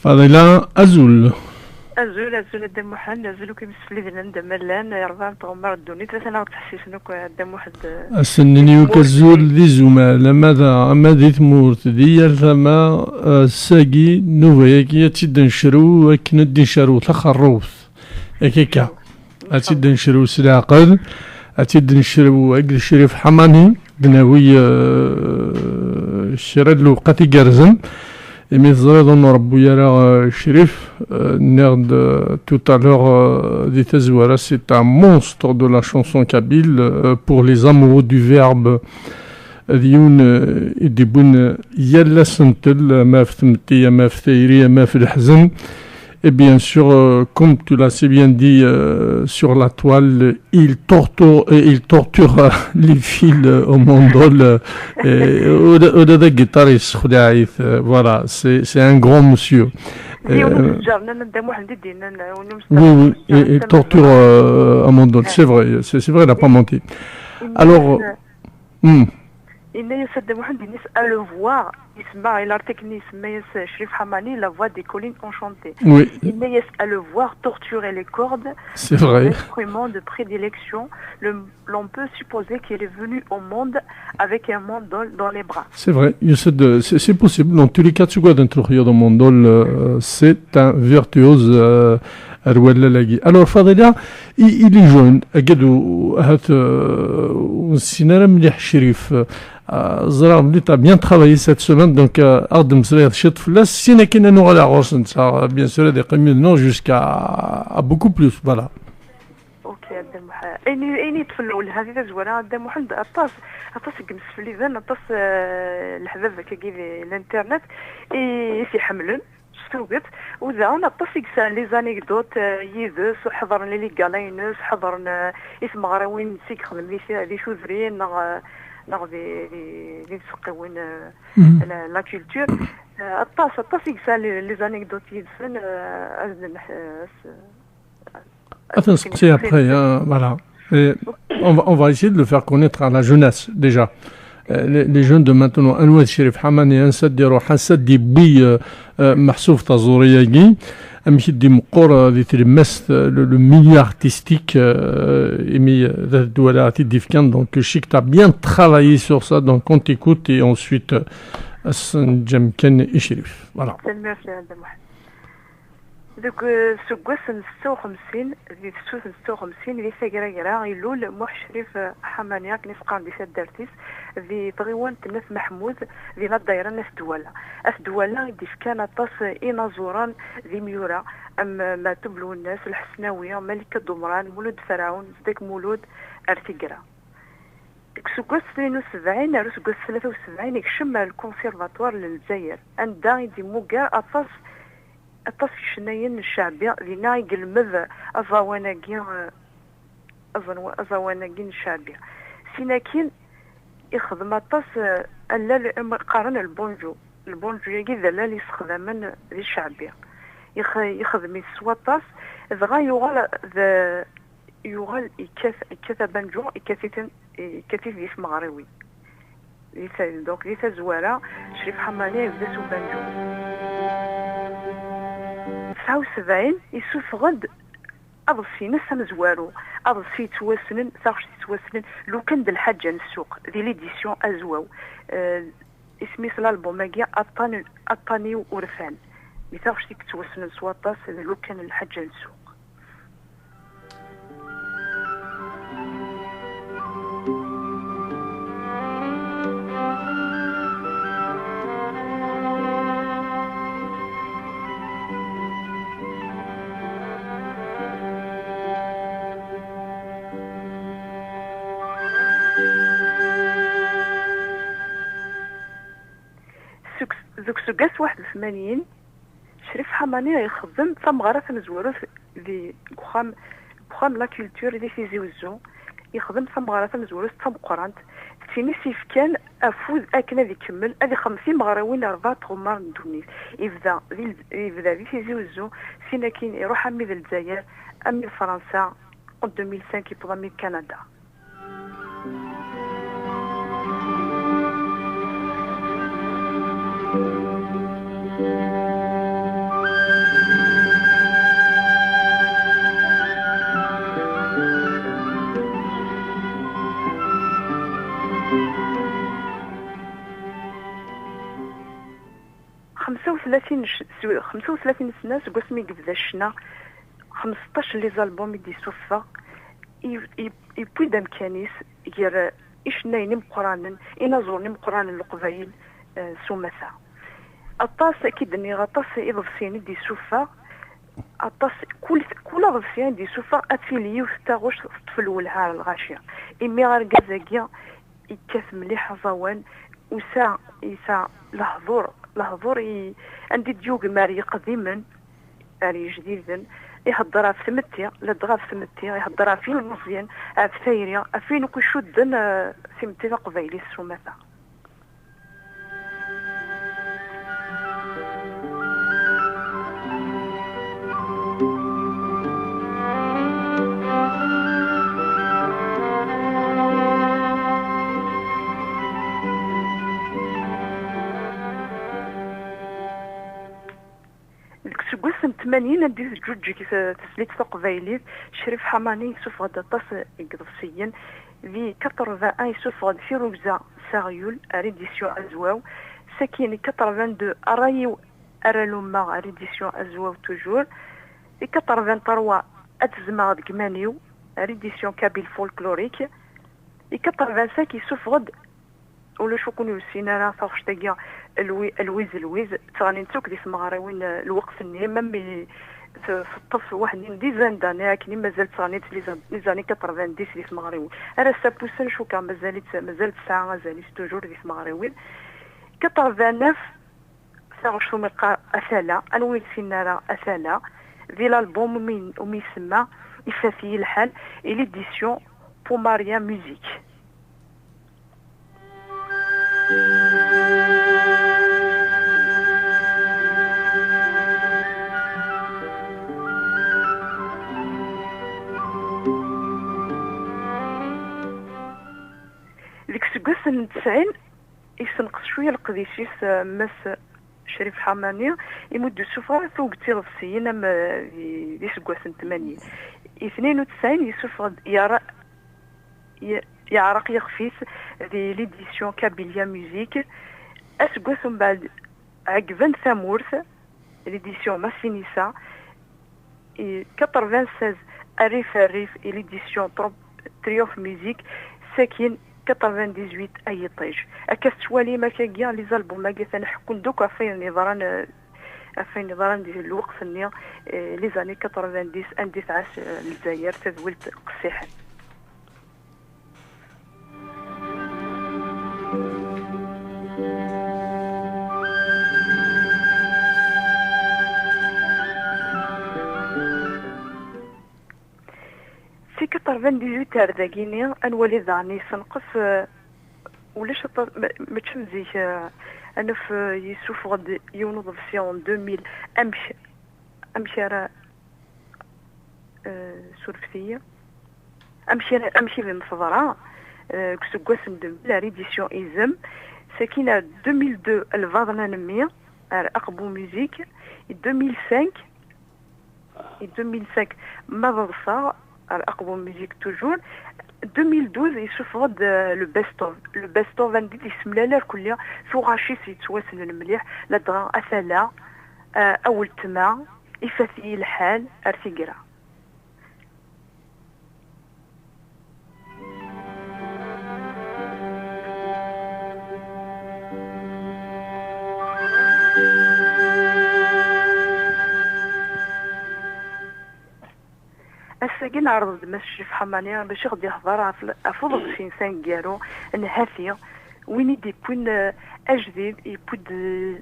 فضيلة أزول. أزول الدم واحد أزول كيمسفلي ذنا ندم ملان يرضى تغمر الدوني ثلاثة أنا تحسسنوك الدم واحد السنني وكزول ذي زملاء ماذا ذي ثمورت ديال ثما الساقي نوفيكي تيد نشرو وكنا نشرو تخروث هكاكا أتيد نشرو سلاقل أتيد نشرو أقل شريف حماني قناوي الشراد لو قاتي قرزن إمي ظريض ربو يرى شريف نرد tout à l'heure des Tazouara, c'est un monstre de la chanson kabyle pour les amoureux du verbe ديون يدبون يلا سنتل ما في ثمتية ما في ثيرية ما في الحزن. Et bien sûr, comme tu l'as si bien dit sur la toile, il torture les fils au mandol. Au-delà guitariste, voilà, c'est un grand monsieur. Oui, il torture un mandol, c'est vrai, il n'a pas menti. Alors, إنه يصدق واحد يسأل لو يسمع إلى تكني يسمى شريف حماني la voix des collines enchantées. Oui. إنه يسأل le voir torturer les cordes. C'est vrai. Instrument de prédilection. L'on peut supposer qu'il est venu au monde avec un mandol dans les bras. C'est vrai. C'est possible. Dans tous les cas, tu vois d'introduire dans mandol, c'est un virtuose. Alors Fadila, il est jeune. أجدوا هات والسيناريو مليح شريف. زرع ملي t'as bien travaillé cette semaine donc أقدم سريع شط فلاس سينا كنا نو على عرس نتا bien sûr des communes jusqu'à beaucoup plus voilà. اوكي دم اني تفلول هذه زوينه دم واحد اطاس كمس في ليفان اطاس الحباب كي الانترنت في حملن سوقت وذا انا اطاسك لي زانيكدوت يدس حضرنا لي غالينس حضرنا اسم غراوين سيك خدم لي شوزرين نغ في سقوين لا كولتور اطاسك لي زانيكدوت يدسن Attends, c'est après, voilà. Et on va essayer de le faire connaître à la jeunesse déjà. Les jeunes de maintenant, Anouad Sherif Hamani, Ansad Diro, Hassad Dibi, Mahsouf Tazouriagi, Amhid Dimkour, le milieu artistique, Emi Douala Tidifkan, donc Chic, tu as bien travaillé sur ça, donc on t'écoute et ensuite, Hassan Jamken et Sherif. Voilà. دوك سكواس 56 في 56 في ثقرا يلول موح شريف حمانياك نسقان بسد دارتيس في طغيوان تنس محمود في نضيرا ناس دولا ديف كان طاس إنازوران ذي ميورا ما تبلو الناس الحسناوية ملكة دمران مولود فرعون زدك مولود ارتقرا سكواس 72 على سكواس 73 يكشم الكونسيرفاتوار للجزائر عندها يدي موكا أطاس الشناين الشعبية لنا يقلمذ أزواناكين الشعبية سيناكين يخدم أطاس ألا قارن البونجو يجي ذا لا يستخدمن ذي الشعبية يخدم يسواطاس ذغا يغال يكاث بانجو يكاثي ذي اسم غروي دوك ذي تزوارا شريف حمانية يبدا سو بانجو 79 يسوفغد أضفي نسا مزوارو أضفي تواسنن ثاغش تواسنن لو كان د الحاجة نسوق دي ليديسيون أزواو اسمي الألبوم ماكيا أطاني ورفان ثاغش تواسنن سواطاس لو كان الحاجة نسوق ذوك سكاس 81 شريف حماني يخدم ثمغرة مزورو في بخام لا كولتور دي في زوزو يخدم ثمغرة مزورو ثم قرانت تيني سيف كان افوز اكن هذي كمل هذي 50 مغراوين 4 غمار ندونيس يبدا في زوزو سينا كاين يروح امي الجزائر امي فرنسا 2005 يبدا من كندا 35 سنه سكوسمي قبل الشنا 15 لي زالبوم يدي صفا يبوي دام كانيس ير إشناين مقرانا إنازورني مقرانا القبايل سومثا الطاس أكيد إني غطاس إضفسيني دي سوفا الطاس كل أضفسيان دي سوفا أتفيلي وستاغوش طفل والهار الغاشية إمي غير قازاقيا يكاف مليح زوان وسا يسا لهضور عندي ديوق ماري قديما ماري جديدا يهضرها في ثمتيا لا دغا في ثمتيا يهضرها في المصيان في ثايريا فين كيشدن ثمتيا قبايلي السومثا سكوسم 80 ندير جوج تسليت قبايليت شريف حماني يسوف غدا طاس قدفسيا في 81 يسوف غدا في روزا ساريول ريديسيون ازواو ساكين 82 ارايو ارالوما ريديسيون ازواو توجور في 83 اتزما غد كمانيو ريديسيون كابيل فولكلوريك في 85 يسوف غد ولا شو كونوا السينارا فاغشتاقيا الويز تغاني نتوك دي سمغراوين الوقت النهمة مي في الطف واحد ديزان دانا كني مازال تغاني لي زاني 90 دي سمغراوين انا سابوسن شو كان مازالت ساعة مازالت توجور دي سمغراوين 89 فاغشتو ملقا اثالا انوي السينارا اثالا في الالبوم مين يسمى يفافي الحال ليديسيون بو ماريا ميوزيك ديك سكوس 90 يسنقص شويه القديسيس ماس شريف حماني يمد السفر فوق تيغفسيين دي سكوس 80 92 يسوف يعرق يخفيس دي ليديسيون كابيليا ميوزيك اسكوس من بعد عقبان ثامورث ليديسيون ماسينيسا 96 الريف ليديسيون تريوف ميوزيك ساكين 98 اي طيج اكستوالي ما كاكيا لي زالبوم ما كاع نحكون دوكا فين نظران ديال الوقت النيا لي زاني 90 عندي تعاش الجزائر تزولت قصيحه في 98 تارداكينيا انولي ذاني سنقص ولاش ما تشمزيك انا في يسوف غد يونض في سيون 2000 امشي راه سورفتيه امشي بمصدرة كسكواس ندم لا ريديسيون ايزم ساكينه 2002 الفاضنا نميه اقبو ميوزيك 2005 ماذا صار اقبو ميوزيك توجور 2012 يشوف غد لو بيست اوف عندي اسم لالا الكليه شو غاشي سيتواسن المليح لا دغا اثلا اول تما يفاتي الحال ارتيقرا الساقي نعرض ماشي في حمانية باش غادي يهضر افضل شي انسان كارو نهافي وين يكون اجديد يبود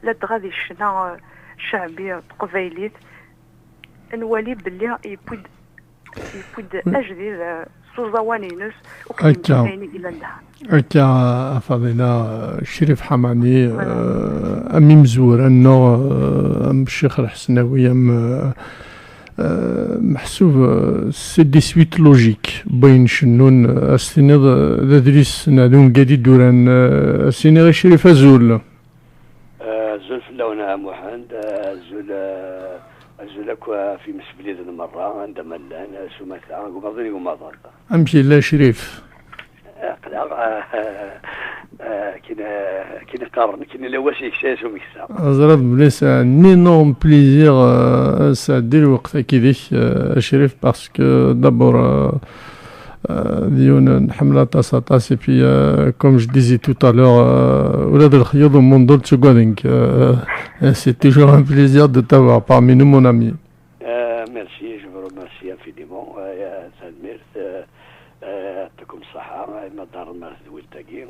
لا غادي الشنا الشعبيه قبايليت نولي باللي يبود اجديد سوزوانينوس وكاين الى الدهر هكا فضيلة شريف حماني امي مزور انه الشيخ الحسناوي محسوب سي دي سويت لوجيك بين شنون السنة ذا دريس نادون قادي دوران السنة غير شريف زول زول في اللونة محمد زول أكوا في مسبليد المرة عندما لان سمثا ومضري ومضر أمشي لا شريف كنا قارن كنا لواسي كساس ومكسا أزرد بليس un énorme plaisir سعدي الوقت كيديك شريف باسكو دابور ديون نحمل طاس et puis comme je disais tout à l'heure ولاد الخيوط ومنظور تشوغودينك c'est toujours un plaisir de t'avoir parmi nous mon ami. Merci, je vous remercie infiniment يا سلميرت يعطيكم الصحة مدار المرض والتاقي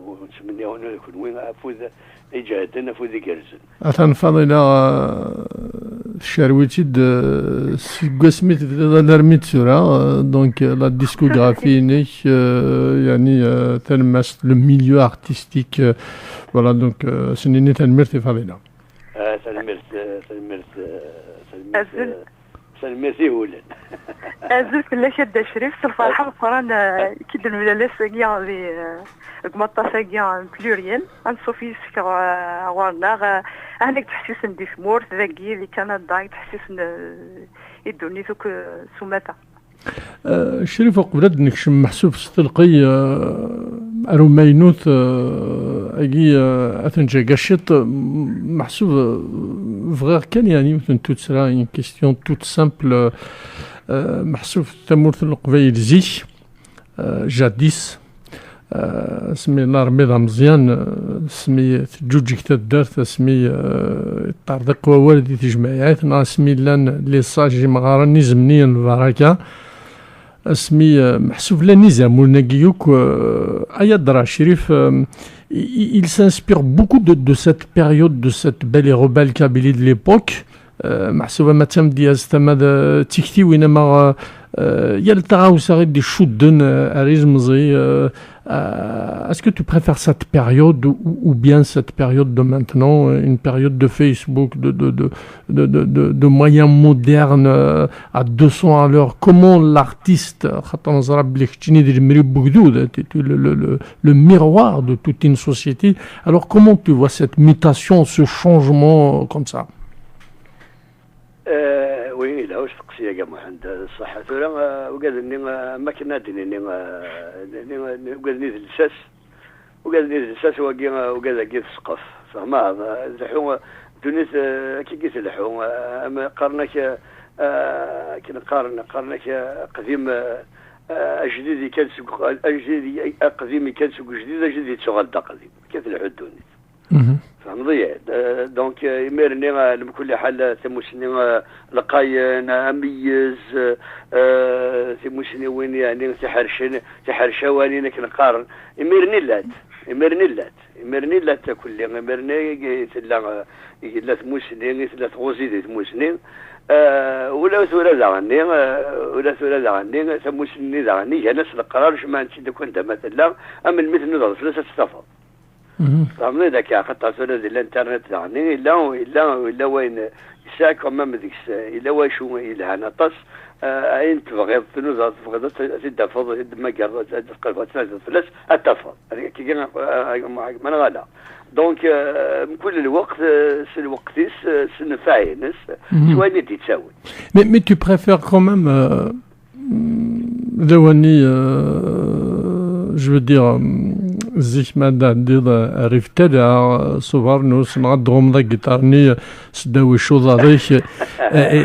ونتمنى أن يكون وين أفوز إجادة أفوز كرزن. أثناء فضيلة شارويتي سيغوسميت دارميت سورا دونك لا ديسكوغرافي نيك يعني تلمست لو ميليو ارتستيك فوالا دونك سنيني تلميرتي فضيلة. سلميرتي هولن. أزل في الله شد شريف الفرحة بقران كيد المدلس كيا في قمطة كيا بلوريال أنصوفي سكر ورنا هناك تحسيس ندي مورث ذاكي اللي كانت داي تحسيس يدوني ثوك سماتا. شريف قبل نكشم محسوب ستلقي أرومينوت أجي أثنجا قشط محسوب فغير كان يعني مثل توت سرا une question toute simple محسوب تمورت القبيل زيش جاديس سمي الارميضه مزيان سمي جوج كتدارت سمي طردق ووالدي تجمعيات نا سمي لان لي صاجي مغارني زمنيا البركه اسمي محسوب لا نظام وناقيوك ايا درا شريف il s'inspire beaucoup de cette période de cette belle et rebelle Kabylie de l'époque محسوبة ما تم دياز تما تيكتي وينما يلتقاو صغير دي شودن اريزمزي est-ce que tu préfères cette période ou bien cette période de maintenant, une période de Facebook, de moyens modernes à 200 à l'heure? Comment l'artiste, le miroir de toute une société, alors comment tu vois cette mutation, ce changement comme ça? وي لا واش تقصي كاع عند الصحة ثورا وقالني ما كنا ديني وقالني الساس وقالني الساس وقال كيف السقف فما زحوم دونيت كي قلت لحوم اما قارنك كنا قارنك قديم اجدادي كان سوق اجدادي قديم كان سوق جديد اجدادي تشغل قديم كيف الحدوني فهمضي دونك يمرني بكل حال تموسني لقاين اميز تموسني وين يعني تحرشواني كنقارن يمرني لات كل يمرني تلا لا تموسني لا تغوزي تموسني ولا ثورة زغني تموسني زغني جلس القرار شما انت كنت مثلا اما المثل نضرب ثلاثة تستفض فهمني ذاك قطع ثورة ديال الانترنت يعني إلا وين يساع كمان بديك إلا واش هو إلا نطس أين تبغي تنوز تبغي تدفض ما قرر تقلب تنزل التفض كي قلنا ما نغلا دونك كل الوقت الوقتيس سنفاينس شوية تساوي. Mais tu préfères quand même ذواني je veux dire زيك ما دير ريفتالا صوفارنوس نغدهم ذا جيتارني سداوي شوضا ذيك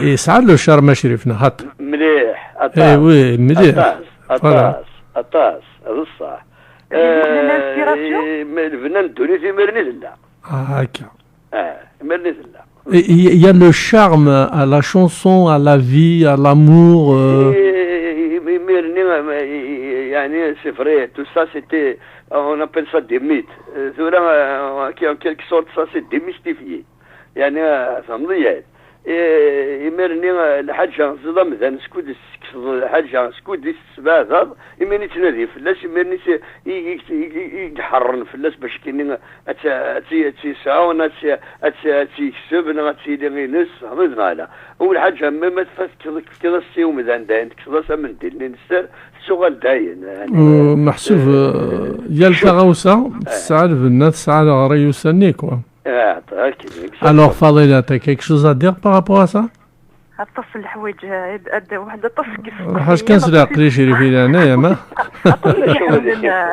يسعى له شهر ما شريفنا هات مليح اي وي مليح أطاس هذا الصح الفنان التونسي مرني لله هكا مرني لله. Il y a le charme à la chanson, à la vie, à l'amour. يعني c'est vrai, tout ça c'était, on appelle ça des mythes. Qui en quelque sorte ça c'est démystifié. يعني فهمتي يمرني الحاجة زاد مثلا سكود الحاجة سكود السباع يمرني تنادي فلاش يمرني يحرن فلاش باش كاين تيسعون تيكسب تيدير نص فهمت معنا اول حاجة ما تفكر كذا السيو مثلا داين كذا من دين نسر الشغل داين محسوب يلتغوسا تسعى البنات تسعى غريوسا نيكوا. Alors Fadila, tu as quelque chose à dire par rapport à ça? الطفل الحوايج أدى واحد الطفل حاش كنسلا عقلي شريف إلى هنايا ما؟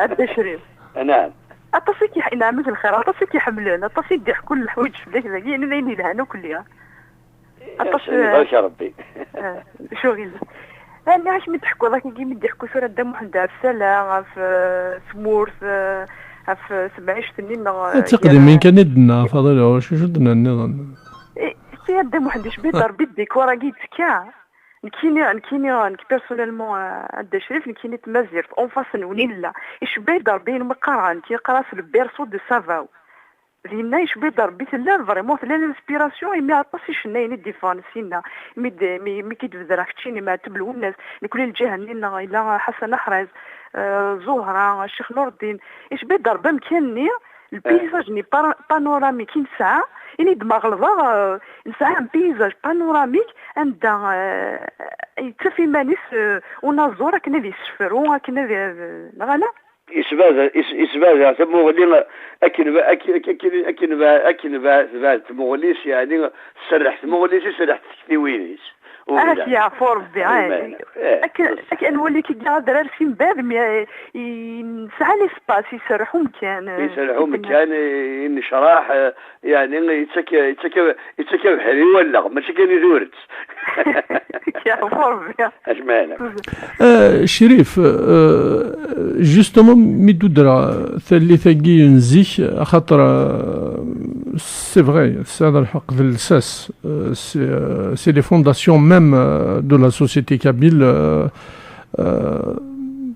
أدى شريف نعم اطاسيك ينعمك الخير اطاسيك يحملون اطاسيك يديح كل الحوايج في ذاك ذاك يعني لين يلهنا كلها اطاس بارك ربي شو غير انا عاش متحكوا ذاك كي متحكوا سوره دم محمد عبد السلام في سمور في 17 سنين تقدمين كان يدنا فضل واش شدنا النظام سي دم محمد شبي ضرب الديكور كيت كاع نكيني بيرسونيلمون عند شريف نكيني تمازير اون فاس ونين لا يشبي ضربين مقارن كي قرا في البيرسو دو سافاو لينا يشبي ضربي لا فريمون لا الانسبيراسيون مي عطاسي شناين ديفانسينا مي كيتبذر كتشيني ما تبلو الناس لكل الجهه نينا الى حسن حرز زهره الشيخ نور الدين يشبي ضربه مكانني البيزاج ني بانوراميك نسعى يعني دماغ الضغط نسعى بيزاج بانوراميك عند يتفي مانيس ونازور كنا ذي السفر كنا ذي غلا إسباز تمغلي أكن تمغليش يعني سرحت مغليش سرحت كثيوينيس يا ربي عادي أكن نولي كي قاعد درار في باب نسعى لي سباس يسرحوا مكان نشراح يعني يتسكى بحري ولا ماشي كان يزورت يا ربي اش مالك شريف جوستومون ميدودرا ثالثاكي نزيك خاطر سي فغي هذا الحق في الساس سي لي فونداسيون ميم دو لا سوسيتي كابيل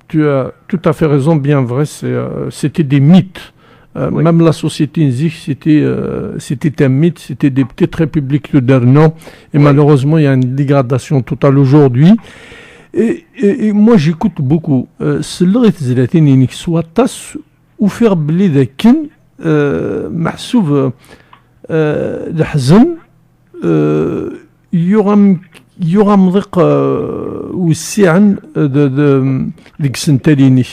tu as tout à fait raison, bien vrai, c'était des mythes. Oui. Même la société Nzik, c'était un mythe, c'était des petites républiques de Dernan. Et oui. Malheureusement, il y a une dégradation totale aujourd'hui. Et moi, j'écoute beaucoup. Cela est soit tas ou faire blé de kin, mahsoub, l'hazan, il y aura مضيق وسعا ديك سنتاليني.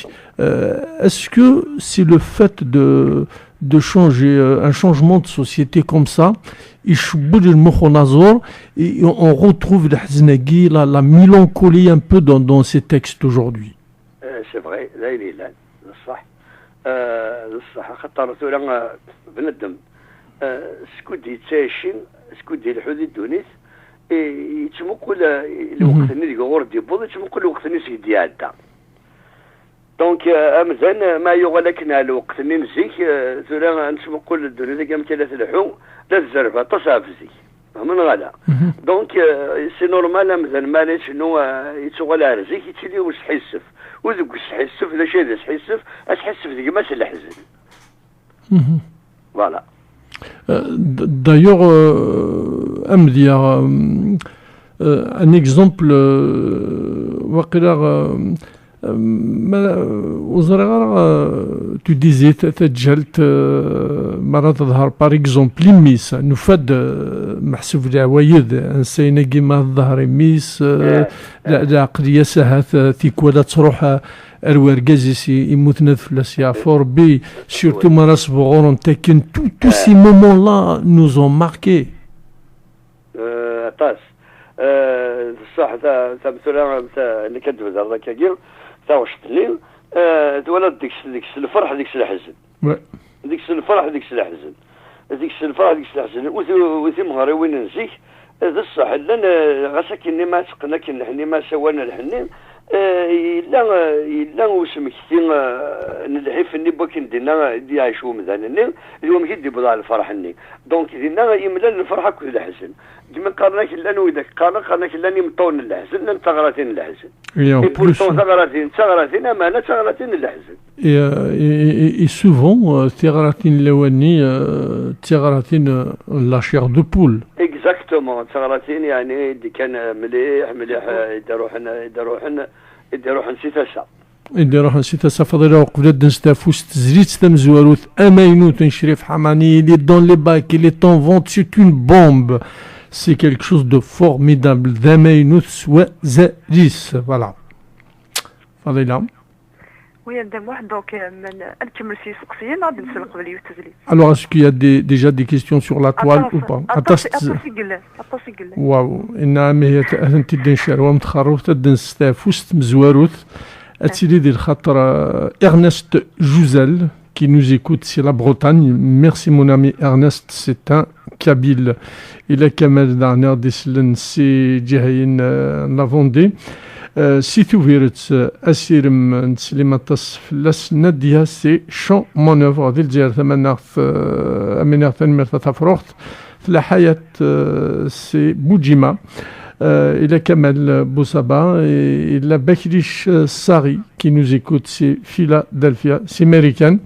Est-ce que c'est le fait de changer, un changement de société comme ça, et on retrouve la mélancolie un peu dans ces textes aujourd'hui? C'est vrai, là il est là, صح صح خاطر ثورة بندم سكودي تاشين سكودي الحدود الدونيس يتمقل الوقت اللي غوردي بوض يتمقل الوقت اللي سيدي عدا دونك امزان ما يغلكنا الوقت اللي نزيك ثورا نتمقل الدنيا كام ثلاث لحو لا الزرفه تصاف زيك من غلا دونك سي نورمال امزان مالي شنو يتغلى رزيك يتلي واش حيسف وذوك واش حيسف لا شي ذا حيسف اش حيسف ديك ما الحزن فوالا. D'ailleurs, un exemple, tu disais, par exemple, l'immis, nous fait محسوب العوايد انسينا كيما الظهر ميس العقليه ساعات تيكولا تروح الورقازيس يموتنا فلاس يعفور بي سورتو ما راس بغورون تاكن تو سي مومون لا نوزون ماركي طاس الصح تاع مثلا اللي كدوز هذاك كير تاع واش الليل تولد ديك الفرح ديك الحزن ديك الفرح ديك الحزن ديك الفرح ديك الحزن وثي مغري وين نسيك هذا الصح لان غاسا كني ما سقنا كنحني ما سوانا الحنين إلا وسمكتي نلحف اني بوك ندينا دي عايشو مثلا اليوم كي بضاع الفرح اني دونك دينا يملا الفرحه كل الحزن كما قالناك الا وذاك قالناك الا مطون الحزن انت غراتين الحزن اي بورتون ثغراتين امانه ثغراتين الحزن et souvent ثغراتين الاولاني ثغراتين لا شير دو بول اكزاكتومون ثغراتين يعني دي كان مليح يديروح نسيتاسا يديروح نسيتاسا فضيله وقبل نستافوس تزريت تمزواروث امينوت شريف حماني لي دون لي باك لي طون فونت سي اون بومب سي كيلك شوز دو فورميدابل ذامينوت سوا زاريس فوالا فضيله Oui, donc نكمل شي سقسيه غادي نسلق باليو تزليت. Alors est-ce qu'il y a déjà des questions sur la toile ou pas? أطاسي واو إنها هي أنت دين شروة متخرف تدين ستافوست مزواروث أتسيلي دي الخطر إغنست جوزل qui nous écoute, c'est la Bretagne. Merci mon ami Ernest, c'est un Kabyle. Il a Kamal Darner Deslen, c'est Djahayin la Vendée. Si tu veux Asirim Nslimatas Flas Nadia, c'est chant manœuvre d'Iljer Tamanarth Amenarthan Mertatafrocht. La Hayat, c'est Boujima. Il a Kamal Boussaba et il a Bakrish Sari qui nous écoute, c'est Philadelphia, c'est américain.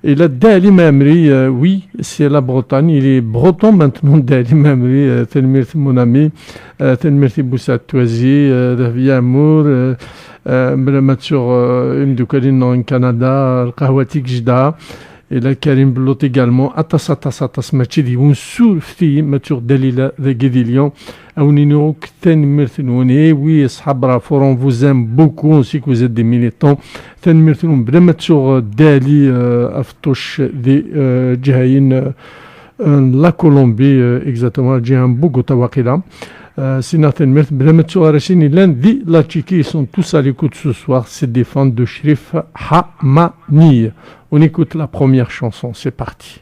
Et là, Dali Mamri, oui, c'est la Bretagne. Il est breton maintenant, Dali Mamri, Telmirti mon ami, Telmirti Boussat Toisi, Davia Amour, Matur Imdoukalin en Canada, Kahwatik Jda. Et là, Karim Blot également, Atas Machidi, un sourfti, Matur Dalila de Guédilion, Aounino Kten Mirtinouni, oui, Sabra Forum vous aime beaucoup, on sait que vous êtes des militants. Ten Mirtinoun, Brematur Dali, Aftouch, des Djahayin, la Colombie, exactement, Djahan Bogota Wakila. C'est Nathan Mirt, Brematur Arachini, lundi, la Tchiki, ils sont tous à l'écoute ce soir, c'est des fans de Shrif Hamani. On écoute la première chanson, c'est parti.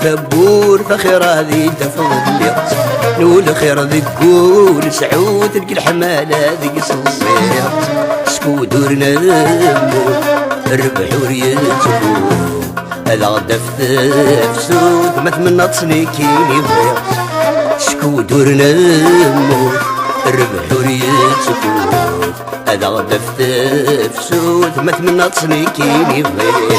ثبور فخير هذه تفضل نقول خير ذكور سعود تلقى الحمالة ذيك صصير سكو دورنا الربح وريتكو الغدا في سود ما تمنى تصنيكيني بغير سكو دورنا الربح وريتكو الغدا في سود ما تمنى تصنيكيني بغير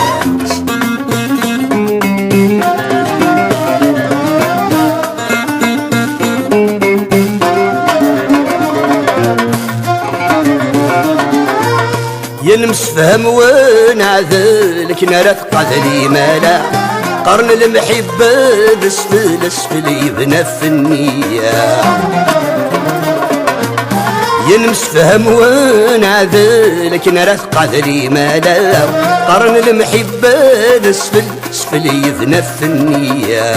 يلمس فهم ونعذلك نارة قتلي مالا قرن المحبة بسفل اسفل يبنى في النية يلمس فهم ونعذلك نارة قتلي مالا قرن المحبة بسفل اسفل يبنى في النية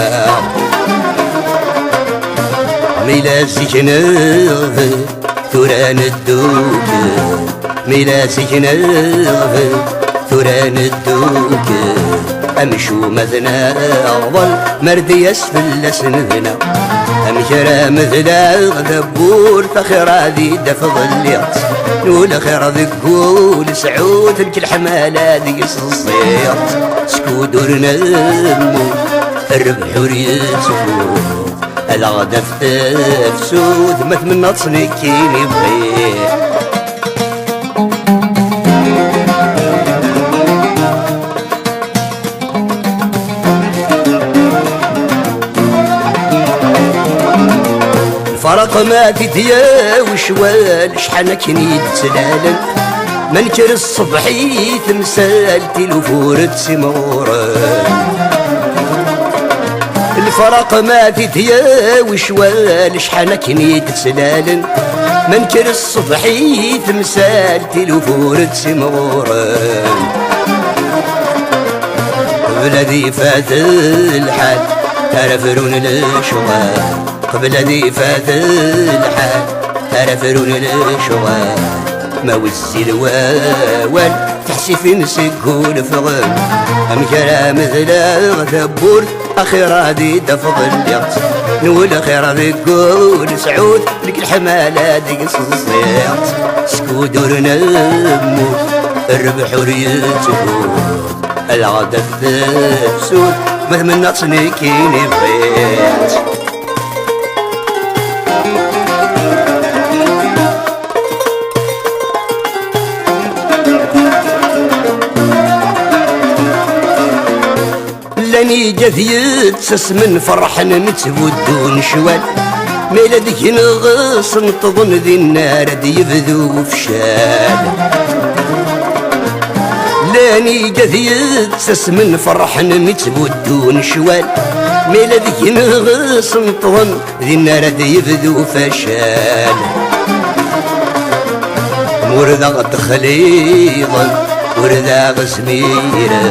ميلاسك نغفل ثوران الدوك ميلاسك نغفل ثوران الدوك أمشو مثنى أغضل مردي أسفل لسنذنا أمشرا مثل غدبور فخير هذه دفض الليط نقول خير ذكول سعود تلك الحمالة ذي الصيط سكو دورنا المو الربح وريسكو الغدا في سود مثمن تصنيكيني بغير فرق ما تديا وشوال شحال كنيد سلالا منكر الصبحي تمثال تلفورة سمورة الفرق ما تديا وشوال شحال كنيد سلالا منكر الصبحي تمثال تلفورة سمورة بلادي فات الحال تعرفون الشوال قبل ذي فات الحال أرفرون الشوال ما وزي الواوال تحسي في نسكول فغم أم كلام مثل غثبور أخير هذه دفض اليط نقول أخير هذه قول سعود لك الحمالة ديك الصيط سكو دورنا الموت الربح وريتكو الغدا الثفسود مهمنا تصنيكيني بغيت لاني جثيت سس من فرح نتبدو نشوال ميلا ديك نغص نتظن ذي النار دي يبذو فشال لاني جثيت سس من فرح نتبدو نشوال ميلا ديك نغص نتظن ذي النار دي يبذو فشال مرذا غد خليظا ورذا غزميرة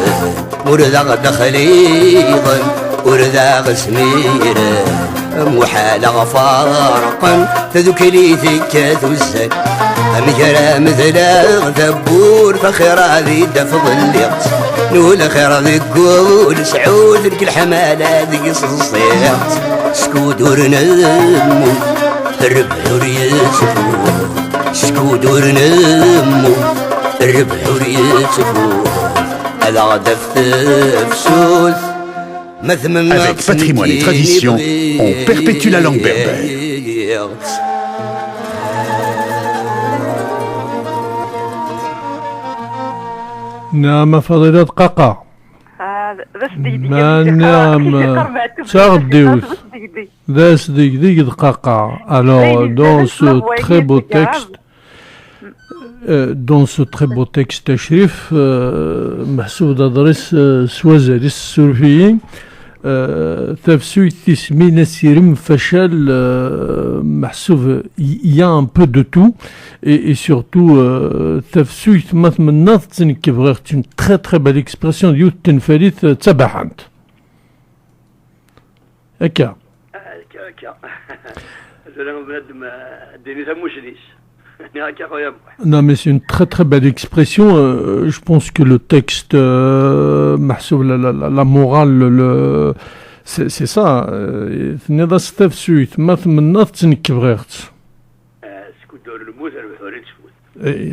ورذا غد خليظا ورذا غزميرة محال غفارقا تذكري ذكا الزن أمجرى مثل ذبور فخير ذي دفض الليقت نقول خير ذي قول سعود ذلك الحمالة ذي الصيقت سكودور نمو الربح يسفور سكودور نمو الربح يسفور الغدا في Avec patrimoine et tradition, on perpétue la langue berbère. نعم فضيلة قاقع ما نعم تغديوث ذا صديق ذيك دقاقع. Alors dans ce très beau texte تشريف محسوب درس سوازالي السورفيين تفسوي تسمين السيرم فشل محسوب il y a un peu de tout et surtout تفسوي مثل نظت كبغيت une très très belle expression ديال التنفريث تبعانت هكا زعما بنادم ديني تموشليش. Non, mais c'est une très très belle expression. Je pense que le texte, la morale, c'est ça.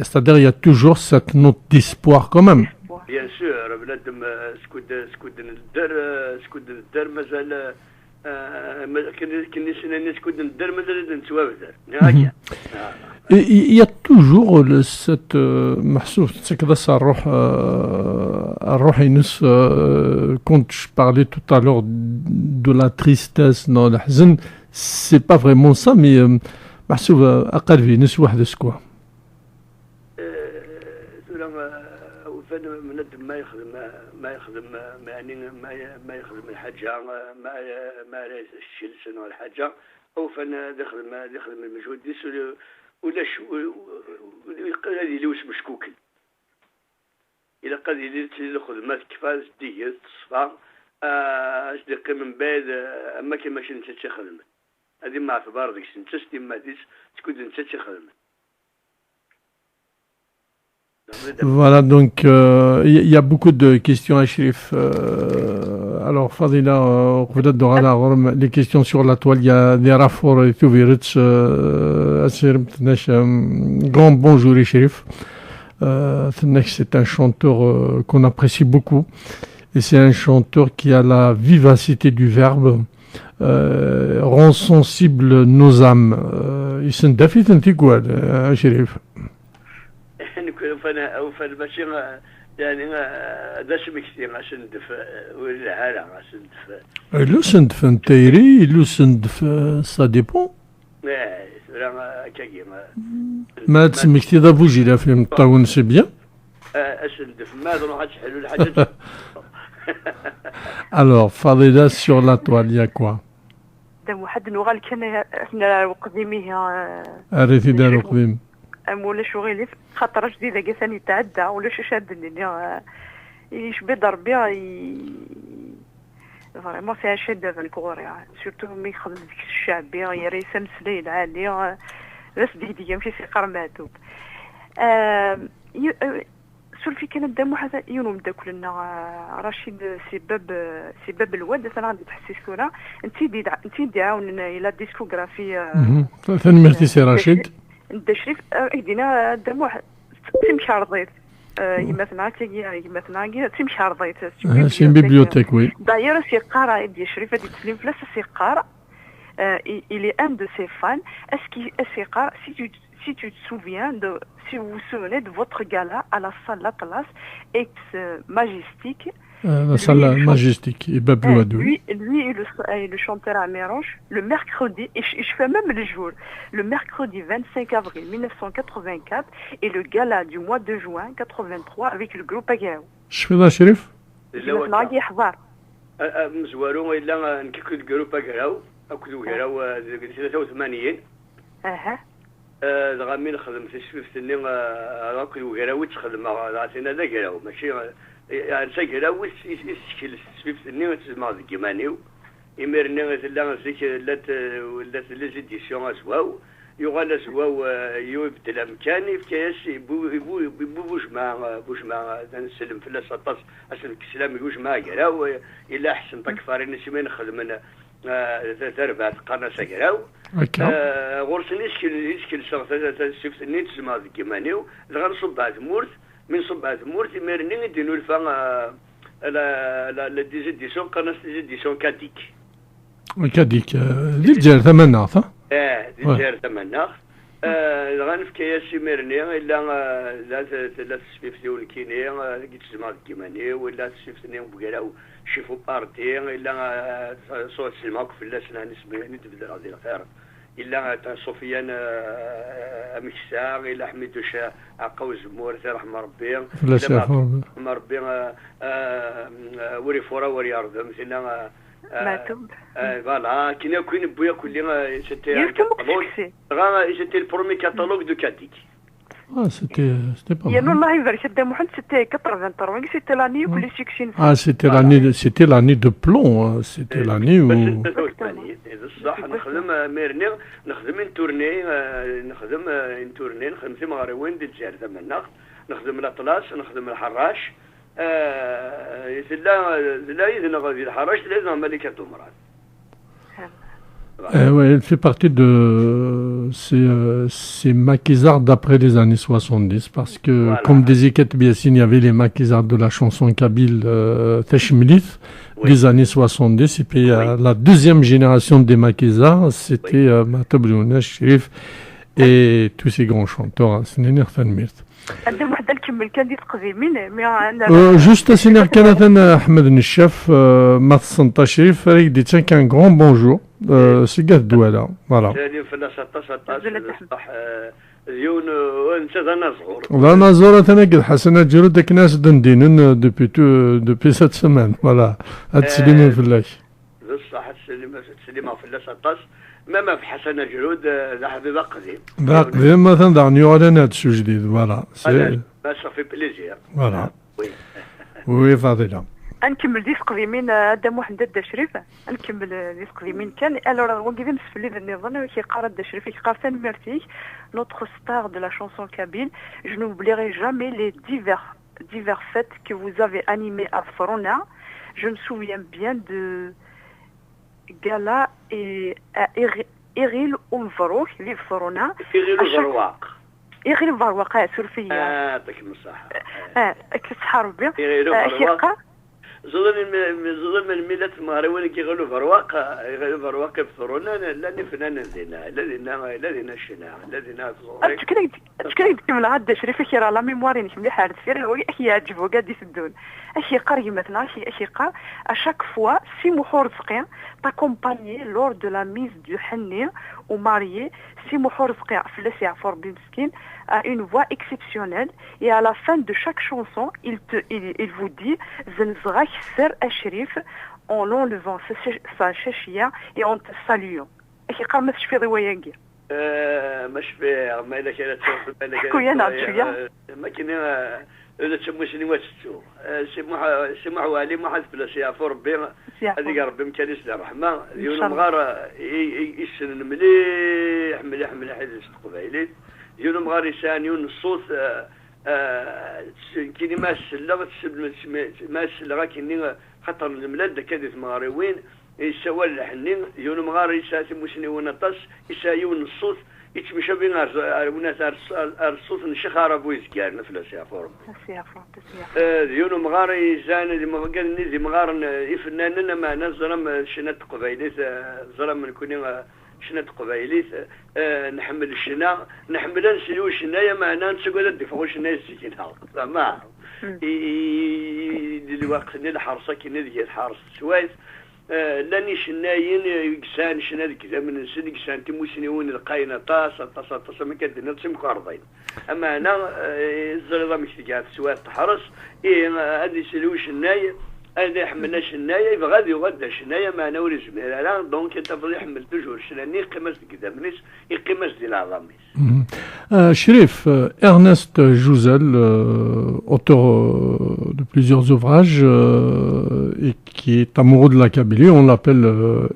C'est-à-dire il y a toujours cette note d'espoir quand même. Bien sûr, il y a toujours cette quand je parlais tout à l'heure de la tristesse dans la hazen, c'est pas vraiment ça, mais محسوب أقل في نس واحد سكوا. منادم ما يخدم الحاجة ما الشلسن ولا الحاجة أو فن دخل المجهود ديس ولا قال لي واش مشكوكل إلا قال لي الخدمات كيفاش ديت تصفى اش ديك من بعد أما كيما شي نتا تخدم هذه ما اعتبار ديك نتا ما ديس تكون نتا تخدم. Voilà, donc il y a beaucoup de questions à Chérif. Alors, Fadila, les questions sur la toile, il y a des rapports et tout, grand bonjour, Chérif. C'est un chanteur qu'on apprécie beaucoup. Et c'est un chanteur qui a la vivacité du verbe, rend sensible nos âmes. Il s'en défie un petit quoi, Chérif. فانا ماشي يعني داش مكتي عشان ندف ولا حاله عشان ندف لو سندف انتيري لو سندف سا ديبون لا كاكي ما تسمكتي دا بوجي لا في الطاون سي بيان اش ندف ما نروح تحلوا الحاجه. Alors Fadila sur la toile il y a quoi دام واحد نوغال كان احنا القديميه عرفتي دار القديم ولا شو غير خاطر جديده كاع ثاني تعدى ولا شي شادني يشبه ضربي فريمون سي شي دافا الكوريا سورتو مي يخدم ديك الشعبيه يا ريسام سليل عالي بس ديك ماشي سي قرماتو سولفي كان دام واحد يونو مداك لنا رشيد سباب الواد انا غادي تحسي الصوره انت عاون الى ديسكوغرافي ثاني مرتي سي رشيد التشريف يدينا دام واحد تمشي رضيت مثلا تيجي مثلا تمشي عرضيت c'est une bibliothèque, oui. D'ailleurs, c'est Qara Ibn Shrif, c'est Qara. Il est un de ses fans. Si tu te souviens si vous vous souvenez de votre gala à la salle Atlas ex Majestic. La salle Majestic et Bablouadou. Lui et le chanteur Amérange, le mercredi, et je fais même le jour, le mercredi 25 avril 1984 et le gala du mois de juin 83 avec le groupe Agaou. Je fais la Chérif. ناقي يحضر مزوارو الا نكيكو الجروب كراو اكو كراو 83 غامي نخدم في الشفيف سنين اكو كراو تخدم راسنا ذا كراو ماشي يعني كراو يشكل الشفيف سنين تسمع كيمانيو يمرني لا زيك لا ليزيديسيون اسواو يغال اسواو يبدل امكاني في كاس بوجمع نسلم في الاسطاس اسلم كسلام يوجمع كراو الا احسن تكفارين سيمين نخدم ثربات قناص كراو غورسني يشكل شفت نيت تسمع كيمانيو غنصب بعد مورت من صب بعد مورت يمرني نديروا الفان لا ديزيديسيون قناص ديزيديسيون كاديك ديال الجزائر ثمناغ ديال الجزائر ثمناغ غنف كياسي ميرني الا لا تسفيف ديال الكيني قلت تسمع كيماني ولا تسفيف نيم بكراو شيفو بارتي الا صوت سلماك في اللسنه نسمي تبدا غادي غير الا سفيان مكسار الا حميد شا عقاو زمور رحم ربي رحم ربي وري فورا وري ارض مثلا ماتوب فوالا كاين بويا كل سيتي c'était le premier catalogue de Kadik. C'était pas mal. والله يبارك الله محمد c'était 83 c'était l'année où les succès. c'était l'année de plomb, c'était l'année où صح نخدم ميرني نخدم نتورني نخدم في مغربين ديال الجزائر زعما نخدم الاطلاس نخدم الحراش لا يذن غادي الحراش لازم ملكة المراد. Ouais, elle fait partie de ces maquisards d'après les années 70 parce que voilà. Comme disait Ket Biassine, il y avait les maquisards de la chanson kabyle Teshmilith des années 70 et puis la deuxième génération des maquisards c'était Matoub Lounesh, Chérif et tous ces grands chanteurs, Sénéner Fanmirt. Juste Sénéner Kanathan Ahmed Nishaf, Matsanta Chérif, avec des tiens qu'un grand bonjour. C'est Gad Douala, voilà. أنا زورت أنا قد حسنا جرو داك ناس دندينن depuis cette semaine voilà هتسلموا في الله بصح تسلموا في الله 16 ما في حسنا جرود ذا حبيبه قديم مثلا دعني على هذا الشيء جديد فوالا سي ça fait plaisir voilà oui فاضله نكمل ديسك قديمين هذا محمد الدشريف نكمل ديسك قديمين كان الوغ وقيدين نسفلي النظام كيقرا الدشريف كيقرا ثاني ميرتيك notre star de la chanson kabyle. Je n'oublierai jamais les divers fêtes que vous avez animés à Frona. Je me souviens bien de Gala et Eril Oumvarouk, les Frona. Eril Varwaq, surfia. يعطيك الصحة. كتصحى ربي. ظلم الملة المغربية كيغلو فرواق بثرونا لاني فنان زينا الذين الشناع الذين تكري تكمل غدا شريفه كي راه لا ميمواري نكمل حارت فير هو يعجبو قاعد يسدون اشي قاري مثلا اشي قار à chaque fois Simou Horzqia t'accompagner lors de la mise du henni au marié. Simou Horzqia Flassi Afor Bimskin a une voix exceptionnelle et à la fin de chaque chanson il vous dit Zenzrak Ser Ashrif en l'enlevant sa chachia et en te saluant. اشي قار ما تشفي رواياكي مش فيها ما إذا كانت ما كان إذا تسموشني واتسو سمع والي ما حد بلا سيافو ربي هذيك ربي مكانيس الرحمة يوم غار يسن مليح حيث قبايلي يوم غار يسان يون الصوت كيني ما السلغ ما السلغ كيني خطر الملاد كادت مغاريوين يسوى الحنين يون مغار يساتي مسني ونطس يسايون الصوت يتمشى بين وناس الصوت نشخ عربي يزكار نفلا سيافور يون مغار يزان دي مغار دي مغار يفناننا ما نظلم شنات قبيلات ظلم من كوني شنات قبيلات نحمل الشنا نحمل نسيو الشنايا معنا نسقوا الدفع الشنايا السكين هذا ما الوقت الحرصة كي ندير حرص سوايس لاني شناين يقسان شنا كذا من السن يقسان تموسنيون القاينة طاس ما كدنا نسمكو أرضين أما أنا الزريضة مش تقعد سواء تحرص هذه سلو شناية هذا حملنا شناية يبغى يغدى شناية ما نوري زميلة لا دونك أنت فضي حمل تجور شناني قيمة كذا منيس يقيمة ديال العظاميس Chérif, Ernest Jouzel, auteur de plusieurs ouvrages et qui est amoureux de la Kabylie, on l'appelle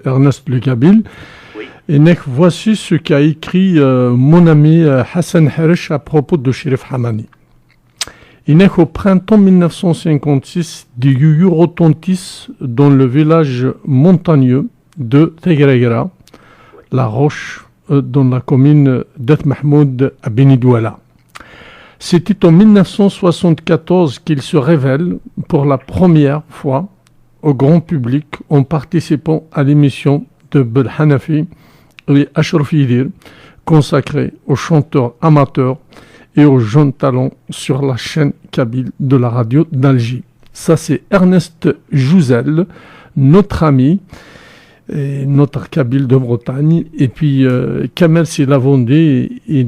Ernest le Kabyle. Oui. Et voici ce qu'a écrit mon ami Hassan Harish à propos de Chérif Hamani. Il naît au printemps 1956 du Yuyu retentissent dans le village montagneux de Tegregra, la Roche, dans la commune d'Et Mahmoud à Benidouala. C'était en 1974 qu'il se révèle pour la première fois au grand public en participant à l'émission de Bel Hanafi et Ashraf Yidir consacrée aux chanteurs amateurs et aux jeunes talents sur la chaîne kabyle de la radio d'Alger. Ça c'est Ernest Jouzel, notre ami, et notre Kabyle de Bretagne, et puis Kamel Silavondé il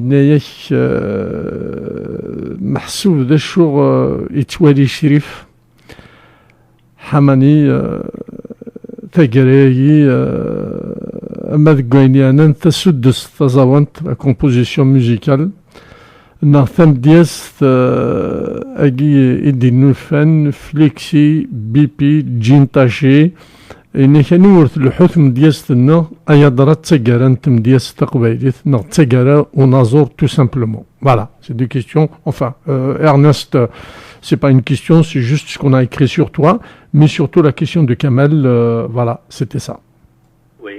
محسوب ذا الشغل يتوالي شريف حماني تاقراي أما ذقايني أنا تسدس تزاونت la composition musicale نعثم دياس أجي إدي نوفان فليكسي بيبي جين تاشي إني كانوا ورث الحثم ديالنا أيا درات تسجران تم ديال تقبايليت نغ تسجرا ونازور tout simplement. Voilà, c'est deux questions. Enfin, Ernest, c'est pas une question, c'est juste ce qu'on a écrit sur toi, mais surtout la question de Kamel, voilà, c'était ça. Oui,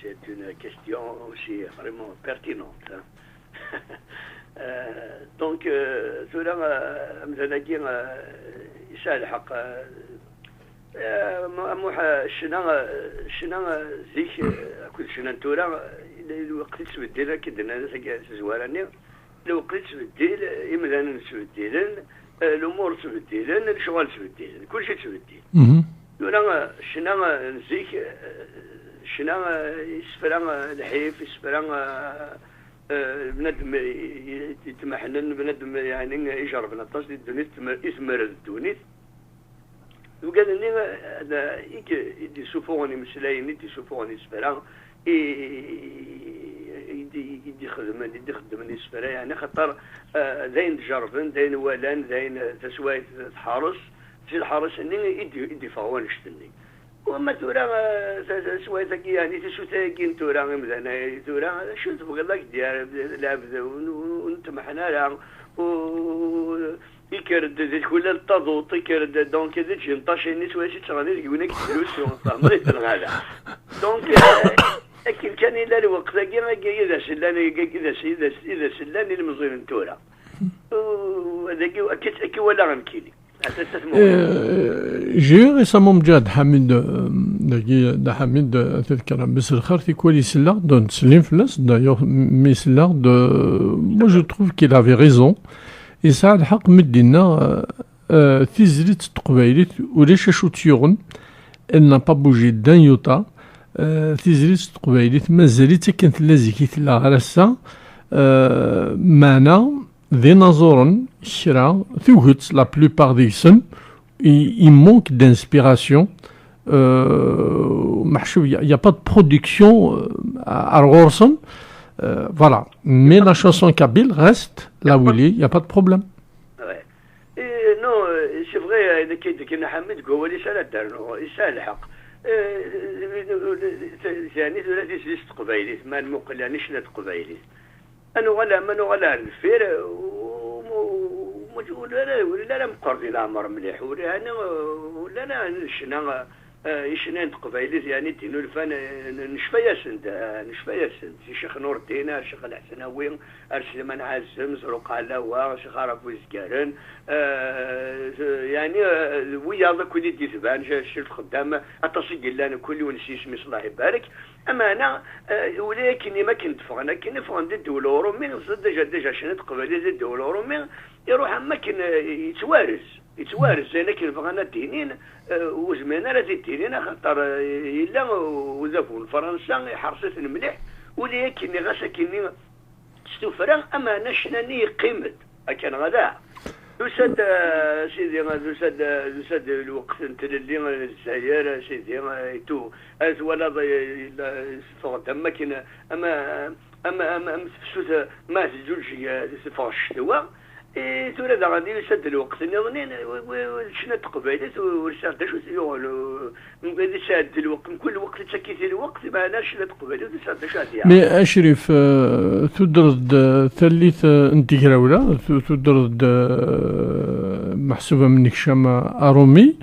c'est une question aussi vraiment pertinente. Donc, cela مثلا يسال حق موح الشنا زيك كل شنا نتورا لو وقت تبدل كدنا زواراني لو وقت تبدل يمدان تبدلن الامور تبدلن الشغل تبدلن كل شيء تبدل ولا الشنا زيك الشنا يسفرا الحيف يسفرا بنادم يتمحنن بنادم يعني يجرب نطاش الدنيا يثمر الدنيا وقال لي هذا يدي سوفوني مسلاين يدي سوفوني سفرا يدي خدمني سفرا يعني خاطر ذاين تجربن ذاين ولان ذاين تسوايت تحرس في الحرس اني يدي فوان شتني وما تورا سوايتك يعني تشو تاكين تورا مثلا تورا شو تبغى لك ديال لابد ونتمحنا لها يكرد كل التضوط يكرد دونك هذا تجي نطاشيني سواسي تغني يقولك فلوس وطامري تنغالا دونك لكن كان الى الوقت اذا سلاني المزين تورا وهذاك اكيد ولا غنكيني J'ai récemment مجاد حميد تذكر بس الخير في كل سلاح دون سليم فلاس d'ailleurs mais سلاح moi je trouve qu'il avait raison يسعى الحق مدينا تيزريت تقبايليت وليش شو تيغن elle n'a pas bougé d'un iota تيزريت تقبايليت مازالت كانت لازكي تلا غرسا معنا ذي نظورن شرا ثوهت لا بلوبار ديسن il manque d'inspiration محشوف il y a pas de production à Rorson voilà mais la chanson kabyle reste là où il est il y a pas de problème ouais et non c'est vrai كنا حمد هو اللي سال الدار يسال الحق يعني ثلاثي سيست قبايلي ما المقل يعني شنات قبايلي انا ولا الفير ولا مقرضي الامر مليح ولا انا شنا يشنان قبايلي يعني دينو الفن نشفى ياسند شيخ نور الدين شيخ الحسناوي سليمان عازم زروق علاوة شيخ عرف وزكارن يعني ويا كل دي ثبان شي الخدام اتصل لنا كل ونسيس مس الله يبارك اما انا ولكن ما كنت فغنا كنا فغن الدوله الاورومي ديجا شنو قبايلي الدوله الاورومي يروح اما كان يتوارث زي كي بغانا الدينين وزمانا راه الدينين خاطر الا وذافون فرنسا حرصت مليح ولكن غاسا كيني استفرا اما نشناني قيمت كان غدا يسد سيدي يسد الوقت اللي الجزائر سيدي تو از ولا فقط اما كاين اما ما تجوش فوق الشتوى تورا دا غادي يسد الوقت نظنين شنو تقبيلات ورسالة شو يقولوا غادي يسد الوقت كل وقت تسكيت الوقت ما عندناش شنو تقبيلات ورسالة شو هذه مي أشرف تدرد ثالث انتجراولا تدرد محسوبة منك شما أرومي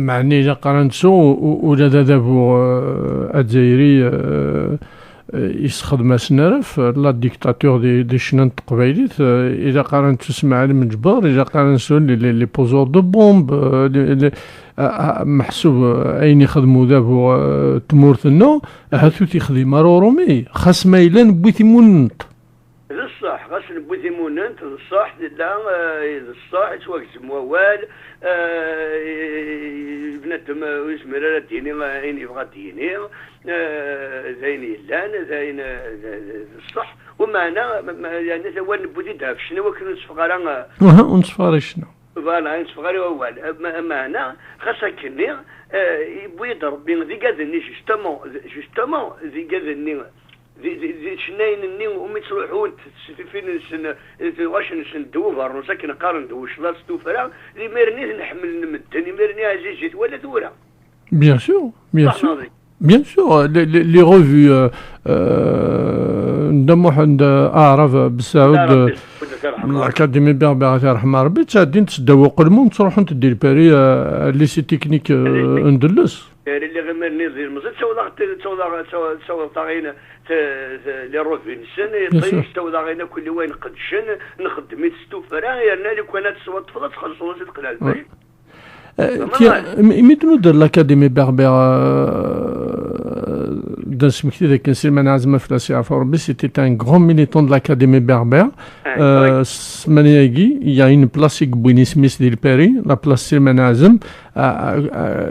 معني إذا قارنتو ولا دابو الجزائري يسخدم سنعرف لا ديكتاتور دي شنان تقبايليت اذا قارنت تسمع المجبر اذا قارنت لي بوزور دو بومب محسوب اين يخدموا دابا تمورتنا هاتو تيخدم رومي خاص مايلان بويتي مونط الصح خاص بويتي مونط الصح لا الصح توقف موال بنادم يسمر ديني اين يبغى ديني زين لان زين الصح ومعنا يعني هو نبودي داف شنو كنا نصفغارا ونصفاري شنو فوالا نصفغاري اول معنا خاصك كني يبغي يضرب بين ذي كذني جوستومون ذي كذني ذي شناين الني ومي تروحون فين واش ندوفر وساكن قارن دوش لا ستوفرا لي ميرني نحمل نمدني ميرني عزيزيت ولا دورا بيان سور Bien sûr, les revues ندمو عند أعرف بالسعود الأكاديمي بيربير يرحم ربي تساعدين تسداو المون تروحون تدير باري ليسي تكنيك ندلس اللي غير نزيد مزيد تسوض طاغينا لي روفي نسن طيش تسوض طاغينا كل وين قدشن نخدم ستوفرا يرنا لي كانت تصوت تفضل تخلصوا صدق الباي ميتنو دار الأكاديمي بيربير d'un smicté de Kensilman Azma Flassi Aforbi, c'était un grand militant de l'Académie berbère. Il y a une place Bouini Smith d'Ilperi, la place Silman Azam.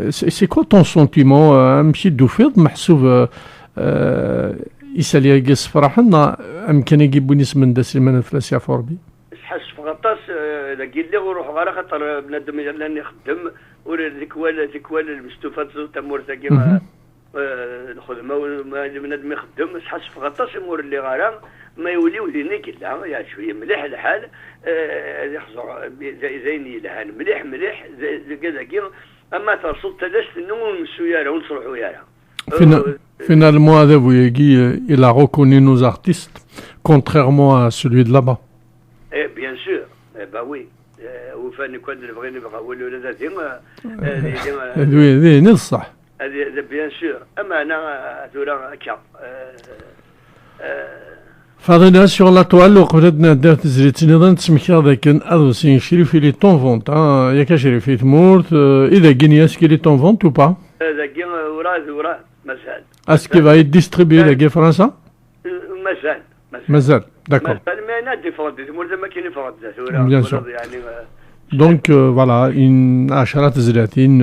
C'est quoi ton sentiment? Un petit doufir, محسوب يسالي يقص فرحنا أم كان يجيب بويني سمن دا سلمان فلاسي أفوربي؟ حس فغطاس لقيت لي وروح غير خاطر بنادم يجعلني نخدم ولا ذيك المستوفات زوج تمور كيما الخدمه بنادم يخدم حس فغطاس يمور اللي غير ما يولي ودينيك لا يعني شويه مليح الحال يحضر زيني لهان مليح كذا اما تصل تلست نون مسوياره ونصلحوا ياها Finalement, il a reconnu nos artistes, contrairement à celui de là-bas. Bien sûr, oui. Oui, صح. Bien sûr. فاضل sur la toile وقبلتنا دار تزريت نظام تسمكها ذاك أدوسين شريف اللي طون فونت ياك شريف تمورت إذا جينياس كي لي طون فونت ou pas إذا جين وراه مازال. Est-ce qu'il va être distribué la France? مازال. D'accord. Bien sûr. Donc voilà, une Asharat Zelatin,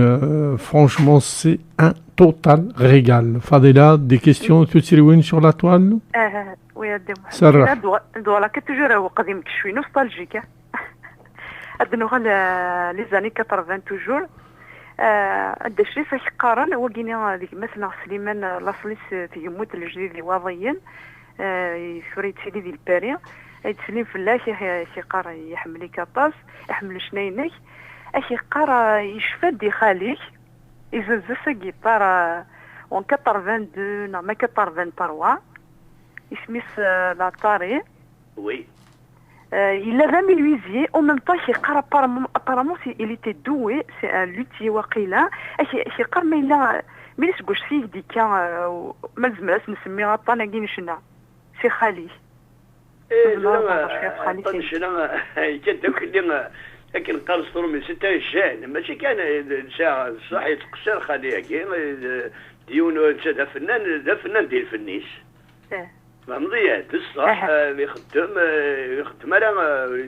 franchement c'est un total régal. Fadela, des questions tu sur la toile? Oui, Sarah. Voilà, que toujours au قديم شوي nostalgique. أدنو les années 80 toujours. الدشري فاش قارن هو كينا ديك مثلا سليمان لاصليس في يموت الجديد اللي واضيين يفريد سيدي ديال الباري يتسلم فلاش شي قار يحمل كاطاس يحمل شنينك اشي قار يشفى دي خاليك يزز سا اون 82 نعم 83 اسميس لاطاري وي Il avait menuisier, en même temps, apparemment, il était doué, c'est un luthier وقيلا. ما يسقوش فيه ديك ما لازمناش نسميها طناقين شنا سي خالي. طن شنا كان داك اللي لكن قال صور من 6 جان ماشي كان ساعه صح يتقصر خالي كاين ديون دا فنان ديال الفنيس. مضيع بصح يخدم انا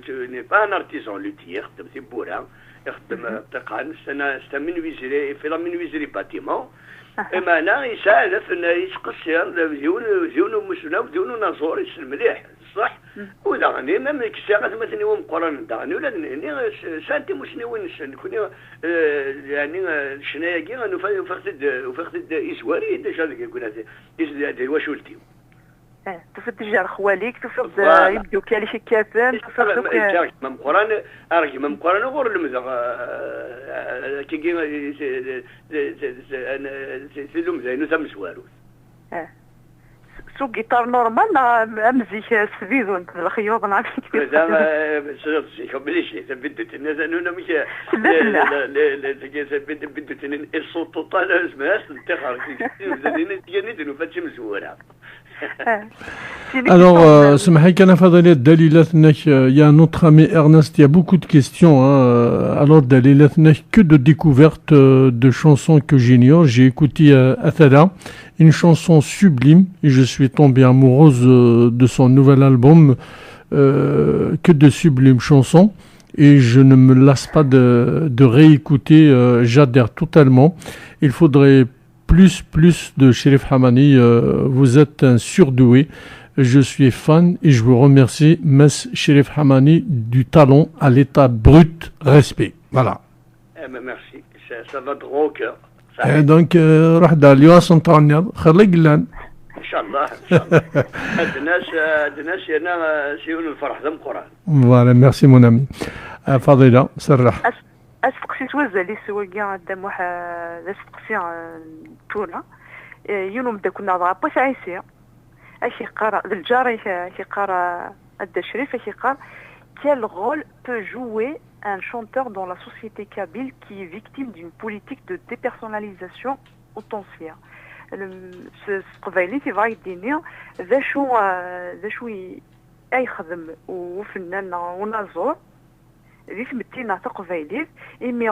ني با ان ارتيزون لوتي يخدم في بورا يخدم تقان ستا منويزري في لا منويزري باتيمون اما انا يساعد في يتقصر ديون مسنا وديون نازور مليح صح ودغني ما كساغت مثلا يوم قران دغني ولا سانتي مسنوين كون يعني شنايا كي وفقت اسواري ديجا كون هذا واش ولتي تفتجر خواليك تفرض يبدو كالي شي كافان تفرض من قران ارجي من قران غور المزق كي سي لوم زينو تم سوالو سو جيتار نورمال امزيك سفيدون الخيوط نعرفك زعما شوف بليش ثبتت الناس انه مش لا ثبتت الصوت طال اسمها انتخار تجندوا فاتش مزوره. Alors, il y a notre ami Ernest, il y a beaucoup de questions. Alors, que de découvertes de chansons que j'ignore. J'ai écouté Athada, une chanson sublime, et je suis tombé amoureuse de son nouvel album. Que de sublimes chansons. Et je ne me lasse pas de réécouter. J'adhère totalement. Il faudrait plus de Cherif Hamani. Vous êtes un surdoué. Je suis fan et je vous remercie, Mess Cherif Hamani, du talent à l'état brut. Respect. Voilà. Merci. Ça va droit au cœur. Donc, Rahda, Lyon Santanniad, Khalid Glan. Inch'Allah. الناس هنا سيون الفرح ذم قران. Voilà, merci mon ami. فضيلة سرح. أستقسيت وزالي سوا كاع قدام واحد أستقسي تونا يوم بدا كنا ضابط عيسى أشي قرا الجار أشي قرا أدى شريف أشي قرا quel rôle peut jouer un chanteur dans la société kabyle qui est victime d'une politique de dépersonnalisation outrancière. قبايلي في فاي الدنيا ذا شو يخدم وفنان ونازور ذي تمتينا تقبايلي إمي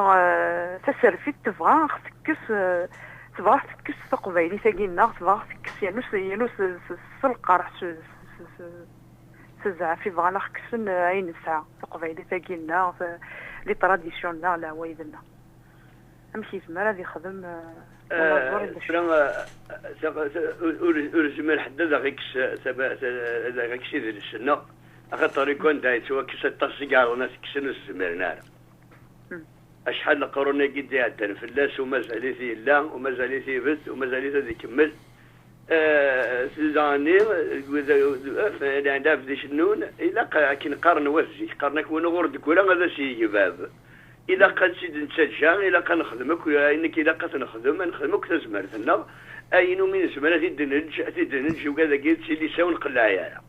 تسرفي تبغى تكس تقبايلي تاقينا تبغى تكس يانوس سلقارح سزع في بغا نخكسن عين الساعة تقبايلي تاقينا لي تراديسيونال لا ويدنا أمشي تمارا ذي خدم ورزم الحدد غيكس ذي السنة أخطر يكون دايت سوا كيس التصقار وناس كيسنو الزمرنار أشحال القرون قد يعدن في اللاس ومازالي ذي لا ومازالي ذي بث ومازالي ذي كمل سيزاني عندها في شنون إلا كي نقارن وزي قارنك ونغردك ولا هذا شي جباب إلا قد سيد نتسجع إلا قد نخدمك إنك إلا قد نخدمك تزمر ثنا أينو من زمانة تدنج وكذا قلت سيدي ساون قلاعيا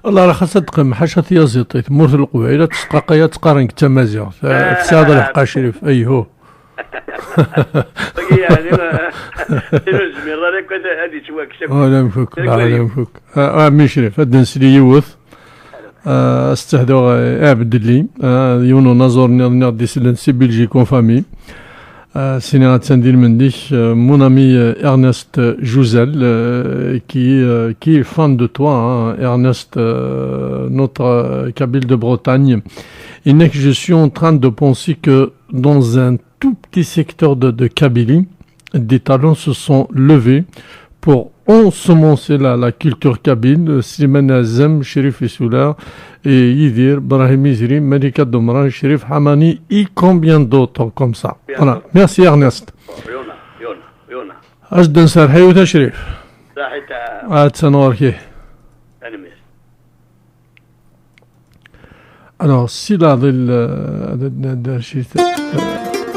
الله راه خاصها تقم حاشا تيازيطي تموت القبيله تسقاقيا تقارن كتمازيغ تساعد الحقا شريف ايهو يعني الزمير راه كنت هذه تواكسب ولا مفك لا مفك عمي شريف هاد نسلي يوث استهدوا عبد لي يونو نزور نير سي بلجيك اون فامي Sénérat Sandil Mendish, mon ami Ernest Jouzel, qui est fan de toi, hein, Ernest, notre Kabyle de Bretagne. Et que je suis en train de penser que dans un tout petit secteur de Kabylie, des talents se sont levés pour ensemencer la culture kabyle. Slimane Azem, Chérif Issoula, et Yidir, Brahim Izri, Malika Domran, Chérif Hamani, et combien d'autres comme ça. Voilà. Merci Ernest. يونا أجدن سرحي وتشريف عاد سنوركي. Alors, si là,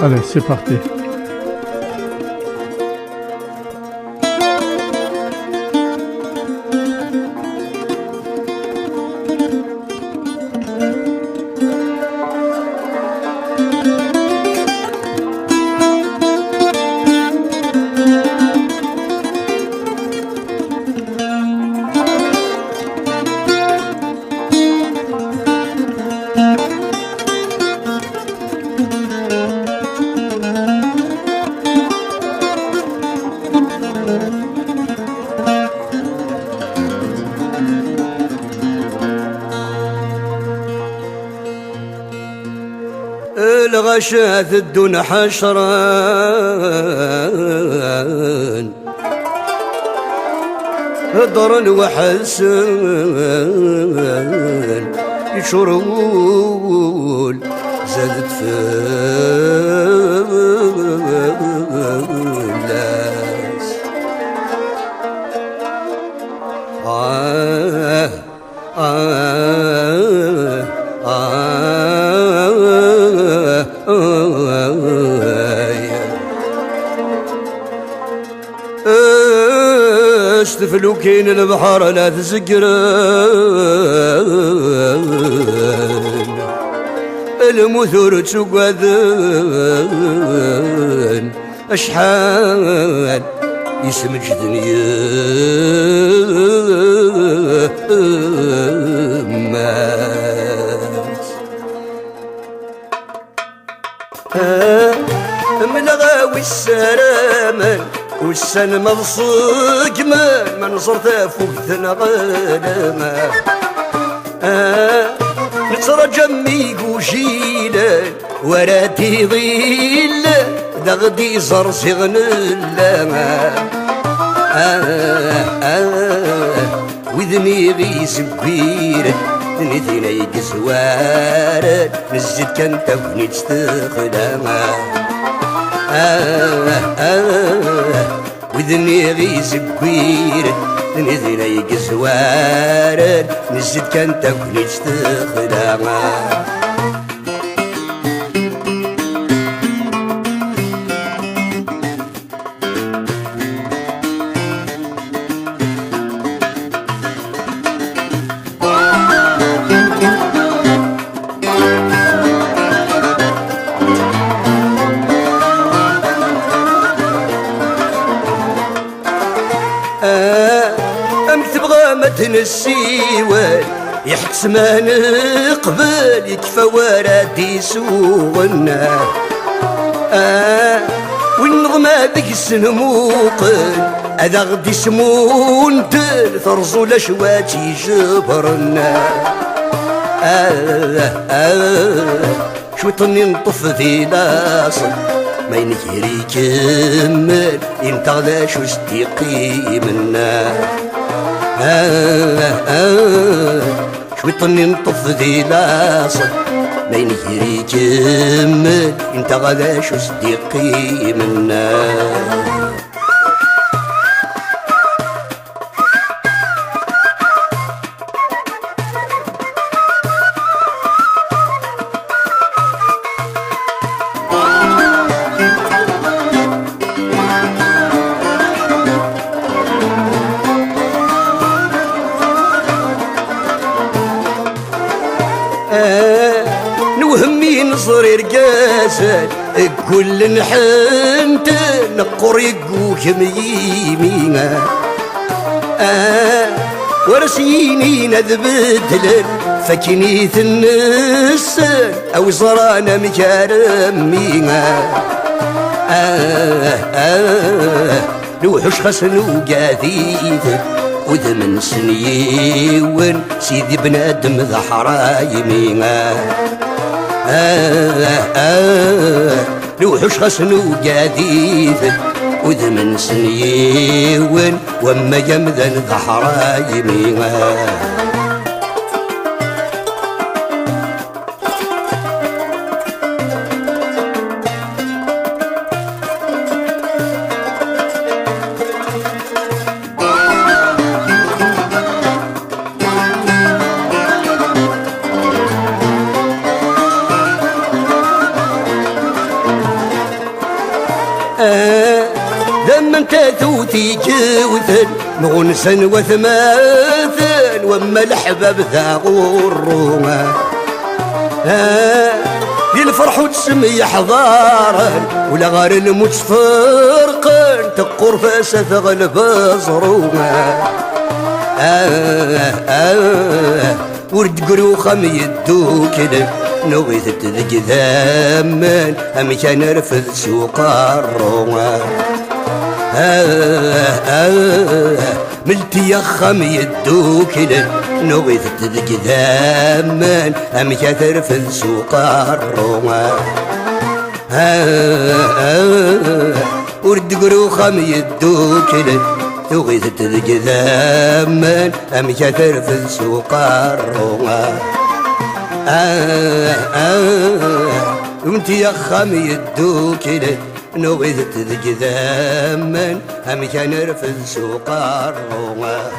allez, c'est parti. غشاث الدون حشران هدر وحسن يشرول زادت في الناس استفلو كين البحر لا تسكرن المثور تسقذن أشحال يسمج ماس من غاوي السلامة والسن مضصق من صرت فوق ثنغلما نصر جمي قوشيلا وراتي ظيل دغدي صر صغن اللما وذني غيس بير نثينا يقزوار نزد كان تبني تستخدما وذني غيس بير نثينا يقزوار نزد كان تبني تستخدما السيوان يحكس ما نقبل يكفى ورادي سوغنا والنغمة ذيك السنموقن هذا غدي سمون ترزو لشواتي جبرنا شويطني نطف ذي لاصل ما ينكري كمل ينتغلى شو صديقي منا شويطني نطف ذي لاصل ما ينكري كمل انت غدا شو صديقي منا نوهمي نصري رقاسات كل نحنت نقر يقوك ميمينا ورسيني نذبدلن فكنيت النسان او صرانا مكارمينا نوحش خسن وقاثيث وذمن سنيون سيدي بنادم ذا حرايمينا نوحش خسن وقاثيث وذمن سنيون وما يمذن ذا حرايمينا ذمن تثوتي جوثن مغنسن وثماثن وما الحباب ذا غروما للفرح وتسمي حضارا ولا غار الموت فرقا تقر فاسة تغلب صروما ورد قروخم يدو كده نغيث تذق ذامان أم كان رفض سوق الروما ملتي يخم يدو كده نغيث تذق ذامان أم كان رفض سوق الروما ورد قروخة ميدوكل تغيث تذجذامان أم كثر في السوق الروما وانتي يا خام يدوكل نغيث تذجذامان أم كثر في السوق الروما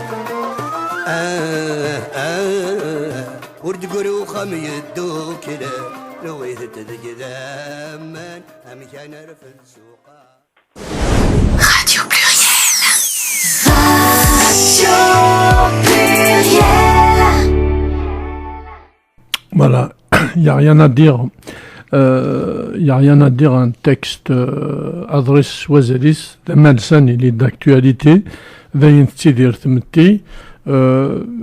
ورد قروخة ميدوكل نغيث تذجذامان أم كثر في السوق. Radio Pluriel. Radio Pluriel. Voilà, il n'y a rien à dire. Il n'y a rien à dire. Un texte adresse Wazelis, le médecin, il est d'actualité. ذاين تيدير ثمتي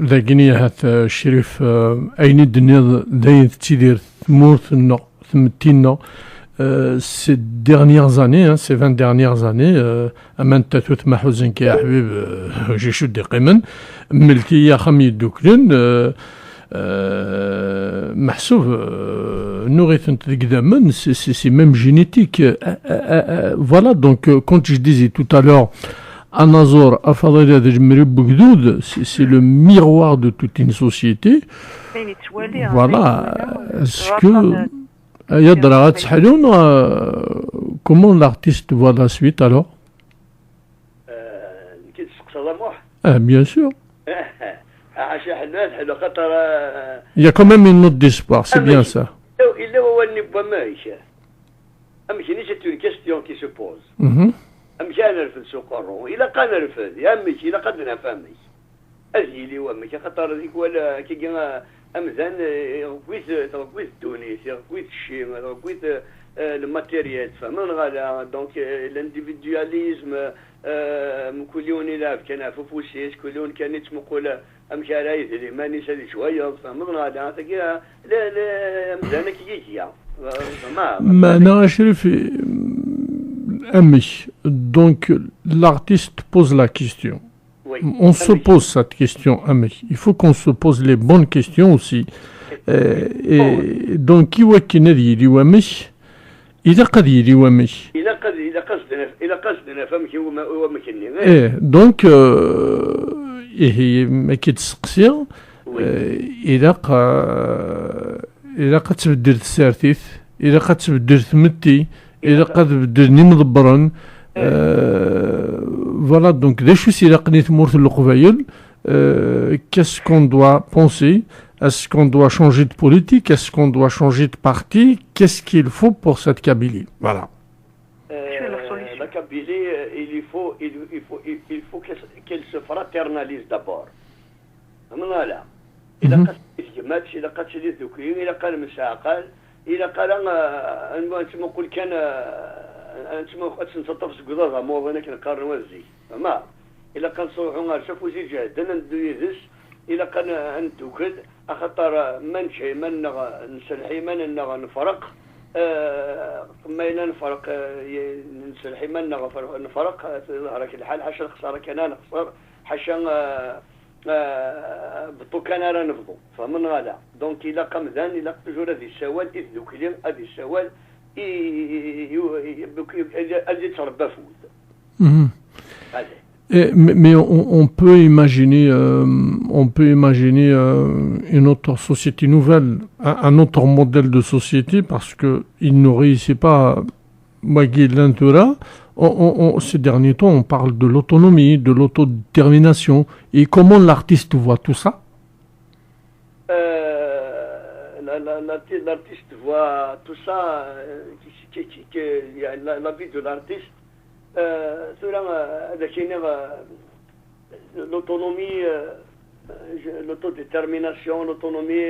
ذاكني هات الشريف أين الدنيا ذاين تيدير ثمورثنا ثمتينا. Ces dernières années, ces 20 dernières années, أمان تاتوت ما حوزنك يا حبيب جي شو دي قيمن ملتي يا خمي دوكلين محسوب nourriture d'examen, c'est même génétique. Voilà, donc quand je disais tout à l'heure, Anazor, Afadala de Bugdoud, c'est le miroir de toute une société. Voilà, est-ce que comment l'artiste voit la suite alors? Bien sûr. Il y a quand même une note d'espoir, c'est bien ça. C'est une question qui se pose. كان نرفد سوق الروم إلا قال نرفد يا أمك إلا قد نفهمي أزيلي وأمك خطر ذيك ولا كي جنا أمزان غويت تونس غويت الشيء غويت الماتيريال فمن غادا دونك الانديفيدواليزم كل يوم يلعب كان فوسيس كل يوم كان يتمقول أمك رايد اللي ماني سالي شوية فمن غادا تقيا لا أمزان كي يجي ما أنا أشرف donc l'artiste pose la question. Oui. On se pose cette question, il faut qu'on se pose les bonnes questions aussi. Et donc qui voit qui n'est dit وامش إذا قد يدي وامش. إذا قصدنا فمك ومكني. Donc ما كيتسقسي إذا قد تبدل تسارتيث إذا قد تبدل ثمتي إذا قد بدلني مضبرا voilà donc des choses إذا قنيت مورث القبايل qu'est-ce qu'on doit penser, est-ce qu'on doit changer de politique, est-ce qu'on doit changer de parti, qu'est-ce qu'il faut pour cette Kabylie, voilà. La Kabylie il faut qu'elle se fraternalise d'abord voilà إذا قد تجمعش إذا قد تشديد ذكرين إذا قال مساقل إذا قال أنت نقول كان أنت ما قدش نتطفش قضاء مو هنا كان قارن وزي ما إلا كان صروحنا شافوا زي جهدا ندو يدس إلا كان أنتو كد أخطر منشي من نسلحي من نفرق ما إلا نفرق نسلحي من نفرق ظهرك الحال حاشا الخسارة كان نخسر حاشا بطو كان راه نفضو فمن غادا دونك إلا قام ذان إلا تجور هذه السوال إذ ذكرين هذه السوال اللي تربى فود. Mais on peut imaginer une autre société nouvelle, un autre modèle de société, parce que il ne réussit pas. Ces derniers temps, on parle de l'autonomie, de l'autodétermination. Et comment l'artiste voit tout ça? L'artiste voit tout ça, la vie de l'artiste. L'autonomie, l'autodétermination, l'autonomie,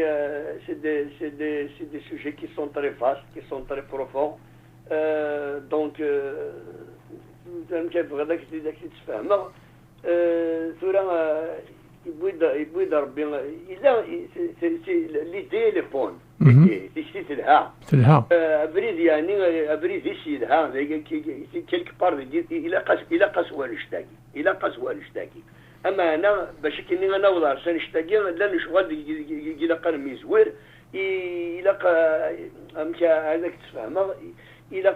c'est des sujets qui sont très vastes, qui sont très profonds. Donc, l'idée elle est bonne. أبريد يعني أبريد يسيدها quelque part إلى قسوة نشتاقي أما أنا باش كني أنا وضع سنشتاقي لا نشغل إلى قرمي زوير إلى أمك هذاك تفهمه الى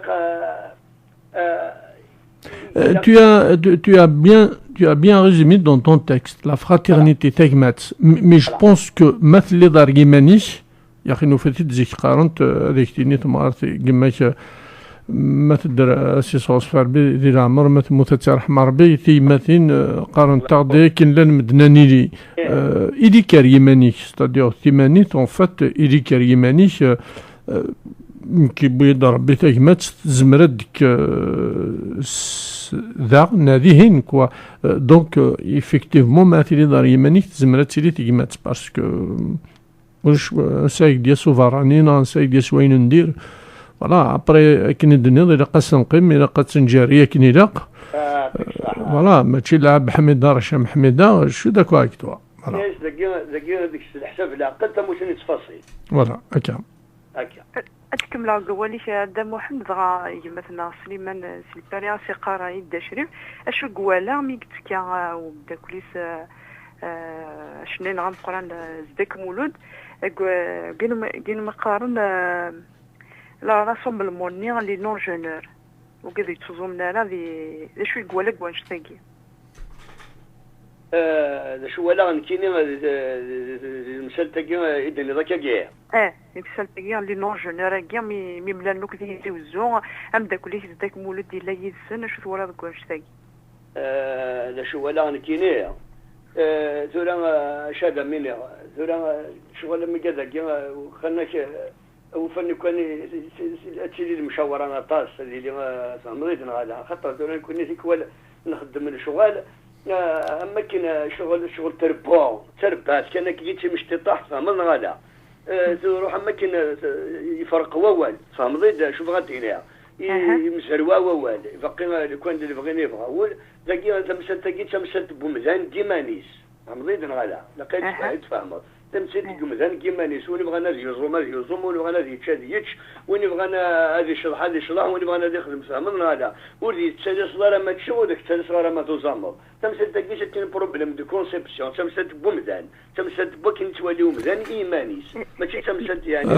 Tu as bien résumé dans ton texte la fraternité تجمعت mais je pense que مثل اللي دار يمانيش يا اخي نوفتي تزيك قارنت هذيك تيني تمارت كماك ما تدر اسيس فاربي ديال العمر ما تموت رحمه ربي في مثين قارن تاغدي كن لان مدناني لي إلي كريمانيك ستادير تيمانيت اون فات إلي كريمانيك كي بيض ربي تاكمات زمرت ديك ذا ناديهن كوا دونك ايفيكتيفمون ما تيلي دار يمانيك تزمرت تيلي تيكمات باسكو واش نسايك ديال سوفرانينا نسايك ديال سواين ندير فوالا ابري كي ندنيض الى قاس نقيم الى قاس نجاريه كي نلاق فوالا ماشي لعب حميده رشام حميده شو داكو هاك توا فوالا داك الحساب العقل تا موش نتفاصيل فوالا هكا أتكمل قوالي دا محمد غا مثلا سليمان سليباريا سي قراي دا شريف اشو قوالا مي قلت كا وبدا كليس شنين غام قران زدك مولود قينو مقارن لا راسهم بالموني لي نون جونور وكذا يتوزمنا لا ذي شو قوالا قوانش تاقي شو ولا نكيني المثال تاعي يدني ذاك كاع المثال تاعي لي نون جونور كاع مي ملانوك ذي يوزو ام داك اللي داك مولد ديال يدسن شو ولا ذاك واش تاعي شو ولا نكيني ثورا شاده مني ثورا شغل مي كذا كاع خلناك وفني كان تشيلي المشاوره انا طاس اللي فهمتني هذا خاطر ثورا كوني ذيك ولا نخدم الشغل اما كاين شغل تربات كان كي مش تطاح فهمنا غادا تروح اما كاين يفرق ووال فهمتي شوف غادي هنا يمسروا ووال باقي كون اللي بغينا يبغى تلاقي تمشات بومزان ديمانيس فهمتي غادا لقيت تفهمت تمشات بومزان ديمانيس وني بغانا يوزوم وني بغانا يتشاديتش وني بغانا هذه يشرح وني بغانا يخدم فهمنا غادا ولي تسالي صغيره ما تشوف داك تسالي صغيره ما تزمر تمشات داكيش تين بروبليم دو كونسيبسيون تمشات بومزان تمشات بوكين تواليو مزان ايمانيس ماشي تمشات يعني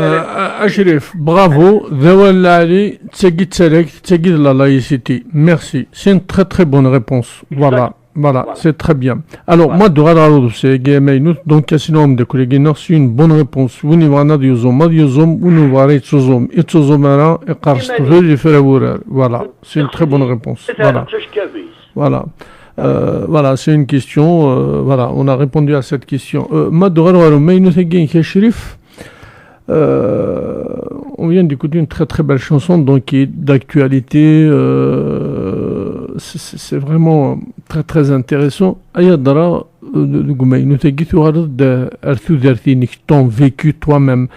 اشرف برافو ذوال علي تسقيت سالك تسقيت لا لايسيتي ميرسي سي une très très bonne réponse voilà, c'est très bien. Alors, moi, de radar, c'est Gameinout, donc, sinon, de collègues, c'est une bonne réponse. Vous n'y voyez vous nous voyez et voilà, c'est une très bonne réponse. Voilà, c'est une question, voilà, on a répondu à cette question. Moi, de radar, on vient d'écouter une très très belle chanson, donc, qui est d'actualité, c'est vraiment très très intéressant. Ayadara nous t'ai dit ton vécu toi-même.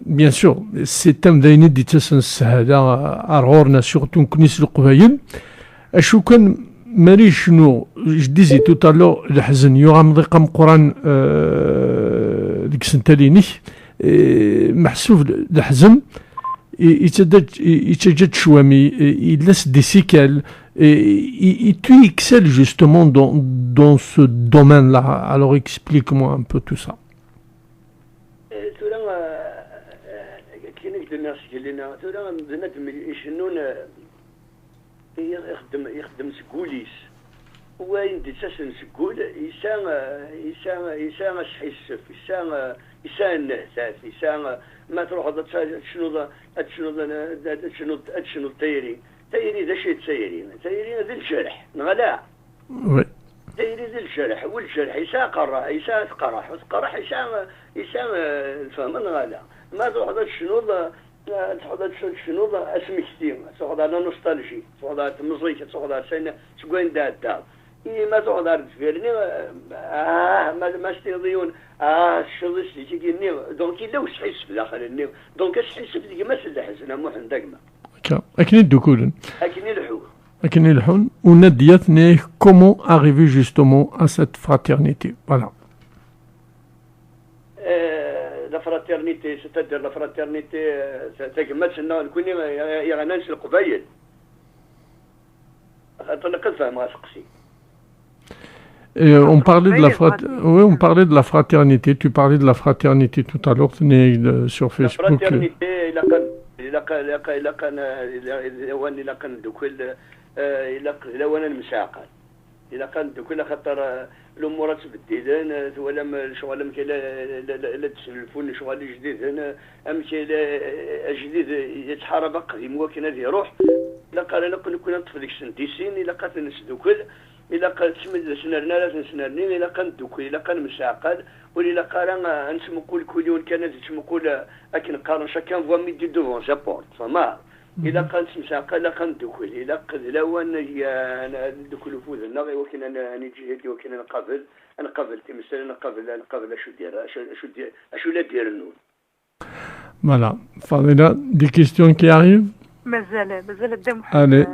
Bien sûr, c'est thème d'ayni dit ça arorna surtout كنيس القبايل. أشو كان ماري شنو je disais tout à l'heure الحزن يغام ضيق قران ديك سنتاليني محسوب الحزن يتجد شوامي il laisse des séquelles et tu excelles justement dans ce domaine-là. Alors explique-moi un peu tout ça. يخدم سكوليس هو يندي تسن سكول يسان شحيسف يسان نهتاف يسان ما تروح شنو التيري ذا شي تيري ذي الجرح نغلا تيري ذي الجرح والجرح يسان قرح يسان قرح يسان الفهم نغلا ما تروح تحضر شنو اسمي كثير تحضر انا نوستالجي تحضر مزيكا تحضر سنه شكون دار ما تحضر تفيرني ما ستيضيون الشلس اللي تيجيني دونك الا واش تحس في الاخر النيو دونك اش تحس في ديك ما سلحس انا مو حندقنا اكني الدكولن اكني الحون ونديتني comment arriver justement à cette fraternité voilà. لا فراترنيتي ستدير لا فراترنيتي تجمعت لنا كوني يغنانش القبايل خاطر نقد فهم غاسقسي Et on parlait de la fraternité. Tu parlais de la fraternité tout à l'heure sur Facebook. La fraternité, إلا كان دوكل إلا وانا المساقل إلا كان دوكل خاطر الأمور تبدلن ولا شغل لا تسلفون شغل جديد أم جديد يتحارب قديم وكان هذه يروح إلا قال أنا كنا نطفل ديك سنتيسين إلا قالت الناس دوكل إلا قالت سنرنا لا سنرني إلا كان دوكل إلا كان مساقل ولا قال نسمو كل يوم كان تسمو أكن قارن شكان فوا ميدي دوفون جابورت فما إلا كانت مساقة إلا كانت دوكل إلا قد لوان أنا دوكل فوزنا وكان أنا نجي وكان أنا قبل تمثل أنا قبل أشو لا دير النور. Voilà. Fadila, des questions qui arrivent? Allez,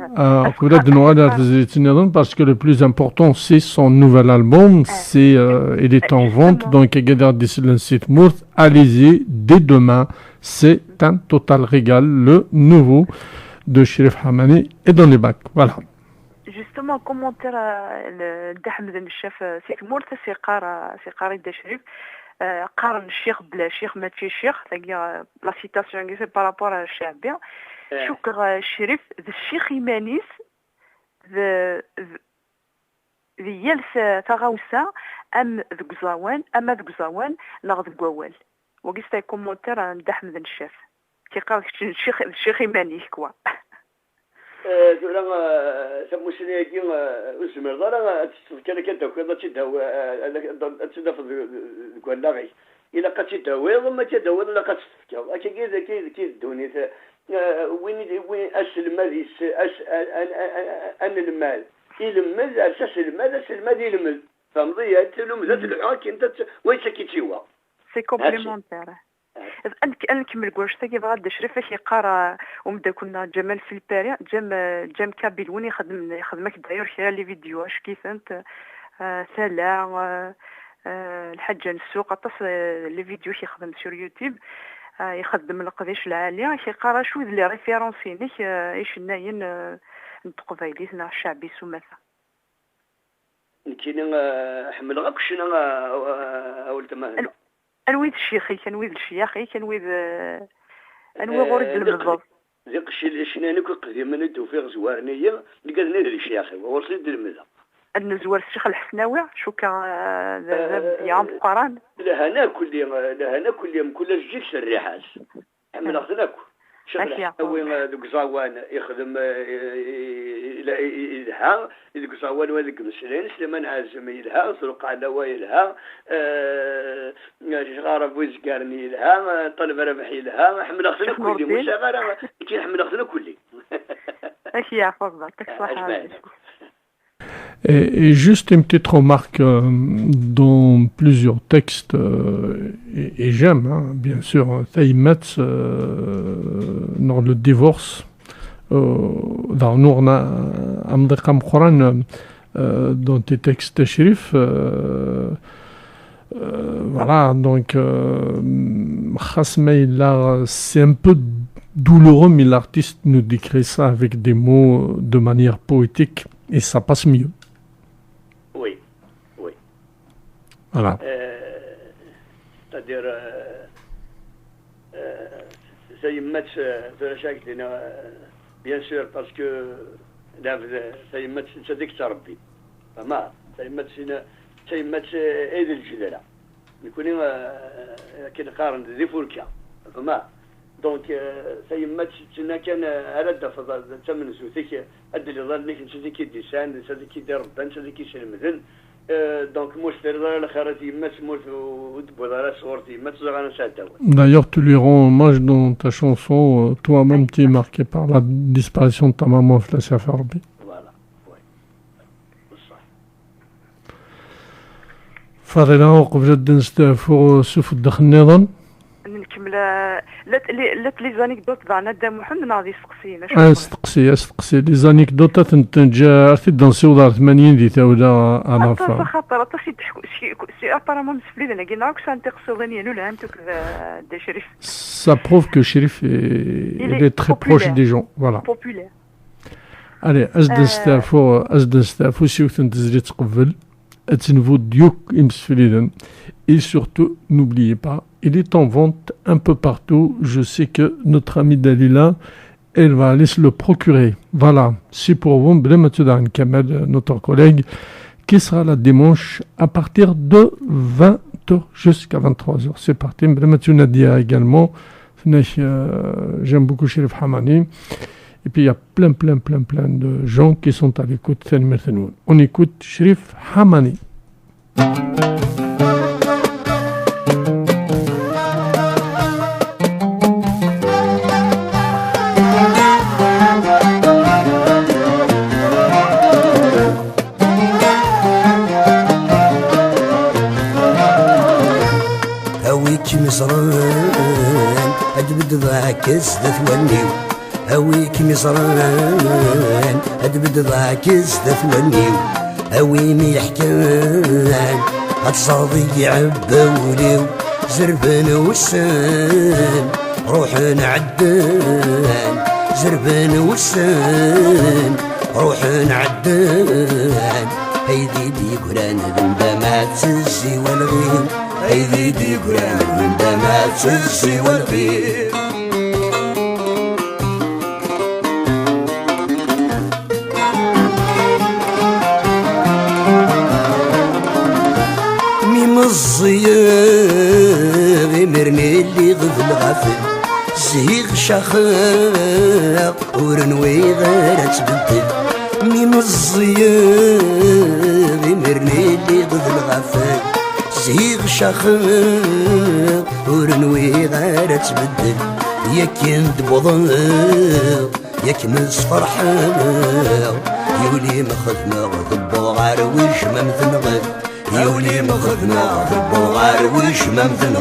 parce que le plus important c'est son nouvel album, il est en vente, donc allez-y dès demain, c'est un total régal, le nouveau de Cherif Hamani est dans les bacs, voilà. Justement, commentaire d'Ahmed Nchef, c'est que Mourta c'est Qari de Cherif, قارن الشيخ بلا شيخ ما تشي شيخ تاقي لا سيتاسيون كي par rapport à الشعبية شكر الشريف ذا الشيخ يمانيس ذا يلس تغاوسا ام ذك زوان اما ذك زوان ناخذ قوال وقيس كومونتير عند احمد الشاف كيقال الشيخ يمانيس كوا زعما سموشني كي اسمر دار كان كدا تداو تداو كولاغي الا كتداوي ما تداوي لا كتفكر كي الدنيا وين المال ان المال يلمل اساس المال يلمل فهمتي تلوم ذات العاك انت وين سكيتيوا سي كومبليمونتير نكمل كواش تاكي بغا دشريف فاش يقرا ومدا كنا جمال في البارع جام كابيل وين يخدمك داير شي لي فيديو اش كيف انت سلا الحاجه السوق اطس لي فيديو يخدم سور يوتيوب يخدم القضيش العاليه كيقرا شو لي ريفيرونسيني ايش ناين نتقبايليتنا الشعبي سمثا كاين حمل غاك شنو اولت ما انويد الشيخي كنويد الشياخي كنويد انوي غورد بالضبط ديك الشيء شنانك قديم من التوفيق زوارنيه اللي قال لي الشياخي وصلت المذا النزوار الشيخ الحسناوي شو كان يعم القران لهنا كل يوم كل جيش الريحاس عمل اخذناكو شيخ الحسناوي دوك زوان يخدم يلها دوك زوان ولك مسلين سليمان عازم يلها سرق على ويلها غارب ويزكارني يلها طلب ربح يلها حمل اخذنا كل مش غير كي حمل اخذنا كل اش يا فضل تصح. Et juste une petite remarque dans plusieurs textes, et j'aime, hein, bien sûr, Taïmetz, dans le divorce, dans tes textes shérif, voilà, donc, c'est un peu douloureux, mais l'artiste nous décrit ça avec des mots de manière poétique, et ça passe mieux. Voilà. C'est-à-dire, ça y met bien sûr, parce que ça y met ça dit que ça rabbi. فما ça y met ايد الجدله يكون كي نقارن ذي فولكا فما دونك ça y met تنا كان هذا فضل ثمن زوتك ادي اللي ظنك انت كي ديسان انت كي دير ربان انت كي سلمذن D'ailleurs, tu lui rends hommage dans ta chanson. Toi-même, tu es marqué par la disparition de ta maman, Flassia Farbi. Voilà, oui. Fadila, قبل نستعفو سوف الدخل نظام. نكمل لا لي زانيكدوت تاعنا دا محمد ناضي سقسينا استقسي لي زانيكدوت تنجا دانسي ودار 80 دي تاولا انا فا خاطر شي ابارامون مسفلي انا كي نعرف سانتي قصدني انا لا انت دا شريف ça prouve que Chérif est très proche des gens, voilà. Populaire. Allez, أزد نستعفو سيوث نتزري تقبل Atzenvo Diuk Imsfeliden. Et surtout, n'oubliez pas, il est en vente un peu partout. Je sais que notre amie Dalila, elle va aller se le procurer. Voilà, c'est pour vous, Blematoudan Kamel, notre collègue, qui sera là dimanche à partir de 20h jusqu'à 23h. C'est parti. Blematoudan Nadia également. J'aime beaucoup Sherif Hamani. Et puis il y a plein de gens qui sont à l'écoute. On écoute Sherif Hamani. هاويك مزران أدبد ضاك زدت ونيو هاويك مزران أدبد ضاك زدت ونيو هاوي ميحكان هتصادي عباوليو زربان وسان روحنا عدان زربان وسان روحنا عدان هيدي دي قران ذنبا تزي والغيم هيدي دي قران ذنبا تزي والغيم ميم الصياغ مرني اللي غفل غفل زهيغ شخاق ورنوي غير تبدل ميم الصياغ مرني اللي غفل غفل زهيغ شخاق ورنوي غير تبدل يا كنت بضاغ يا كنس فرحان يولي مخدمة غضب غاروش ممثل يولي مخدمة غضب غاروش ممثل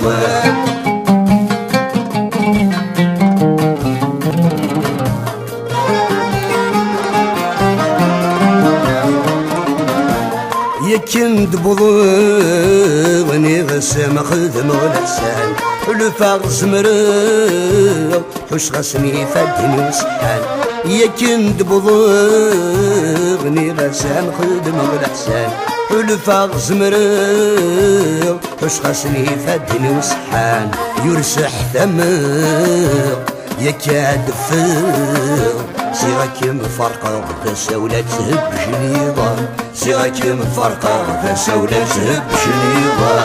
كنت بضغني غسام خدم والحسان الفارس مرغ حش غسني فدني وسحان يا كنت بضغني غسام خدم والحسان الفارس مرغ حش غسني فدني وسحان يرسح ثمر يا كاد فر سيغاك مفرقة تساولة تهب جنيضة سيغاك مفرقة تساولة تهب جنيضة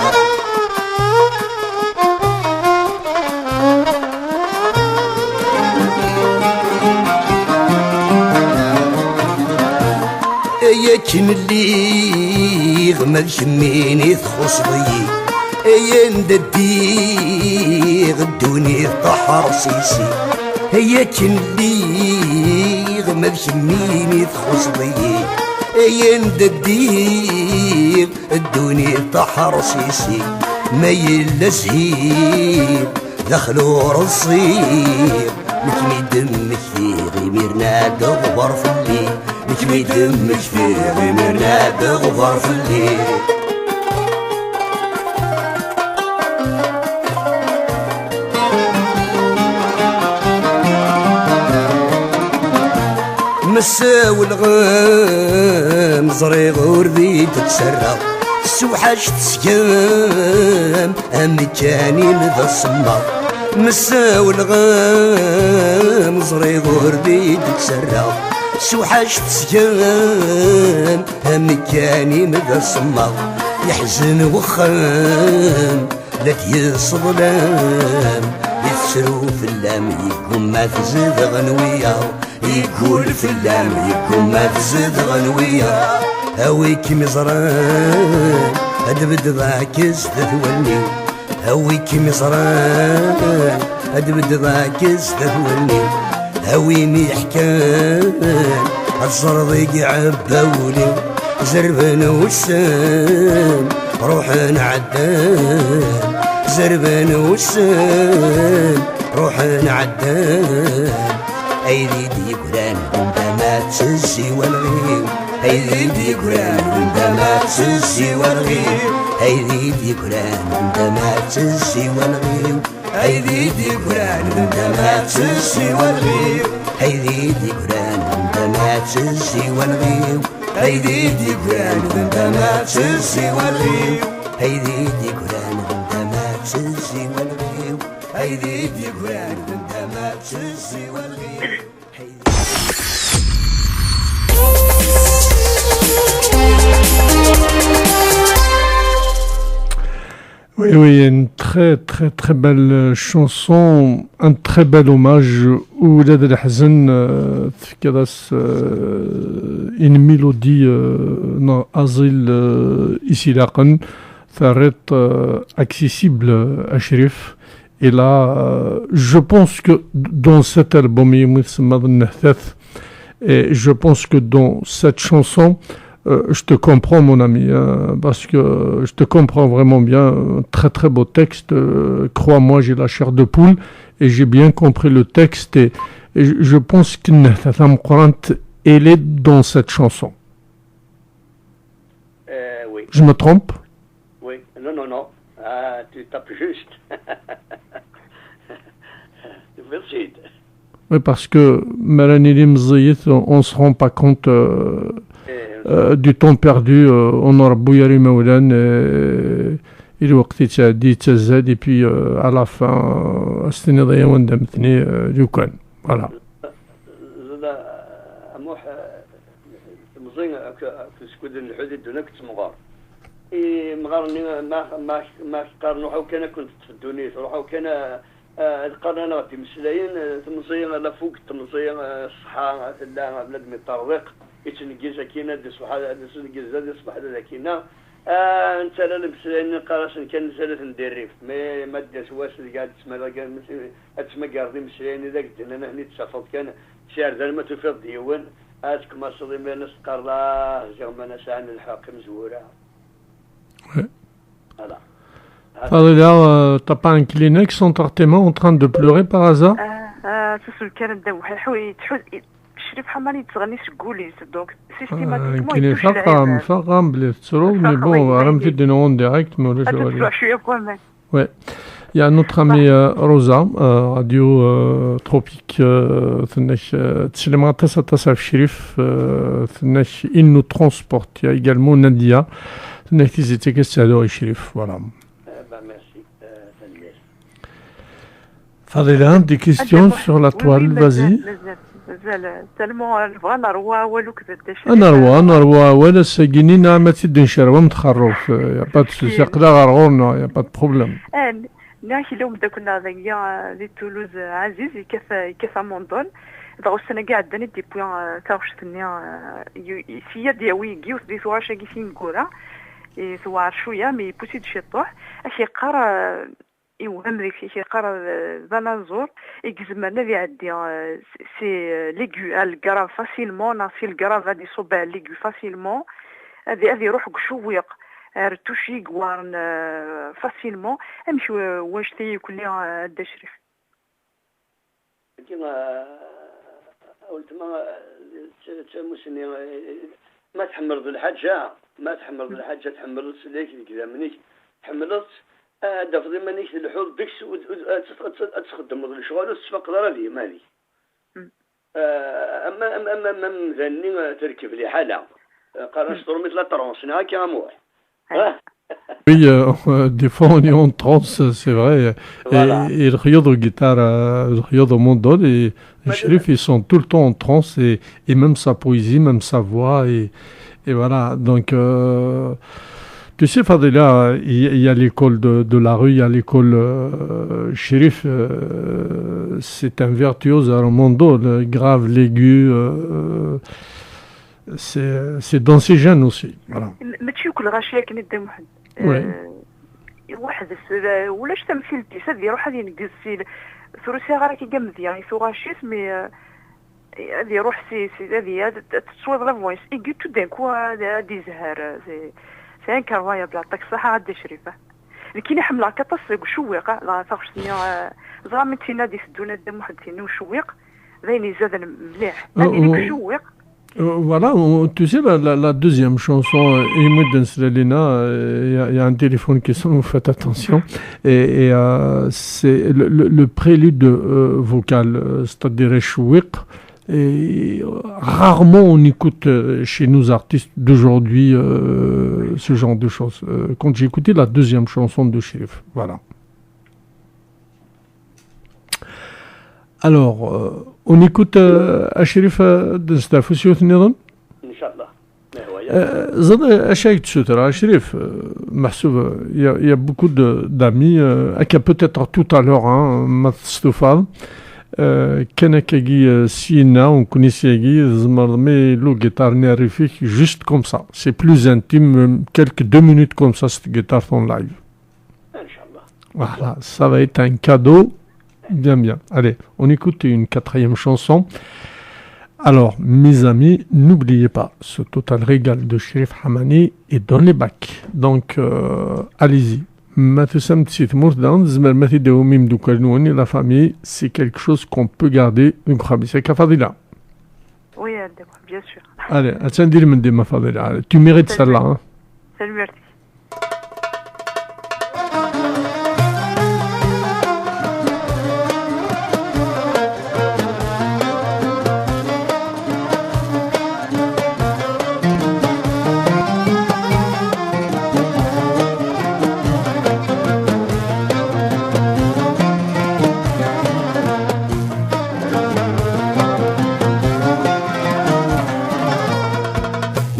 اياك ملي غمد شميني تخص ضيي ايا نددي غدوني طحر سيسي هياك اللي غمد شميني تخص ضيي ايا نددي الدوني طحر سيسي ما يلا زهير دخلوا رصير مكمي دمك فيه غيميرنا دغبر في الليل مكمي دمك فيه غيميرنا دغبر في الليل مساو الغام زريغ وردي تتسرى السوحاش تسكام أمكاني مذا الصمار مساو الغام زريغ وردي تتسرى السوحاش تسكام أمكاني مذا الصمار يحزن وخام لا تيصظلام يتسرو في اللام يقوم ما تزيد غنوية يقول في اللام يقوم ما تزيد غنوية هاويك مزران أدبد ضاك استثولني هاويك مزران أدبد ضاك استثولني هاويني حكان الزرضيق عباولي زربان وسان روحنا عدان زربان وسان روحنا عدان ايدي دي قران وانت ما تسزي والغيب ايدي دي قران وانت ما تسزي والغيب ايدي دي قران وانت ما تسزي والغيب ايدي دي قران وانت ما تسزي والغيب ايدي دي قران وانت ما تسزي والغيب هيدي دي قران انت ما تسي والغيو هيدي دي قران انت ما تسي والغيو هيدي دي قران انت ما تسي والغيو Oui, oui, une très très très belle chanson, un très bel hommage Oulad El-Hazen تفكرس une mélodie أصيل إسلاقا ثارت accessible à Cherif. Et là, je pense que dans cet album, et je pense que dans cette chanson, je te comprends mon ami, parce que je te comprends vraiment bien, très très beau texte, crois-moi j'ai la chair de poule et j'ai bien compris le texte et je pense qu'elle est dans cette chanson. Oui. Je me trompe? Oui, non, tu tapes juste. Merci. Oui, parce que on se rend pas compte du temps perdu. On aura bouillé Maulan il وقت يتعدي يتزاد et puis à la fin استني ضيا وندمتني لو كان voilà. زاد اموح مزين كسكود الحدود دونك تمغار مغارني ما قارنوا حو كان كنت في الدنيا روحو كان القرن غادي مسلاين تمزين لا فوق تمزين الصحه لا بنادم يطرق يتنجز كينا دس واحد دس يصبح هذا كينا انت لا المسلاين قراش كان ثلاث نديريف ما داس واش قاعد تسمى قاردي مسلاين اذا قلت انا هني تصفط كان شعر ذا ما تفيض ديوان اتكم اصلي ما نسقر الله جرم انا سان الحاكم زوره voilà. Fadila, t'as pas un Kleenex entre tes mains en train de pleurer par hasard? تسول كان داو حوي تحوز شريف حماني تغني شكولي دونك سيستيماتيكمون كاين فقام بلي تسرو مي بون راهم في دينون ديريكت ما ولاش غادي شويه كمان. Ouais. Il y a notre amie Rosa, Radio Tropique, il nous transporte. Il y a également Nadia, qui était question Chérif. Voilà. Merci. Fadila, des questions sur la toile, vas-y. نروى ولا ساقيني نعمتي الدنشر متخرف يا با تسقلا غرغورنا يا با بروبليم ناكي لهم دا كنا ذايا لي تولوز عزيز كيف موندون دغ السنه كاع عندنا دي بوين تاوش تنيا سيا دياوي كيوس دي سواش كي فين كورا سوار شويه مي بوسيد شطوح اشي قرا يوهم ذيك شي قرا بنازور يكزمنا اللي عندي سي ليغو الكراف فاسيلمون ناسي الكراف غادي يصوب على ليغو فاسيلمون هذه يروح شويق رتوشي قوارن فاسيلمون امشي واش تي كلي دا شريف كيما قلت مسني ما تحمل الحاجه تحمل سليك كذا منيك حملت دافضي مانيش الحوض ديكس تخدم الشغل وتسفق رالي مالي اما مذني تركب لي حاله قراش طرميت لا طرونس هاكي اموح Oui, des fois on est en transe, c'est vrai. Voilà. Et le riodo guitare, le riodo mondol, et les shérifs, ils sont tout le temps en transe, et même sa poésie, même sa voix, et voilà. Donc, tu sais, Fadila, il y a l'école de la rue, il y a l'école shérif, c'est un virtuose à mondol, grave, l'aigu, c'est dans ses gènes aussi. Voilà. واحد ولاش تمثيل الجسد يروح هذه نقص ثلاثي غير كي جمد يعني ثوراشيس مي هذه يروح سي هذه تصوير لا فويس اي تو دان كوا دي زهر سي ان كاروايا بلا عطاك الصحه غادي شريفه لكن حملا كتصيق شويقه لا فاش نيا زغامتينا دي سدونا دم واحد تينو شويق ذيني زاد مليح هذه شويق. Voilà, tu sais, la deuxième chanson, il y a un téléphone qui sonne, vous faites attention, et c'est le prélude vocal, c'est-à-dire chouiq, Et rarement on écoute chez nos artistes d'aujourd'hui ce genre de choses. Quand j'ai écouté la deuxième chanson de Chérif, voilà. Alors, on écoute à Chérif d'Nstaf aussi au Tnéron. Inch'Allah. زاد أشياء تسوتر Chérif, محسوب il y a beaucoup d'amis peut-être tout à l'heure ما تستفاد كان كاجي سينا ونكوني سياجي زمر مي لو guitare نعرفك juste comme ça c'est plus intime quelques 2 minutes comme ça cette guitare en live. Inch'Allah. Voilà, ça va être un cadeau bien. Allez, on écoute une 4e chanson. Alors, mes amis, n'oubliez pas, ce total régal de Chérif Hamani est dans les bacs. Donc, allez-y. La famille, c'est quelque chose qu'on peut garder. C'est Kafadila. Oui, bien sûr. Allez, tu mérites celle-là. Hein. Salut, merci.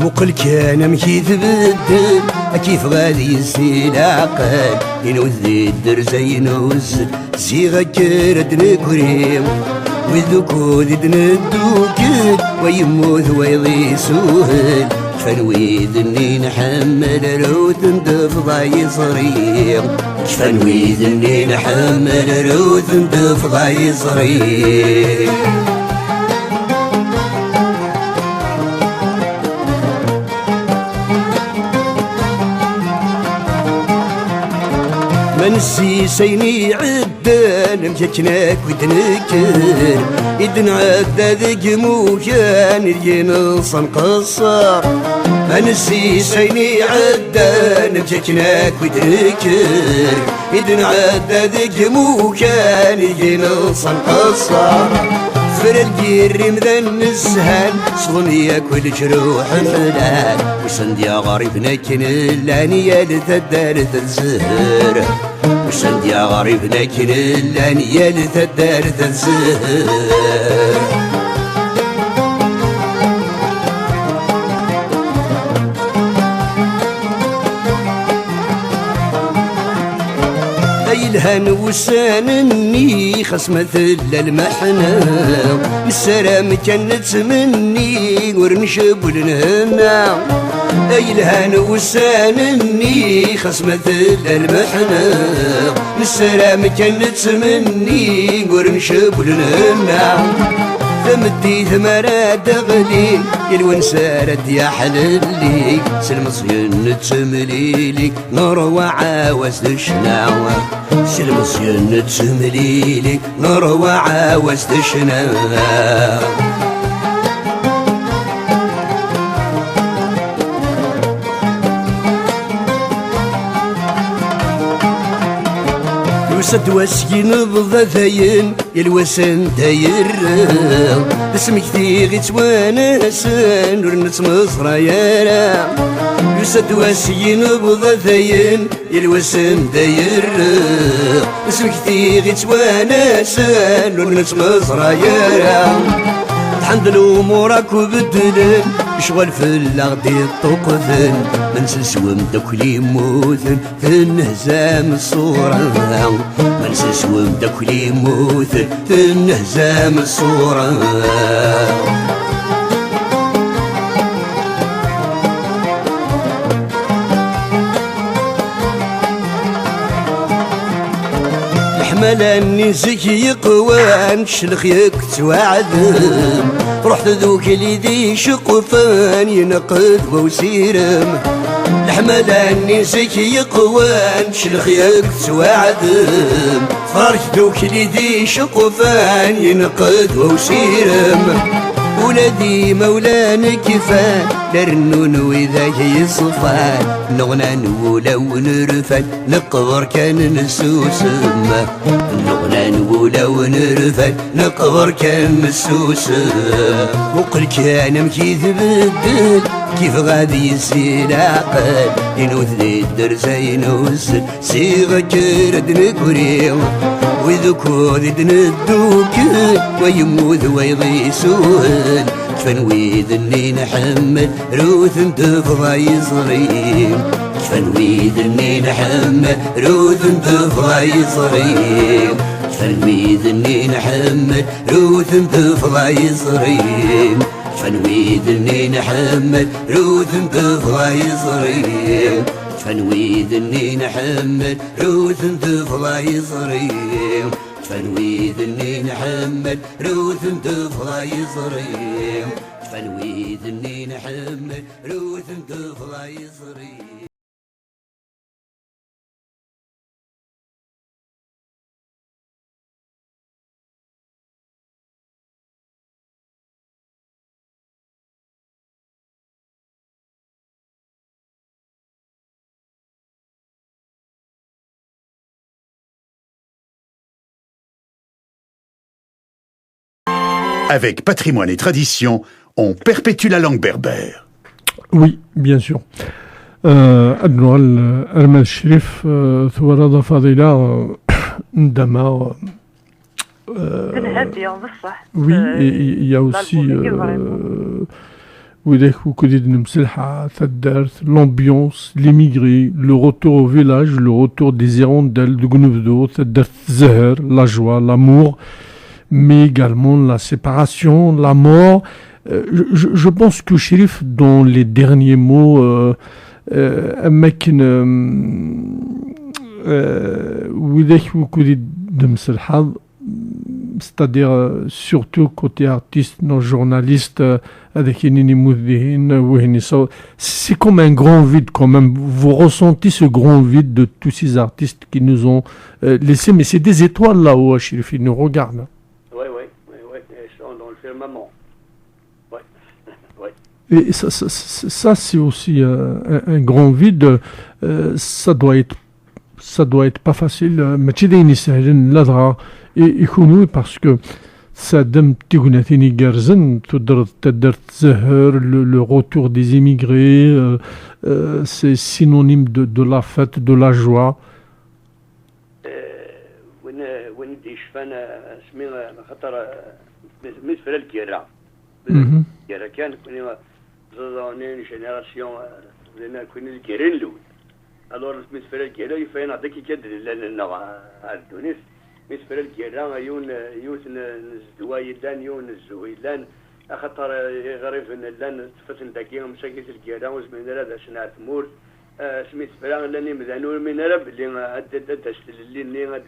وقل كان مشي تبدل كيف غادي يسيل عقل ينوذ الدرزة ينوز زيغة كرد نكريم وذكو ذي ندوكد ويموت ويضي سهل فنويد اني نحمل روث ندفض يصريم فنويد اني نحمل روث ندفض يصريم منسي سيني عدان مشكناك ودنكر إذن عدا ذي موكان يجينا صنقصر منسي سيني عدان مشكناك ودنكر إذن عدا ذي موكان يجينا صنقصر فرقي مذن السهل صغنية كل جروح حلال وسند يا غريب لكن اللانية لتدار الزهر وسند يا غريب لكن اللانية لتدار الزهر الهن وسانني خصمة المحنة السلام كانت مني ورنشب الهنا الهن وسانني خصمة المحنة السلام كانت مني ورنشب الهنا ثمدي ثمرة دغلي يلون سارد يا حللي سلمصين تسمليلي نور وعاوز تشناوة سلمصين تسمليلي نور وعاوز تشناوة وسد وسكين بضثين يلوسن داير اسمك ثيغي توانسن ورنت مصريانا يسد وسكين بضثين يلوسن داير اسمك ثيغي توانسن ورنت مصريانا تحمد الامورك وبدلن شغل في الغدي الطقفن منسس ومدكلي موثن في النهزام الصورة منسس ومدكلي موثن في النهزام الصورة حملاني زكي قوان شلخيك توعدم رحت ذوك اللي ذي شقفان ينقذ وسيرم الحملاني زكي قوان شلخيك توعدم فرح ذوك اللي ذي شقفان ينقذ وسيرم ولدي مولانا كفان لرنون وذاك يصفان نغنى نولا ونرفان نقبر كان نسوسم نغنى نولا ونرفان نقبر كان نسوسم وقل كان مكيث بدل كيف غادي يسير عقل ينوث ذي الدرزين وسل سيغا كرد نكريم وذكور ندوك ويموذ ويغيسون فنويذ اني نحمل روث تفضى يصريم فنويذ اني نحمل روث تفضى يصريم فنويذ اني نحمل روث تفضى يصريم فنويذ اني نحمل روث تفضى يصريم فنويذ اني نحمل روث تفضى يصريم فنويذ اني نحمل روث تفضى يصريم فنويذ اني نحمل روث تفضى يصريم Avec patrimoine et tradition, on perpétue la langue berbère. Oui, bien sûr. اللغة الأرمن الشريف ثورة فضيلة عندما هادية بصح. Oui, il y a aussi وذاك وكديد نمسلحة تدارت l'ambiance, l'immigré, le retour au village, le retour des hirondelles de Gnevdo, تدارت الزهر, la joie, l'amour, mais également la séparation, la mort. Je pense que Chérif, dans les derniers mots, c'est-à-dire surtout côté artiste, nos journalistes, c'est comme un grand vide quand même. Vous ressentez ce grand vide de tous ces artistes qui nous ont laissés, mais c'est des étoiles là-haut, Chérif, ils nous regardent. Oui, ils sont dans le firmament. Et ça c'est aussi un grand vide. Ça doit être pas facile. Mais tu dis سهل لا يكونوا parce que ça donne تيغناتيني جارزن تدرت زهر le retour des immigrés, c'est synonyme de la fête, de la joie. وين ديش فانا سمينا خاطر مثل الكيرا الكيرا كان كنا زونين جينيراسيون لنا كنا الكيرين الاول الور مثل الكيرا يفين عطيك كدر لنا على تونس مثل الكيرا يون نزدوايلان يون الزويلان خاطر غريب لان تفتن داكي مساكيت الكيرا وزمينا هذا سنع ثمور سميت فلان لاني مذانور من رب اللي ادس اللي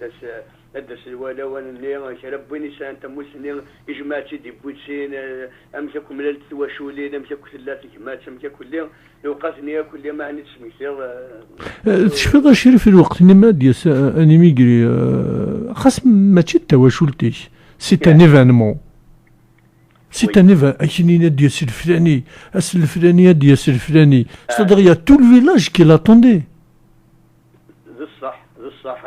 ادس الولا وانا شرب بني سانت مسنين اجماعتي دي بوتسين امشاكم ملال تواشولين امشاكم ثلاثه جماعات امشاكم لي لوقاتني كل ما عندي سميتير تشفيض شيري في الوقت اللي ما ديس اني ميغري خاص ماشي التواشلتيش سي ان ايفينمون سي ان ايفينمون ديال الفلاني الفلانيه ديال الفلاني c'est-à-dire il y a tout le village qui l'attendait. صح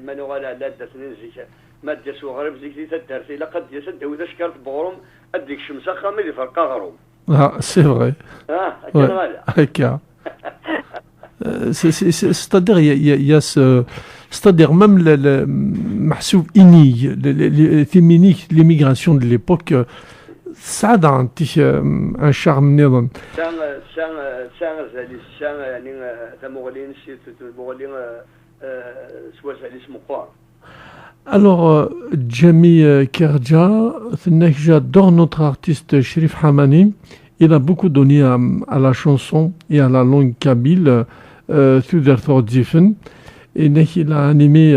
ما نغال لا دسني ما دسو غريب زيك تدرسي لا قد يسد واذا شكرت بغرم اديك شمسه خامل فرق غروم سي فري هكا c'est-à-dire il y a ce c'est-à-dire même le محسوب إني l'immigration de l'époque ça a un charme نظام يعني تمغلين تمغلين سواسالي اسمه Alors, Jami Kerja, j'adore notre artiste Cherif Hamani. Il a beaucoup donné à la chanson et à la langue kabyle, Thuderthor Dzifen. Et il a animé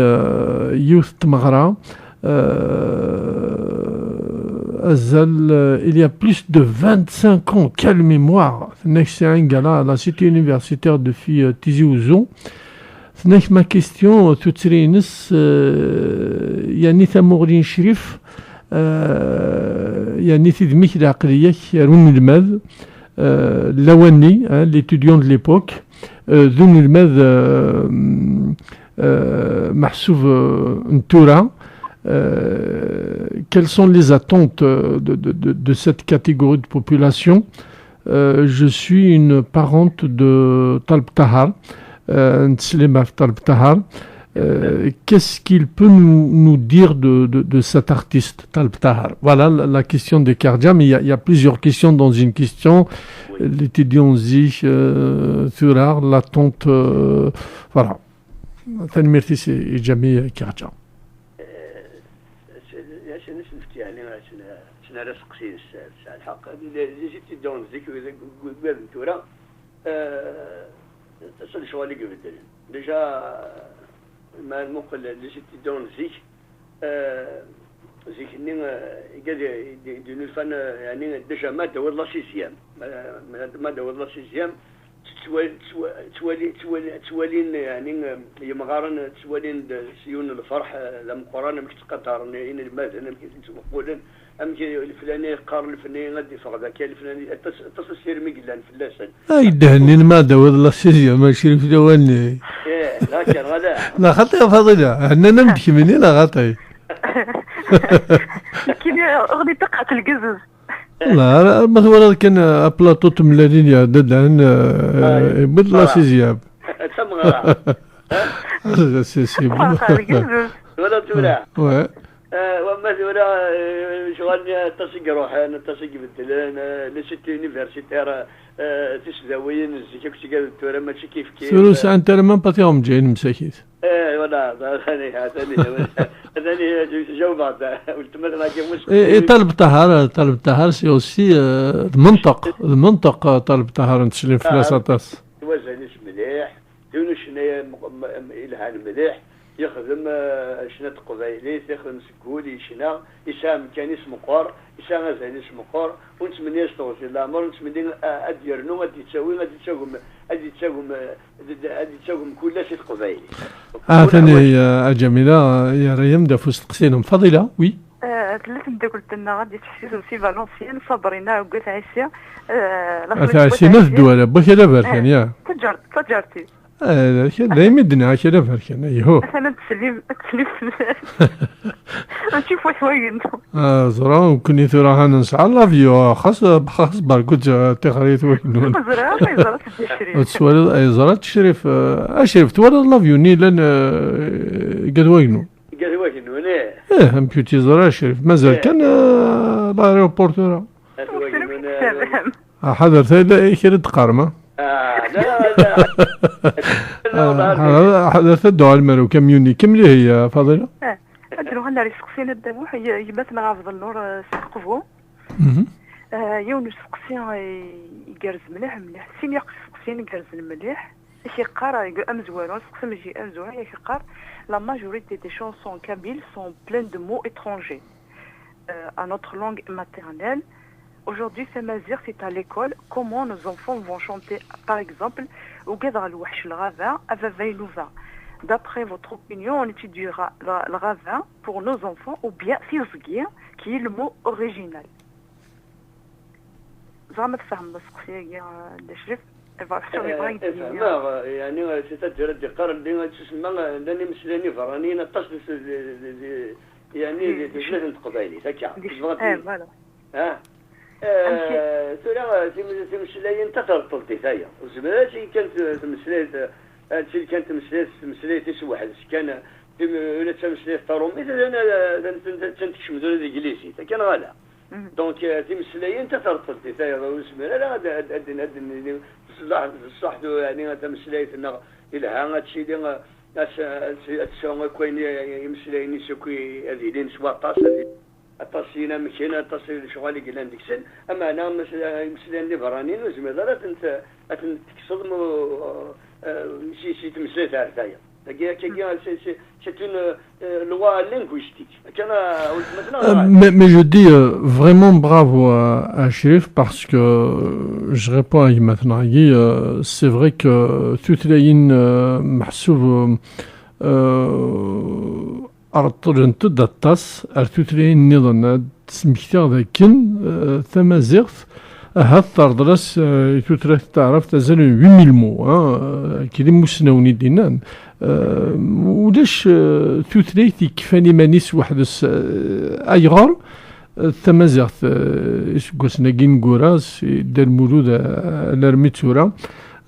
Youth Tmagra. Il y a plus de 25 ans, quelle mémoire! C'est un gars-là à la cité universitaire de filles Tizi Ouzou. Ma question, toute sérénesse, يعني ثمغرين شريف يعني تدميك العقلية يرون الماذ Lawani, l'étudiant de l'époque, ذو الماذ محسوب نتورا. Quelles sont les attentes de cette catégorie de population? Je suis une parente de Talb Tahar, Ntslimah Talb Tahar. Qu'est-ce qu'il peut nous dire de cet artiste, Talb Tahar? Voilà la question de Kardja, mais il y a plusieurs questions dans une question. Oui. L'étudiant Zich, Thurar, l'attente, voilà. Merci, c'est Jamie Kardja. ما المقل اللي جيت دون زيك إني قاعد يدون الفن يعني دجا ما دور الله سيزيام ما دور الله سيزيام توالين يعني يمغارن توالين سيون الفرح لما قرانا مش تقطر إن الماذا أنا ممكن تقولن أمشي الفلاني قار الفلاني غادي فغدا كان الفلاني اتصل سير مقلان فلاسن أي دهني ما دور الله سيزيام ما شريف دواني لا كان غدا لا خطي يا فاضلة احنا نمشي من هنا غطي كاين اغني تقعة القزز لا مثلا كان ابلاطو تملالين يا ددان بدلا سيزياب تمغرا سي ولا تولا واه وما تولا شغل تصيق روحان تصيق بالدلان لست يونيفرسيتير تسداوين الزكاك تقال التورا ماشي كيف ثلث انت لما باتيهم جايين مساكيت ولا ثاني جاوب بعد قلت مثلا طلب طهار سي اوسي المنطق طلب طهار نتسلم فلاساتاس توازنيش مليح دونو شنايا الهان مليح يخدم شنات قبايليت يخدم سكولي شنا يسام كان اسمه قار يسام زين اسمه قار ونتمنى يستوصل الامر ونتمنى اديرنو غادي تساوم كل شيء قبايلي ثاني يا جميله يا ريم دا فوست قسينهم فضيله وي ثلاث انت قلت لنا غادي تحسي سي فالونسيان صبرينا وقالت عيسى عيسى نفدو على باش لا بركان يا تجارتي لا يمدنا كذا فركنا يهو انا تسليم نشوف واش وين زرا كني ثراها نسعى لافيو خاص بركوت تخريت وين زرا زرا تشريف اشرف تولد لافيو ني لان قد وينو هم كنتي زرا شريف مازال كان لايروبورتورا حضرت لا كرد قارمه هذا الدعاء المرو كميوني كم اللي هي فاضله؟ ادرو هنا ريسقسين الدموح يبات مع عبد النور سقفو يونس سقسين يقرز مليح سين يقسين يقرز مليح يقرا امزوار سقسم يجي امزوار يقرا la majorité des chansons kabyles sont pleines de mots étrangers à notre langue maternelle. Aujourd'hui, c'est Mazir, c'est à l'école. Comment nos enfants vont chanter, par exemple, au Gadra Louach le ravin, à Vavailouva. D'après votre opinion, on étudiera le ravin pour nos enfants ou bien Firzgir, qui est le mot original. زعما تفهم بس يا الشريف يعني ستجرى الدقار اللي تسمى لاني مسلاني فراني نتصل يعني ثلاثه قبائلي هكا فوالا ها ثورة تمسلاين تطلطلتي ثايا وزبالاتي كانت تمسلايت هادشي كانت تمسلايت واحد كان ولا تمسلايت طارومي انا تنتشمدوا الانجليزي كان غالا دونك تمسلاين تطلطلتي ثايا وزبالة لا غادي صح يعني تمسلايت الها هادشي اللي تسوى كوين يمسلاين يسوكي هذه 17 التصينا مشينا التصير شغالي قلنا ديك السن اما انا مثلا اللي برانين وزميلات انت تكسر شي تمثيل تاع هدايا c'est une loi linguistique. Mais je dis vraiment bravo à Chérif parce que je réponds à maintenant. C'est vrai que toutes les محسوب أرطلنت دطاس أرتوترين نظن تسمكتير ذاكن ثمازيغت هاد الطردرس يتوترث تعرف تزال 8000 مو كي مسنوني دينان وداش توتريتي كفاني مانيس واحد ايغار التمازيغت اسكوسنا كين كوراس دار مولود الارميتورا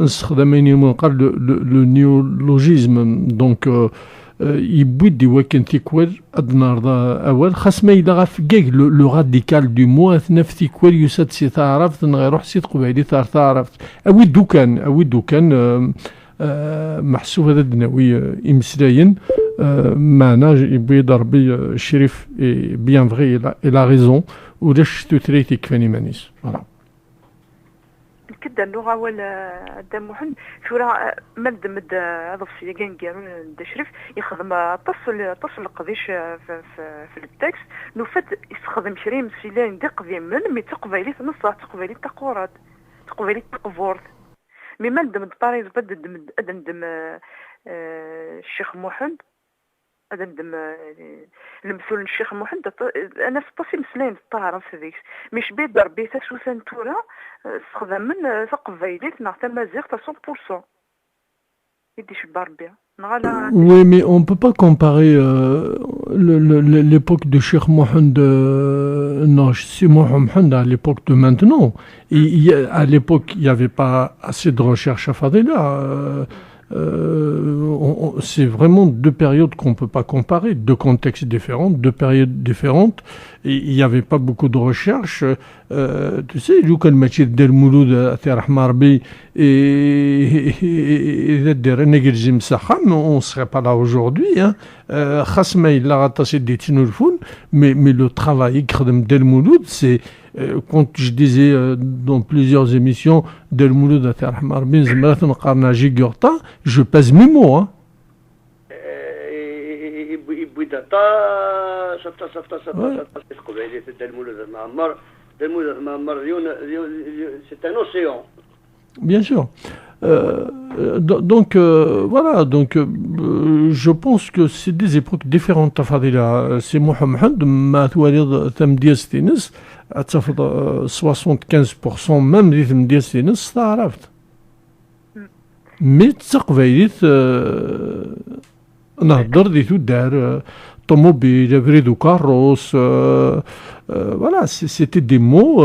نستخدميني من قبل لو نيولوجيزم دونك يبويد دي وكن تيكوال ادنار اول خاص ما يلا غاف كاك لو راديكال دو مو ثنف تيكوال يسات سي تعرفت نغيروح سي تقبايلي تعرفت اوي دوكان محسوب هذا الدناوي امسلاين معنا يبوي ضربي الشريف بيان فغي الى ريزون وداش توتريتي كفاني مانيس فوالا كدا اللغه ولا دام محن شورا مد هذا في كان قالوا شريف يخدم تصل القضيش في التكست نفد يستخدم شريم سيلان دي قضيه من تقبايلي نص تقبايلي تقورات تقبايلي تقفورت مي مندم باريز بدم الشيخ محمد أدم المسؤول الشيخ محمد أنا في التصيم سلين تعرف هذيك مش بيد ربي تسو سنتورا استخدم من ثقفيليت نعطي مازيغ 100% يديش بربي. Oui, mais on ne peut pas comparer l'époque de Cheikh Mohamed, non, c'est Mohamed à l'époque de maintenant. À l'époque, il n'y avait pas assez de recherche à Fadela. C'est vraiment deux périodes qu'on ne peut pas comparer, deux contextes différents, deux périodes différentes. Il n'y avait pas beaucoup de recherche. Tu sais, Luka al-Machid del Mouloud Marbi et Negel Saham, on ne serait pas là aujourd'hui. Khasma il a rattaché des tinulfoun, mais le travail del Mouloud, c'est quand je disais dans plusieurs émissions del Mouloud Marbi, je pèse mes mots. Hein. C'est un océan. Bien sûr. Donc voilà, donc je pense que c'est des époques différentes. Fadila, c'est Mohamed ma توالد ثم ديال ستينس تفض 75% même دي ثم ديال ستينس تعرفت. مي تقبيليت نهضر دي تدار طوموبيل بريدو كاروس voilà c'était des mots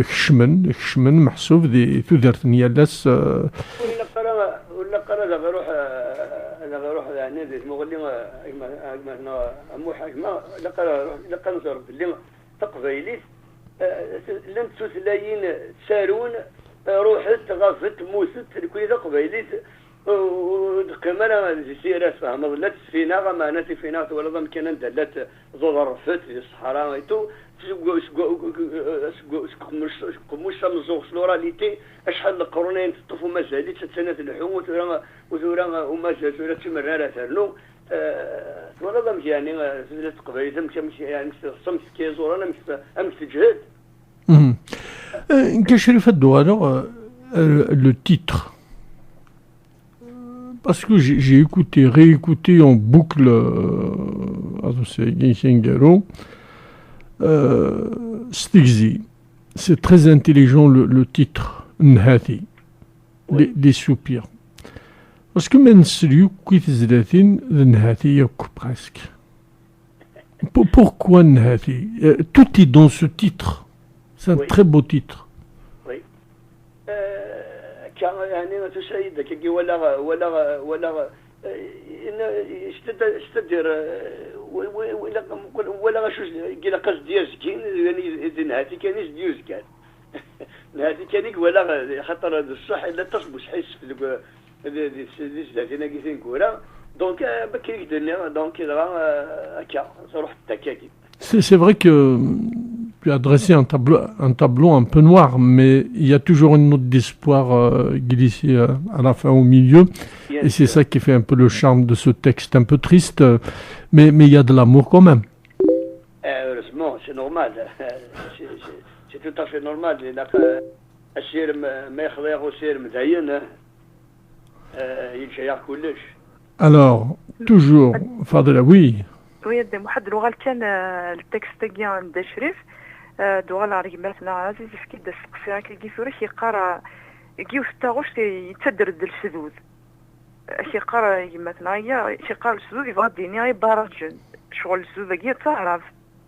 خشمن محسوب دي تدارت نيالاس ولا قرا انا غيروح يعني مغلي مو حاجه لا قرا نزور باللي تقبيليت لن تسلايين سارون روحت غفت موست كل تقبيليت وكمان الجزيرة فهم ظلت فينا ما ناتي فينا ولا ضم كان دلت ظهر رفت في الصحراء ويتو مش مزوق سلوراليتي اشحال القرونين تطفوا مازالت 6 سنوات الحوم وثورا وما زالت تمرر ثرنو ولا ضم يعني تقبيل مش يعني صمت كيزور انا مش تجهد كشريف الدوالة le titre. Parce que j'ai réécouté en boucle Stigzi. C'est très intelligent le titre, Nhati, les soupirs. Parce que même celui qui fait Nhati, presque. Pourquoi Nhati? Tout est dans ce titre. C'est un très beau titre. يعني تسعيد كي ولا اشتدر ولا شو كلا قصد ديال سكين يعني نهاتي كان ديوز كان نهاتي كان ولا خاطر الصح الا تصبح حيس في دي كيفين كورا دونك بكري كدنا دونك هكا تروح التكاكي. C'est vrai que tu as dressé un tableau un peu noir, mais il y a toujours une note d'espoir glissée à la fin, au milieu. Bien et c'est ça qui fait un peu le charme de ce texte un peu triste, mais il y a de l'amour quand même. Heureusement, c'est normal. C'est tout à fait normal. الشير ما يخضيع الشير مزين ينشيع كلش. Alors, toujours, Fadela, oui. ويد محد لغة كان التكست تاعي عند شريف دوغال رجماتنا عزيز كي دا سقسيا كي فوري كيقرا كي وستاغوش يتدرد السدود كيقرا يماتنا هي كيقرا السدود يبغى ديني غير باراجن شغل السدود كي تعرف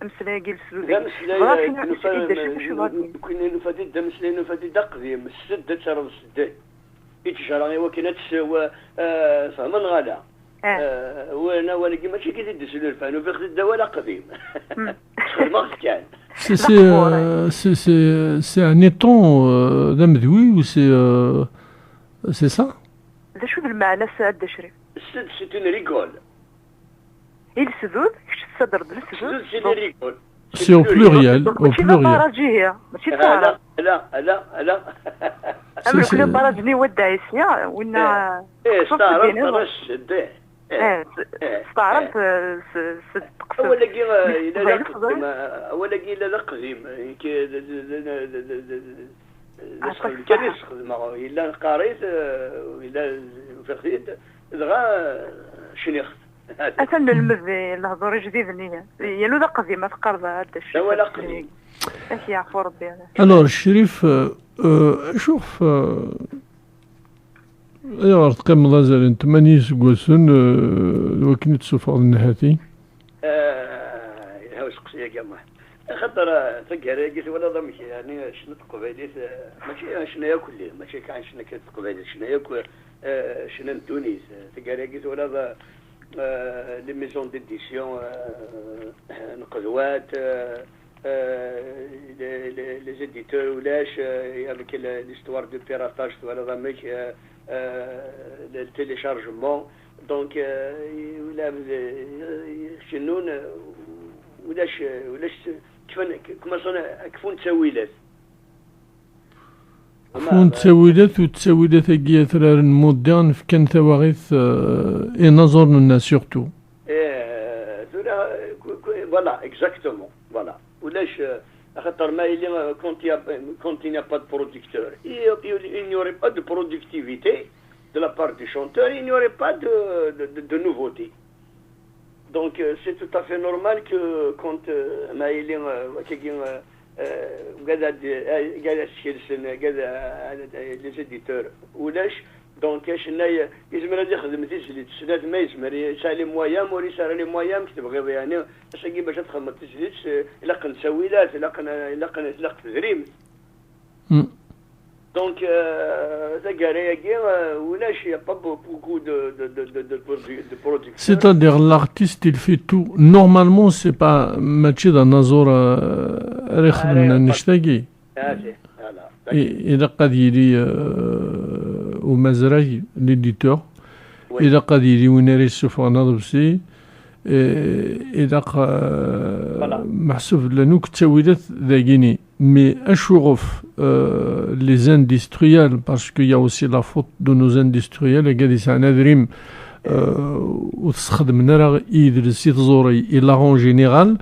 مسلا كي السدود كاين نفادي دا مسلا نفادي دا قديم السد تشرب السد يتشرى وكاين تسوى فهمن غادا وانا كي ماشي كي تدس الفانو في خد الدواء قديم خدمه كان C'est un étang d'Amdoui ou c'est ça? هذا شو المعنى السد شريف؟ السد سي اون ريغول. اي السدود الصدر السدود سي اون ريغول. C'est au pluriel, au pluriel. ماشي تعرف. لا اما كنا باراجني ودايسيا ونا استعرض السد استعرض تقصد ولا كي لا قديم كي كان يخدم الا قريت ولا فخيت دغا شنيخ أتن المذي الهضور جديد نية يلو ذا قديمة تقرض هذا الشيء ولا قديم اش يعفو ربي هذا Alors الشريف شوف ايوا تقيم مازال انت ماني سكوسن وكني تسوفر النهاتي هاو سقسيه كما خاطر تقرا قلت ولا ضمك يعني شنو تقبيليت ماشي شنو ياكل ماشي كان شنو كتقبيليت شنو ياكل شنو تونس تقرا قلت ولا لي ميزون ديديسيون نقدوات les éditeurs ولاش avec l'histoire du piratage ولا ضمك le téléchargement donc ولا شنون ولاش كما صنع كفون تسويلات كفون تسويلات وتسويلات هكيا ثرار مودرن في كان ثواغيث اي نظر لنا سورتو فوالا اكزاكتومون فوالا ولاش خاطر ما إلي quand il n'y a pas de producteur il n'y aurait pas de productivité de la part du chanteur, il n'y aurait pas de nouveauté. Donc c'est tout à fait normal que quand Maïlin les éditeurs ou lèche donc يزمر هذا يخدم تسجيل السنات ما يزمر يسال لي مويام ولي سال لي مويام كتبغي يعني اش كي باش تخدم تسجيل الا كنسوي لات الا تدريم Donc, il n'y a pas beaucoup de production. C'est-à-dire l'artiste il fait tout. Normalement c'est pas matché dans Nazor Nishtagi. Il a قاديري ومزرعي l'éditeur. Il a قاديري ونري سفانا ضبسي. إذا محسوب لأنه كتسويلات ذاكيني mais أشوف les industriels parce qu'il y a aussi la faute de nos industriels قاعد يسعنا دريم وتستخدم راه يدرس يتزوري إلا en général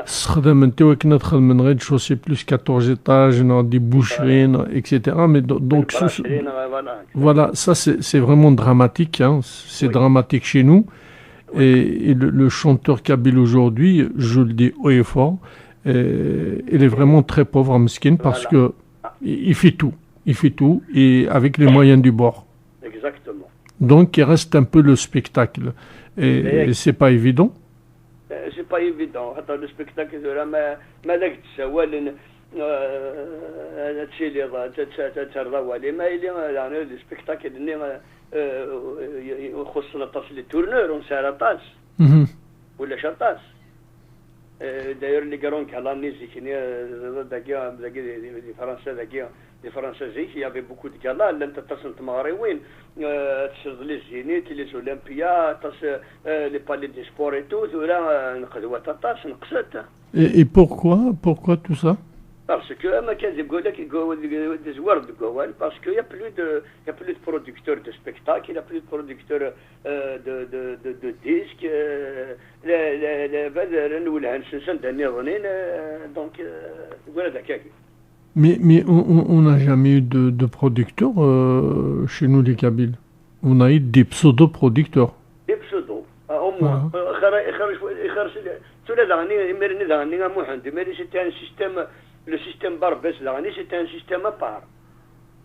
تستخدم انت وكنا تدخل من غير شوسي بلوس 14 étages دي بوشرين etc mais donc voilà ça c'est vraiment dramatique hein, c'est dramatique chez nous. Et le chanteur kabyle aujourd'hui, je le dis haut et fort, il est vraiment très pauvre, Mskin, parce que il fait tout, et avec les moyens du bord. Exactement. Donc il reste un peu le spectacle, et c'est pas évident. C'est pas évident. Attends, le spectacle de la malak تسوال تشيلي تتردوالي ما اللي يعني السبيكتاكل اللي يخص لطاس لي تورنور ونسار ولا شطاس داير اللي قالون كلام نيزي كني داكيا دي فرنسا داكيا دي فرنسا زيك يافي بوكو دو كالا لا انت تصنت مغربيين تشد لي زينيت لي اولمبيا تاس لي بالي دي سبور اي تو ولا نقدوا تاس نقصت. Et pourquoi tout ça? Parce que parce qu'il n'y a plus de producteurs de spectacles, il n'y a plus de producteurs de disques, donc voilà. Mais on n'a jamais eu de producteurs chez nous les Kabyles. On a eu des pseudo-producteurs. Des pseudos. Cela d'année, mais d'année à Mohamed, mais c'était un système, le système Barbès d'année, c'était un système à part.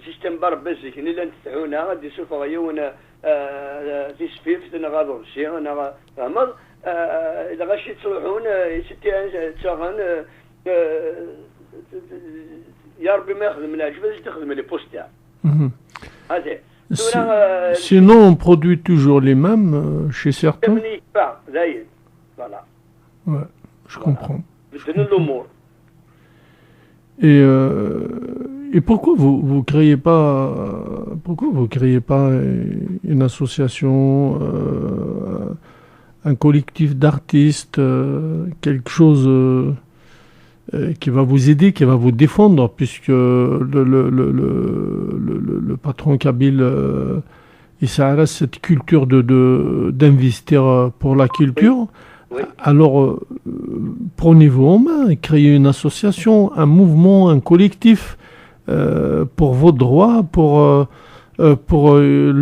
Système Barbès, qui n'est l'un des souffriers, on a des spifs, on a radorsi, on a ramad, il a racheté sur le c'était un tsaran, ياربي ما يخدم العجبة تخدم لي بوستير. Sinon, on produit toujours les mêmes chez certains. Voilà. Ouais, je comprends. Et pourquoi vous créez pas une association, un collectif d'artistes, quelque chose qui va vous aider, qui va vous défendre, puisque le patron Kabyle Issa Arras, cette culture d'investir pour la culture. Oui. Alors, prenez-vous en main, créez une association, un mouvement, un collectif pour vos droits, pour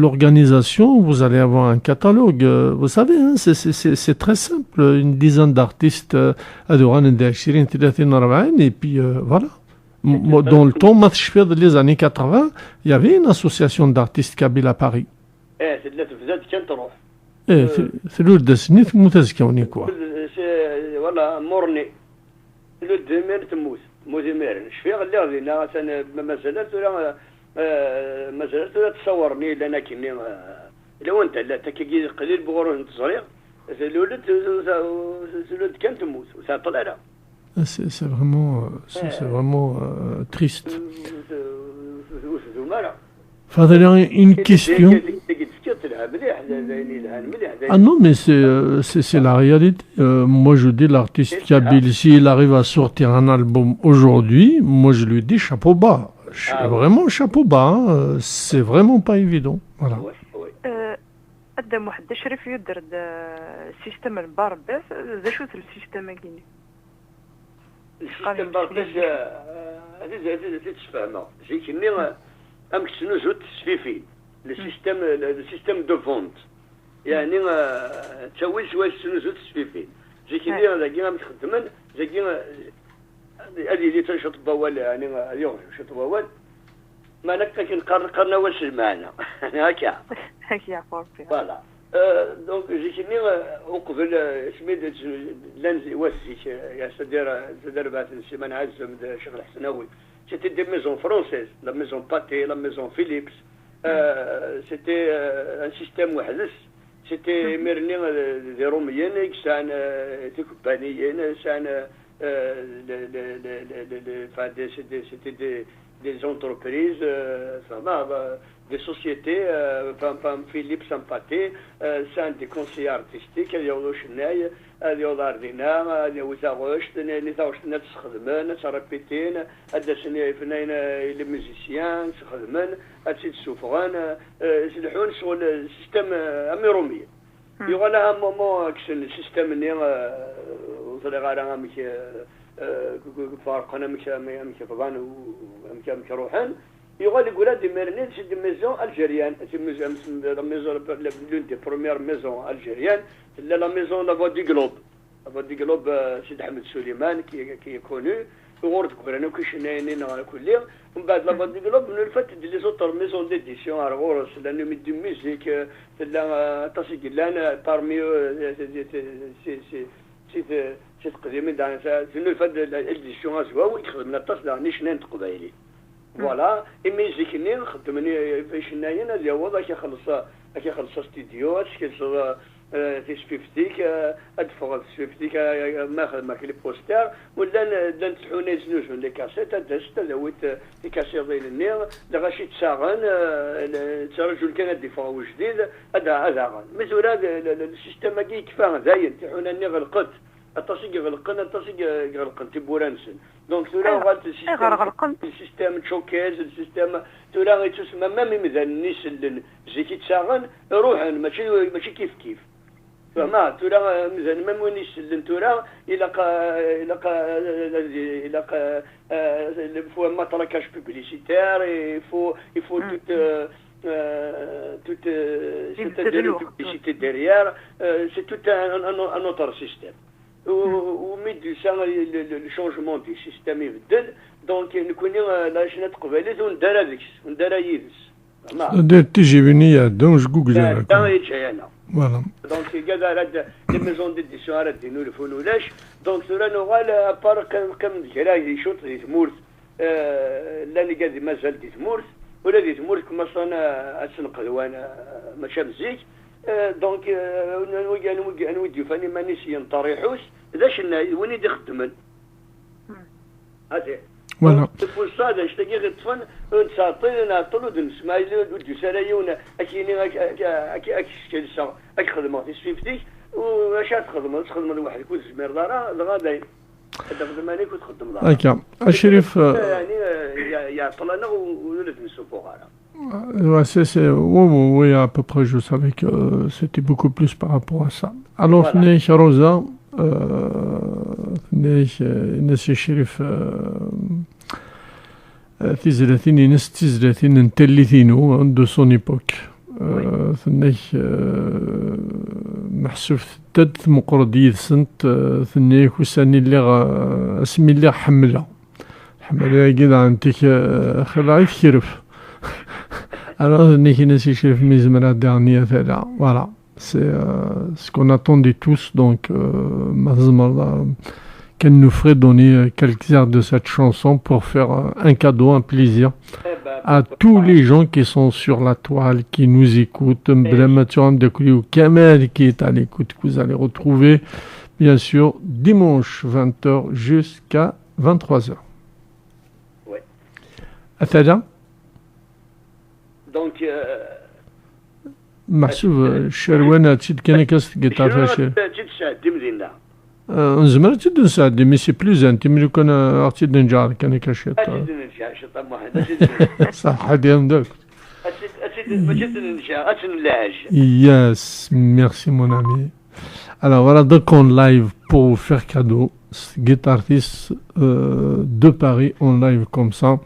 l'organisation. Vous allez avoir un catalogue. Vous savez, hein, c'est très simple. Une dizaine d'artistes et puis voilà. Dans le temps, les années 80, il y avait une association d'artistes kabyles à Paris. ثلث دسنيت متزكوني كوا والله مورني ثلث دمير تموت مدمر شفيق اللي غادينا ما زالت ولا تصورني لنا كني لو انت لا تكي قليل بغور تصريق ثلث كان تموت وساطل على c'est vraiment triste. Fadler, une question. Ah non, mais c'est la réalité. Moi, je dis l'artiste kabyle, s'il arrive à sortir un album aujourd'hui, moi, je lui dis chapeau bas. Vraiment chapeau bas. Hein. C'est vraiment pas évident. Voilà. قدم واحد الشريف يدير السيستم الباربس ذا شو السيستم كاين السيستم باربس هذه تتفاهموا جي كني امك شنو زوت سفيفين السيستم دو فونت يعني تسوي شويه شنو زوت سفيفين جي كني هذا امك خدمن جي هذه اللي تنشط بوال يعني اليوم شط بوال ما نكتك نقرنا واش المعنى هكا هكا فوربي فوالا دونك جيتني وقبل سميت لانزي واسيك يا سدير بعد السيمانه عزم الشيخ الحسناوي سيتي دي ميزون فرونسيز لا ميزون باتي لا ميزون فيليبس سيتي ان سيستيم وحدس سيتي ميرني دي روميين كسان دي كومبانيين سان سيتي des entreprises, des sociétés, Philippe Sampaté, c'est des conseillers artistiques, il y a le Chenay, il y a l'Ardina, il y a Ouzaroche, il y a les Schadman, ça répétine, les musiciens, Schadman, c'est Soufran, c'est le système améromi. Il y aura là un moment que le système n'est فارقنا مش فضان ومش روحان يقول يقول دي ميرنين سي دي ميزون الجيريان سي ميزون لا ميزون لون دي بروميير ميزون الجيريان لا ميزون لا فودي جلوب فودي جلوب سيد احمد سليمان كي كونو ورد كورانو كشناينين على كل ومن بعد لا فودي جلوب من الفت دي لي زوتر ميزون ديديسيون على غورس لانه ميدي ميوزيك لا تاسي كلان بارمي سي قديمي دان شنو فد الاديسيون ازوا ويخدم الطاس داني شنان قبايلي فوالا اما زيكني خدمني في شناين اللي هو كيخلص استديو كيصور في سبيفتيك ادفع سبيفتيك ما خدمك لي بوستر ولا نتحوني زنوج من لي كاسيت دازت دويت لي كاسيت ديال النير غاشي تساغن ترجل كان ديفاو جديد هذا مزور هذا السيستم كي كفا زاين تحونا النير غلقت التصيق غلقن تبورانسن دونك تولا غالت السيستم تشوكيز السيستم تولا غيتسمى ما ميمذان نيسلن زيكي تساغن روحا ماشي كيف فما تولا مزان ما مونيسلن تولا الى فو ما تركاش بوبليسيتير il faut tout c'est-à-dire publicité derrière, c'est tout un autre système. وميدوسا le changement du système يبدل دونك نكوني لا جينا تقبلت وندار هذيك وندار يدس تيجي بني دونك جوجل دا يجي انا فوالا دونك كاع هاد لي ميزون ديديسيون راه دينو الفون ولاش دونك ثورا نوغال ابار كم جرا يشوط دي ثمورت لا اللي قاعد مازال دي ثمورت ولا دي ثمورت كما صانا اسنقدوان ماشي مزيك دونك انا ودي فاني مانيش ينطريحوش ذاش وين يدي خدمن هذه فوالا الفرصه اش تلقى غير طفن نساطين نعطلو نسمع ودي سرايون اكيني اك خدمه في سفيفتي واش تخدم لوحدك وتزمير دارا غادي هذا زمانك وتخدم دارا هكا الشريف يعني يعطلنا ولد نسوقو غالا. Oui, à peu près, je savais que c'était beaucoup plus par rapport à ça. Alors, voilà. Rosa, Shérif, de son époque. محسوف تد مقردي سنت ثني كوساني اللي اسمي اللي حمله كذا عندك خلاعي كيرف alors نسي شرف ميزمرا dernière ثلا voilà c'est ce qu'on attendait tous donc qu'elle nous ferait donner quelques airs de cette chanson pour faire un cadeau, un plaisir à tous les gens qui sont sur la toile, qui nous écoutent. Kamel qui est à l'écoute, que vous allez retrouver bien sûr dimanche 20h jusqu'à 23h. Oui. Athaja donc محسوب شروانة تشد كان كاس قطع فاشل نزمر تشد نساعد مي سي بلوز انت ملي كان ارتيد نجار كان كاشيط صح هادي دوك Yes, merci mon ami. Alors voilà, donc en live pour vous faire cadeau, Guitartiste de Paris en live comme ça.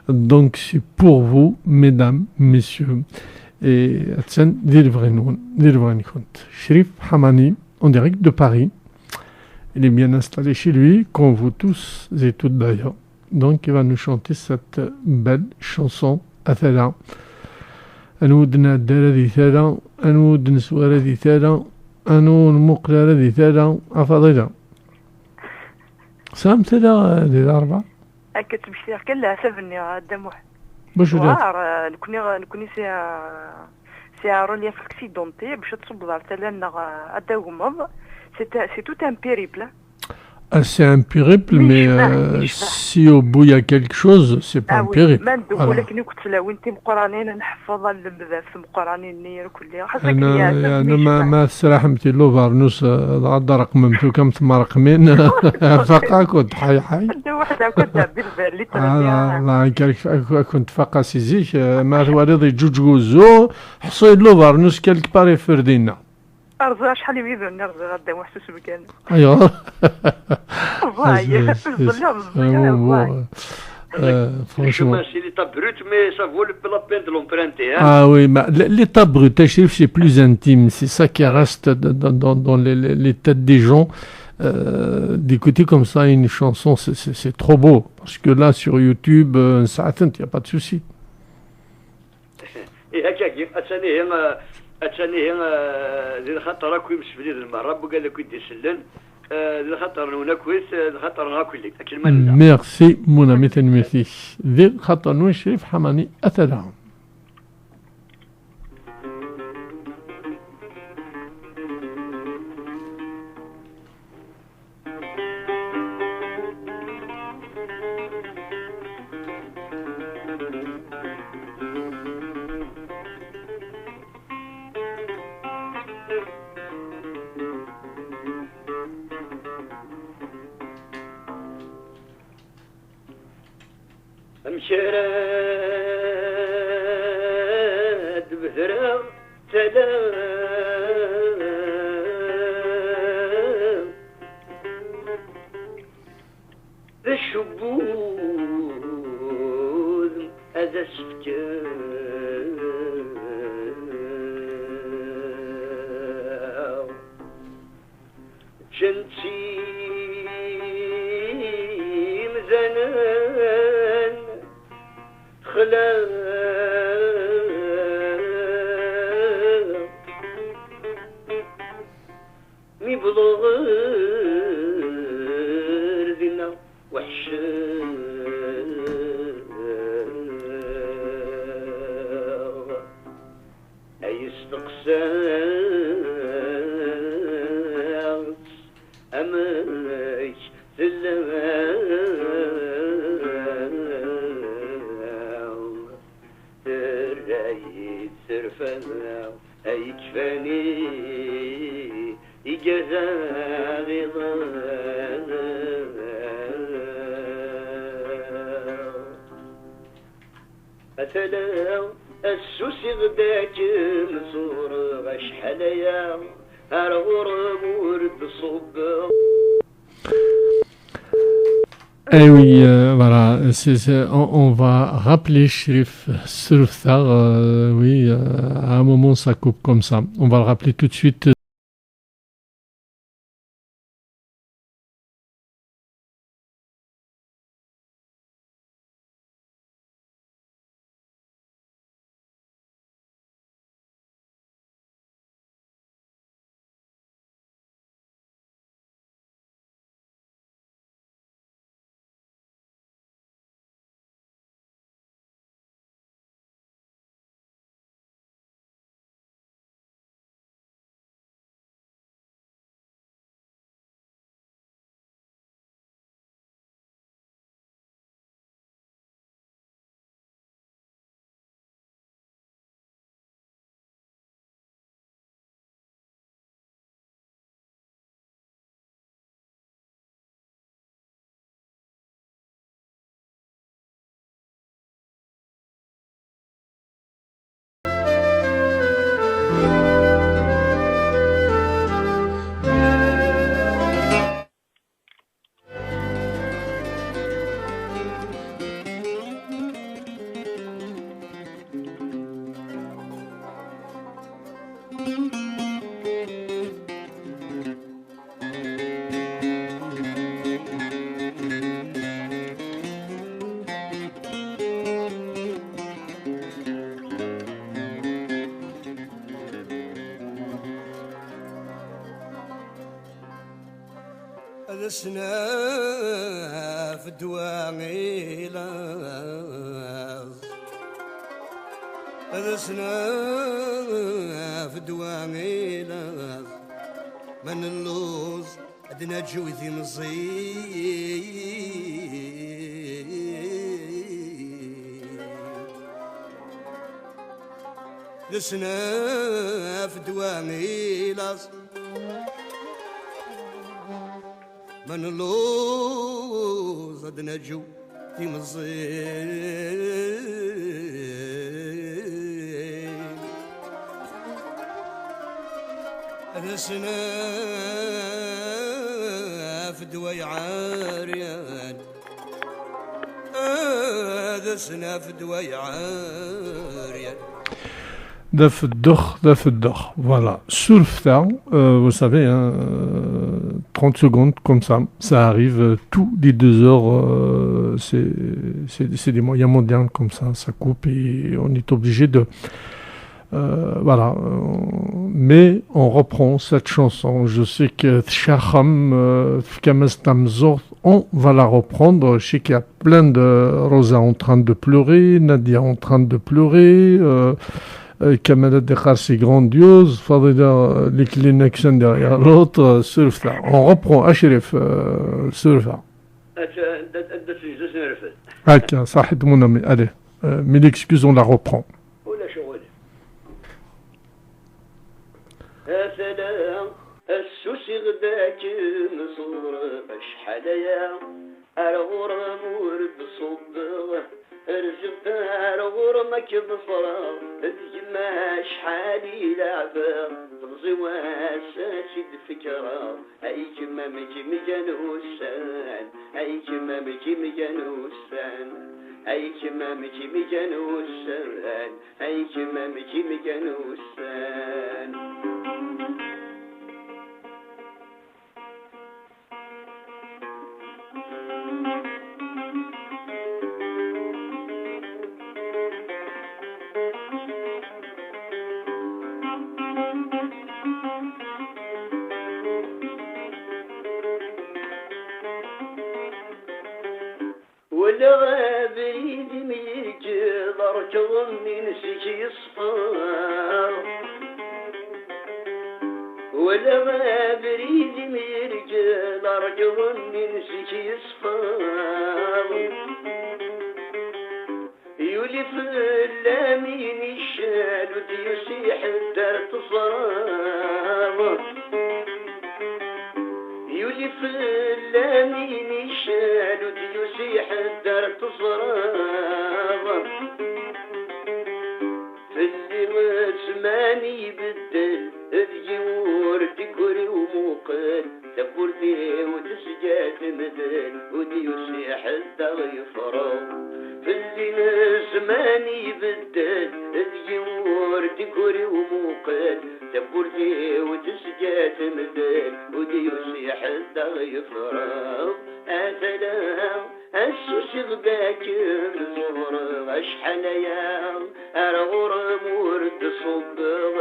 Donc c'est pour vous, mesdames, messieurs. Et Atsen Dirvrenon, Chérif Hamani, en direct de Paris. Il est bien installé chez lui, comme vous tous et toutes d'ailleurs. Donc il va nous chanter cette belle chanson, Athala. أنودنا الدار ذي ثالا أنود نسوار ذي ثالا أنود مقلة ذي ثالا أفضل سام ثالا ذي الأربعة كتمشي كلا سبني دموح باش ولا نكوني سي روليا في اكسيدونتي باش تصب دار ثالا أداومض سي توت ان بيريبل. C'est un périple, mais si au bout il y a quelque chose, c'est pas un périple. أنا ما سرحمتي لو فارنوس غاد رقممتو كم ثم رقمين فقا كنت حي الله يكرك كنت فقا سيزيك ما ثواريضي جوج غوزو حصيد لو فارنوس كالك باري فردينا أرزا شحال يبيدون نرزا غدا وحسوس بكان أيوه franchement c'est l'état brut mais ça vaut la peine de l'emprunter ah oui mais l'état brut c'est plus intime, c'est ça qui reste dans les têtes des gens. D'écouter comme ça une chanson c'est trop beau parce que là sur YouTube ça atteint, il n'y a pas de souci. Et أتاني ذي الخطر راكو يمشي في المهرب وقال لك يدي سلن ذي الخطر هنا كويس ذي الخطر راكو لك أكل من ميرسي مون أمي تنميرسي ذي الخطر نوي شريف حماني أثرهم مشرد بثرى سلام الشبوذ هذا السكان شنتي مزنان خلا مي بلغر دينا وحش أي استقسام أماك تلام ترايد سرفنا أي كفاني إجازة غضا مثلا السوسي غداك مصور غش حلايا هرغر ورد صب. Eh oui, voilà, on va rappeler Chérif Surftar, oui, à un moment ça coupe comme ça. On va le rappeler tout de suite. لسنا في الدواغيلة لسنا في الدواغيلة من اللوز أدنى جوذي مصيب لسنا في الدواغيلة من اللوز أدنى جو في مصيب لسنا في دواي عاريان لسنا في دواي عاريان Daf Dach, voilà. Surftar, vous savez, hein, 30 secondes comme ça arrive tous les 2 heures, c'est des moyens modernes comme ça coupe et on est obligé de... voilà. Mais on reprend cette chanson. Je sais que Tchacham, Fkamestamzor, on va la reprendre. Je sais qu'il y a plein de Rosa en train de pleurer, Nadia en train de pleurer, Kamala Dekhar, c'est grandiose. Fadila, les Kleenex derrière l'autre. Surftar. On reprend. Achrif, Surftar. Ok, ça aide mon ami. Allez, mille excuses, on la reprend. السوسي غداك مصور شحاليا الغرام ورد صبغ رجبت الغرمك بصرا تجمع شحالي لعبة تغزي واساسي الفكرة اي جمع مجي مجانوسان اي جمع مجي مجانوسان اي جمع مجي مجانوسان اي جمع مجي مجانوسان ولا غابريد ميركض اركض من سكي صفار ولا غابريد ميركض اركض من سكي صفار يولي في اللامين الشال وديسيح الدار تصراب يولي في اللامين الشال وديسيح الدار تصراب في اللي مسماني بدل الجمهور تكوري وموقل تبوردي وتسجات مدل وديسيح الدار يفراب في اللي زماني بدل الجمهور ديكوري وموقد تبوردي وتسجات مدل ودي يصيح الدغ يفرغ أتلا السوس غداك الزهر أشحال يا أرغر مورد صبغ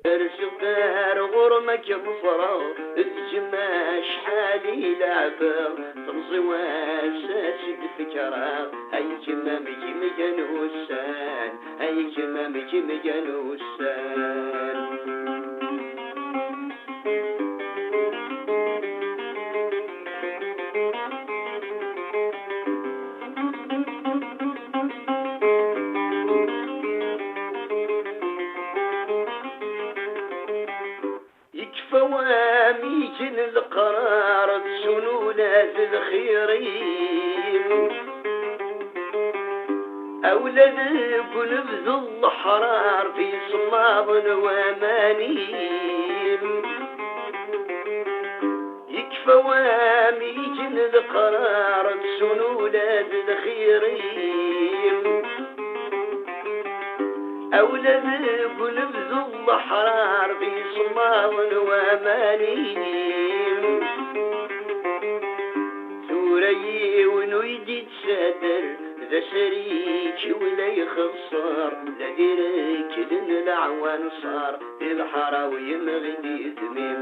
أرسل دار غرمك مفرغ الجماش حالي لعبة تمضي واساسي فكرة أي جمامك مجنوسان أي جمامك مجنوسان واميجن القرار تسنونات الخيرين أولاد نبذ الحرار في صمام وامانين يكفى واميجن القرار تسنونات الخيرين أولاد نبذ الحرار في صمام وامانين ثوري ونويدي تسادر ذا شريك ولا يخسر لا ديرك لن العوان صار الحراوي مغدي ذميم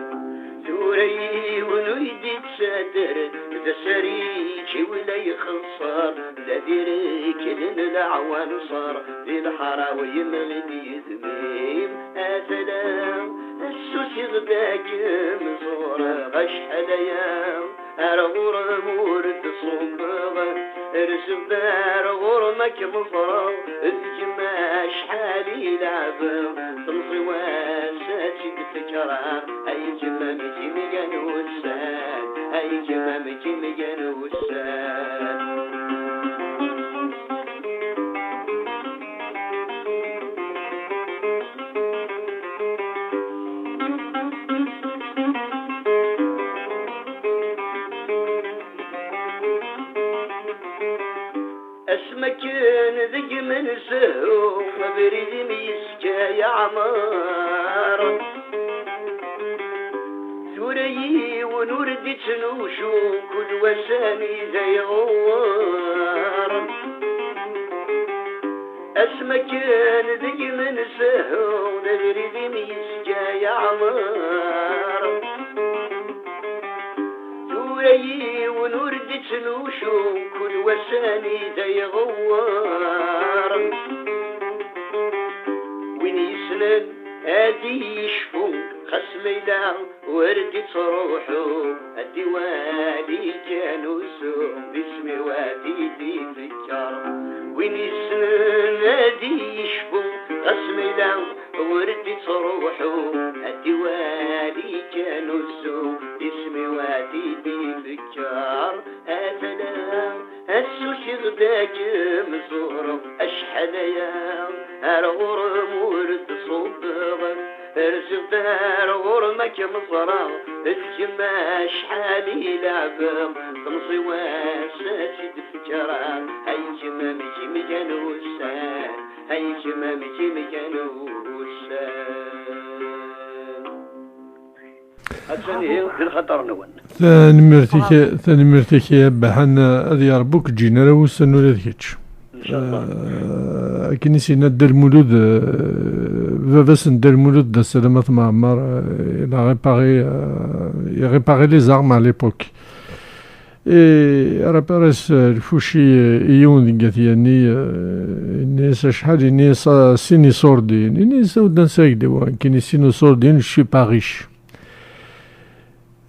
ثوري ونويدي تسادر ذا شريك ولا يخسر لا ديرك لن العوان صار الحراوي مغدي ذميم أتلا السوس غداك مزورة غشحل يام أرغور مورد صبغ ارسل دار غرمك مفرغ الجماش حالي لعبة تمضي واساتي فكرة أي جمامك مجنوسان أي جمامك مجنوسان اسمكن ذق من سهو بريد ميسكا يا عمار ثوري ونوردي تنوشو كل وساني زي غوار اسمكن ذق من سهو بريد ميسكا يا عمار ثوري ونوردي تنوشو كل وساني زي غوار وين يسند هادي يشفو خصمي لا وردي تروحو الديوالي كانوا سوم باسمي وادي فكر وين يسند هادي يشفو خصمي لا وردي تروحو الديوالي كانوا سوم باسمي وادي فكر أتلا السوس غداك مزورة أشحال يا أرغر مورد صبغ ارسل دار غرمك مفرغ الجماش حالي لعبة تمضي واساسي فكرة أي جمامك مجنوسان أي جمامك مجنوسان ثاني مرتك يا بحن هذه ربك جينا لو سنو لذيتش إن شاء الله كي نسينا دير المولود بس ندير المولود دا سلامة معمر il a réparé les armes à l'époque رابارس الفوشي ايون ديغاتياني الناس شحال الناس سيني صوردين الناس ودان سايدوا كاين سينو صوردين شي باريش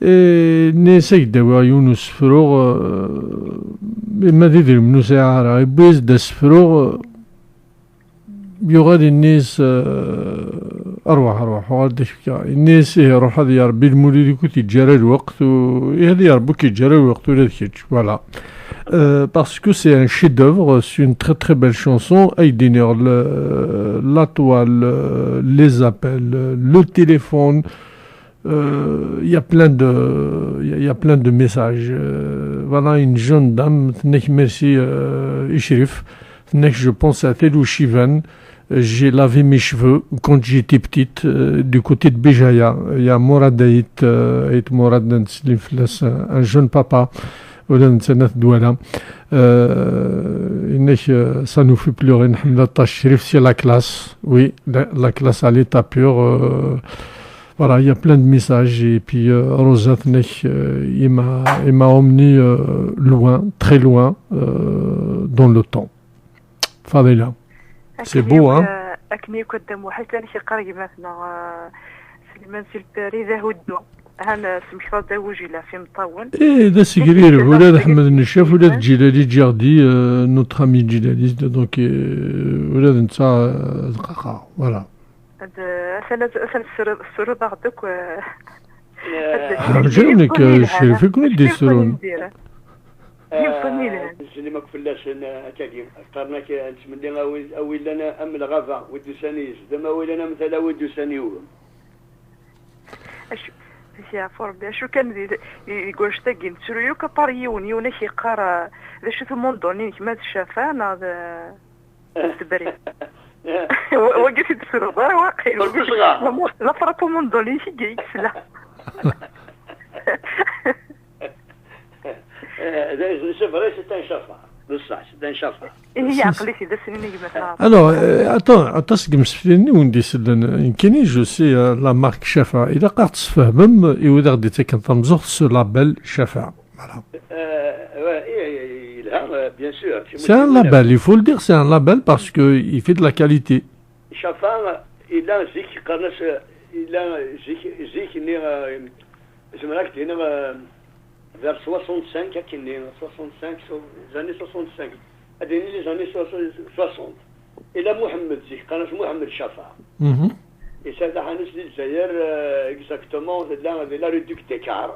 الناس يدوا يونس فروغ ما تدري منو ساعة راه بيز داس فروغ يغادي الناس أروح وغادي الناس يروح هذا يا ربي المولد كي تجرى الوقت وهذا يا ربي كي تجرى الوقت ولا كيتش فوالا parce que c'est un chef-d'œuvre, c'est une très très belle chanson. Aïdiner, la toile, les appels, le téléphone, il y a plein de messages. Voilà une jeune dame, merci Ishrif, je pense à Telou Shivan. J'ai lavé mes cheveux quand j'étais petite du côté de Béjaïa. Il y a Morad Aït Morad un jeune papa. Ça nous fait pleurer. C'est la classe. Oui, la classe à l'état pur. Voilà, il y a plein de messages. Et puis Rosat il m'a emmené loin, très loin dans le temps. Fadela. C'est beau, hein? أكني قدام واحد ثاني شي قريب مثلا سليمان سلباري ذا هدو هنا سمشفا زوجي لا في مطول. إيه ده سكرير ولاد أحمد النشاف ولاد جلالي جاردي نوتر أمي جلالي دونك ولاد نتا دقاقة فوالا. أنا السر بعضك و. جاونك شريف يكون دي سرون. اللي ما كفلاش كاين قرناك نتمنى اوي لنا ام الغفا ودوسانيز دما اوي لنا مثلا ودوسانيو اش يا فربي شو كان يقول شتاقين تسريو كباريون يونا شي قرا ذا شو ثمون دوني كما تشافان هذا تبري وقلت تسرو دار واقعي لا فرطو من دوني شي جاي سلا Alors, je sais la marque Shafa. Il a carte même et il a dit que ce label Shafa. Voilà. C'est un label, il faut le dire, c'est un label parce qu'il fait de la qualité. Shafa, il a un zik, il a un zik, vers 65, 65, les années 65, les années 60. Et là, Mohamed Zik, quand je Mohamed Shafa. Et ça a été exactement la rue du Tekar.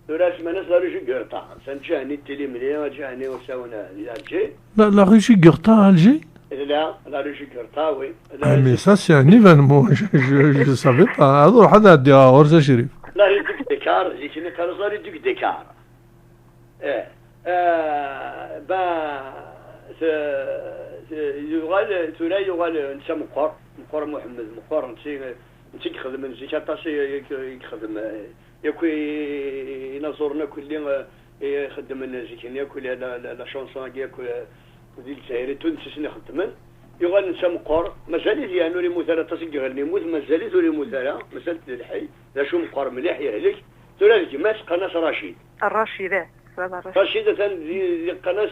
Le reste, maintenant, c'est la rue Gurta. C'est un Djani, Télémélé, Djani, Osaona, Alger. La rue Gurta à Alger? Là, la rue Gurta, oui. Ah, mais ça, c'est un événement. Je ne savais pas. Alors, on a dit à Orza Chérif. La rue du Dekar, j'ai une carrière la rue du Dekar. يغال نسى مقر محمد مقر نسي يخدم نسي كاطاسي يخدم ياكل ينظرنا كل يخدم الناس ياكل لا شونسون ياكل ديال الجزائر تونس شنو يخدم يغال نسى مقر مازال يعني ولي مثلا تصيغ غير يموت مازال ولي مثلا مازال الحي لا شو مقر مليح يهلك تولى الجماس قناص رشيد الرشيدة رشيدة ثاني قناص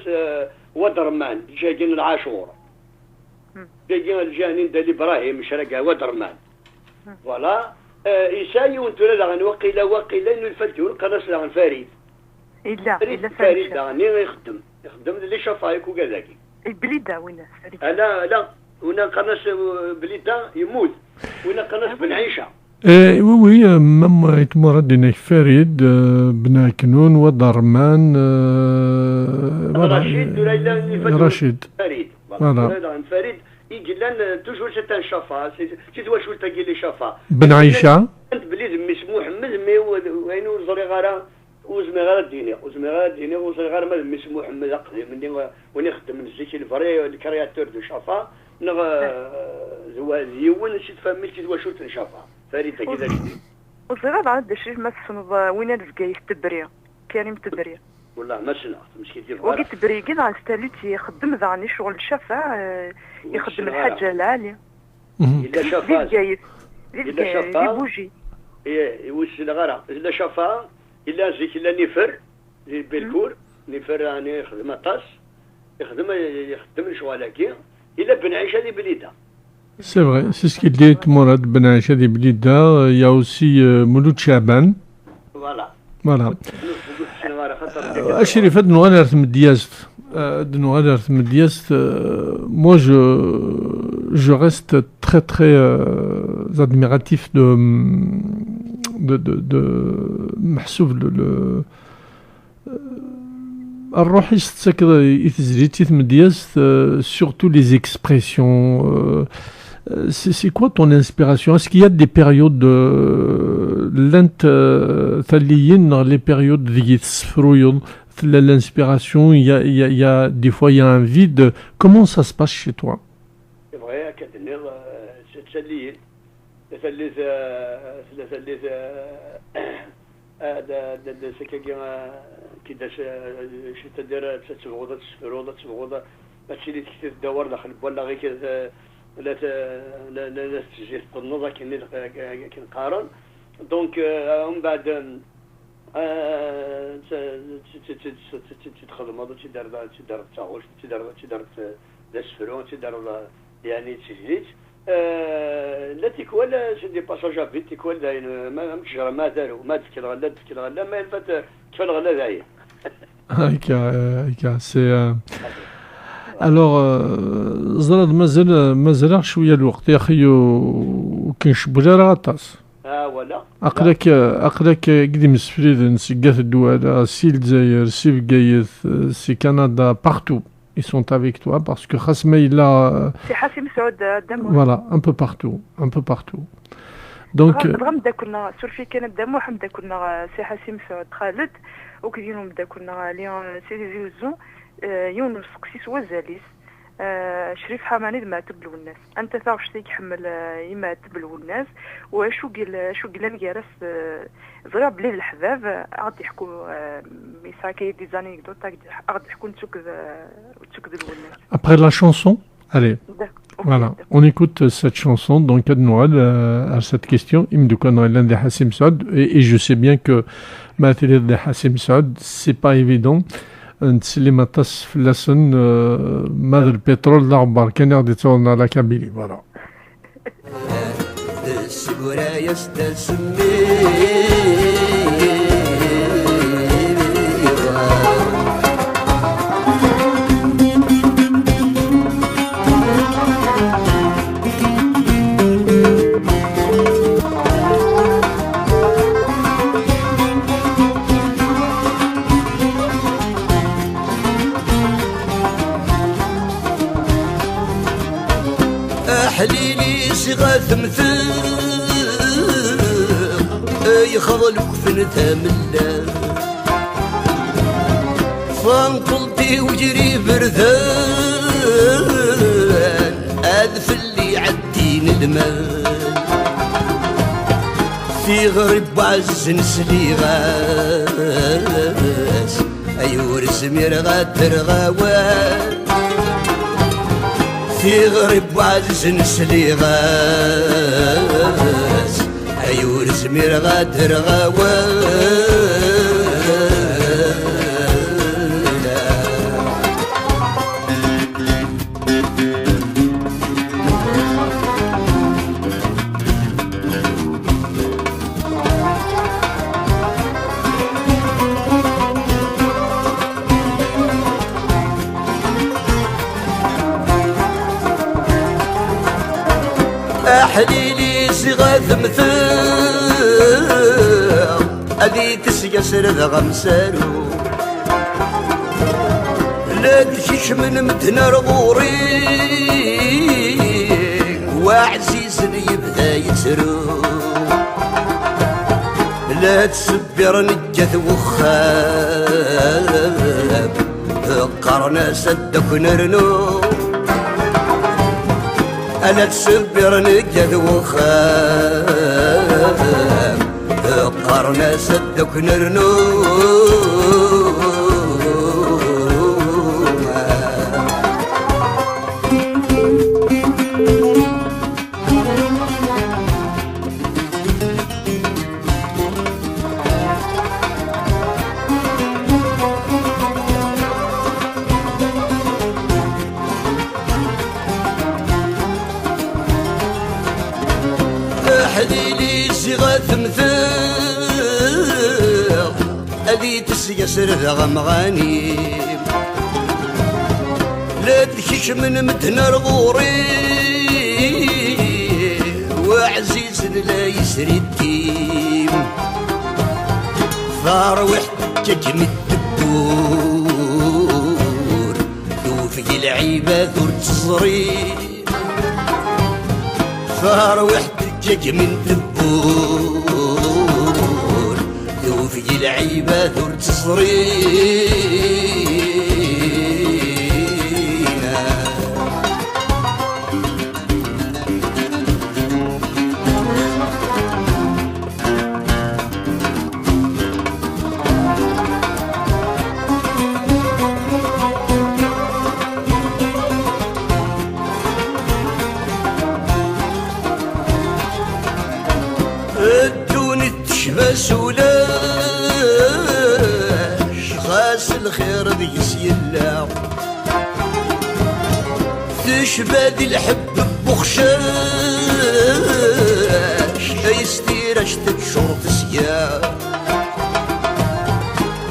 ودرمان جايين العاشور جايين الجانين ديال ابراهيم شرقه ودرمان فوالا إيساي وانتو لا غن وقيلا انه الفلتون قناص لغن فريد الا فريد غني يخدم اللي شفايك وكذاكي البليده وين فريد لا وين قناص بليده يموت وين قناص بن عيشه oui, même يتمرد هناك فريد بن كنون ودرمان رشيد فريد فريد يجي لنا توجور سيتان شفا سيت واش تلقي لي شفا بن عيشه انت بليد مش محمد مي وين وزري غارا وزميغار الديني وزميغار ما مش محمد اقدم مني وين يخدم الزيكي الفري الكرياتور دو شفا نغ زوازيون شي تفهمي شي واش تنشفا فريد كذا وصغار عاد شي ما تصنب وين الفقاي تبريا كريم تبريا والله ما سنا مشكل ديال وقيت بريكي ذا ستاليتي يخدم ذاني شغل الشفا يخدم الحاجه العاليه الا شفا الا شفا بوجي ايه وش الغرا الا شفا الا زيك الا نفر لي بالكور نفراني يخدم طاس يخدم شغالكي الا بنعيش هذه بليده. C'est vrai, c'est ce qu'il dit Mourad Ben Aïcha des Blida. Il y a aussi Mouloud Chaban. فوالا Voilà. خاطر Achirif, de nous regarder Mediast. De nous regarder Mediast. Moi, je reste très, très admiratif de محسوب الروحيست كذا يتزريتي مدياس surtout les expressions. C'est quoi ton inspiration? Est-ce qu'il y a des périodes les périodes de l'inspiration, il y a des fois il y a un vide. Comment ça se passe chez toi? C'est vrai كتنير تسليين تسليت هذا سكاكي كيداش شي تدير تتبغوضه تسفروضه ماشي اللي تكتب الدوار داخل ولا غير كذا لا تجي تنوض كنقارن دونك ومن بعد تخدم هذا تدار التاغوش تدار السفرون تدار يعني تسجيل لا تيكوال سيدي باساج افيت تيكوال داين ما مشجره ما داروا ما تذكر غلا ما يلفت كيف الغلا داير هكا سي الوغ زرد مازال شويه الوقت يا اخي وكنشبو راه غطاس ولا عقلك قديم سفريد نسقات الدول سي الجزائر سي بقايث سي كندا بارتو. Ils sont avec toi parce que Khasma il a voilà un peu partout donc بدا كنا سورفي كان بدا محمد كنا سي حسيم سعود خالد وكيجيو بدا كنا ليون سيدي زوزو يونس قسيس وزاليس شريف حماني ما تبلو الناس انت تعرف شتي يحمل يما تبلو الناس وشو قال جالس زرا بلي الحباب غادي يحكوا ميساكي دي زانيكدوت غادي يحكوا تشكد الناس. Après la chanson, allez. Voilà, on écoute cette chanson donc de Noël à cette question. Il me dit qu'on a l'un des Hassim Saad et je sais bien que matériel de Hassim Saad c'est pas évident. نتسلي ما تص في اللسن ماذا البترول الأخبار كان يغدي تصورنا على كابيلي فوالا. حليلي صغار مثل يخضلك فنتها ملا فانقلتي وجري بردان اذف اللي عدين المال في غرب عز نسلي غاس ايور سمير غاتر غوان في غرب عز نسلي غاس ايور سمير غاتر غوان حليلي صغاث مثال أدي تسيسر ذا غمسارو لا تشيش من متنا رغوري وعزيز يبدا يسرو لا تسبر نجث وخاب قرنا سدك نرنو ألا تسبر نجد وخاب قرنا سدك نرنو غثمثر أذي تسيسر ذا مغانيم لا تكش من مدنا الغوري وعزيز لا يسري الديم ثار وحدك من الدبور دوفي العيبة ذور تصريم ثار وحدك من الدبور دوفي العيبة ذور تصريم مسولاش خاس الخير ذيس يلا تشبد الحب بخشاش يستيرش تشرط سيا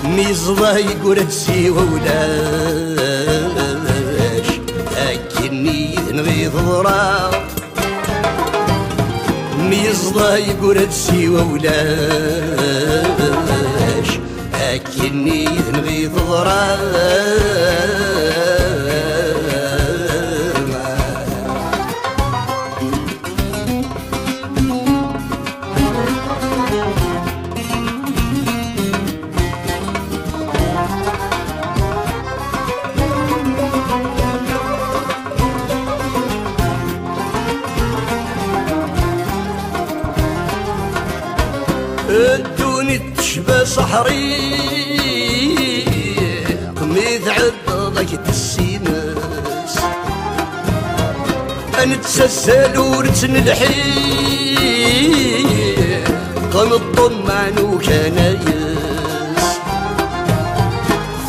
ميزضه يقول تسيوه ولاش لكني نغيظ ضراب ميزضه يقول تسيوه ولاش لكني نغيظ ضراب الدوني تشبه صحري قميت عضلك تسيناس نتسلسل ورتنلحي قم الطمان وكنايس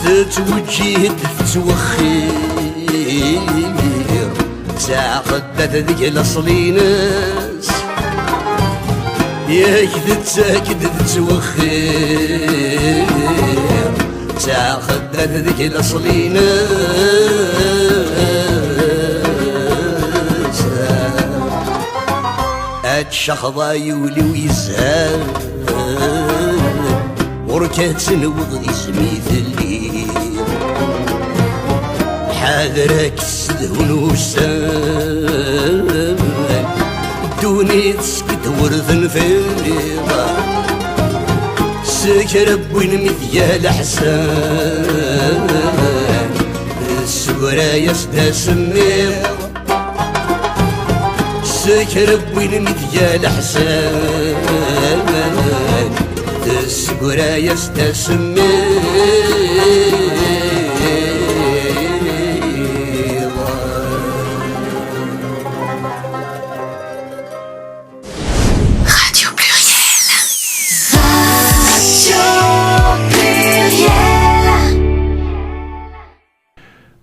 تتوجيه تتوخير تعقدت ذيك الاصليناس ياك تتساكد تتوخير تاخذ ذيك الاصليناس اتشخضا يولي ويزهر وركات سنوض اسمي الليل حاذرك السدهون وسان دوني تسكت ورثن في الرضا سكر بوين مذيال حسان السورة يسدى سمير سكر بوين مذيال حسان السورة يسدى سمير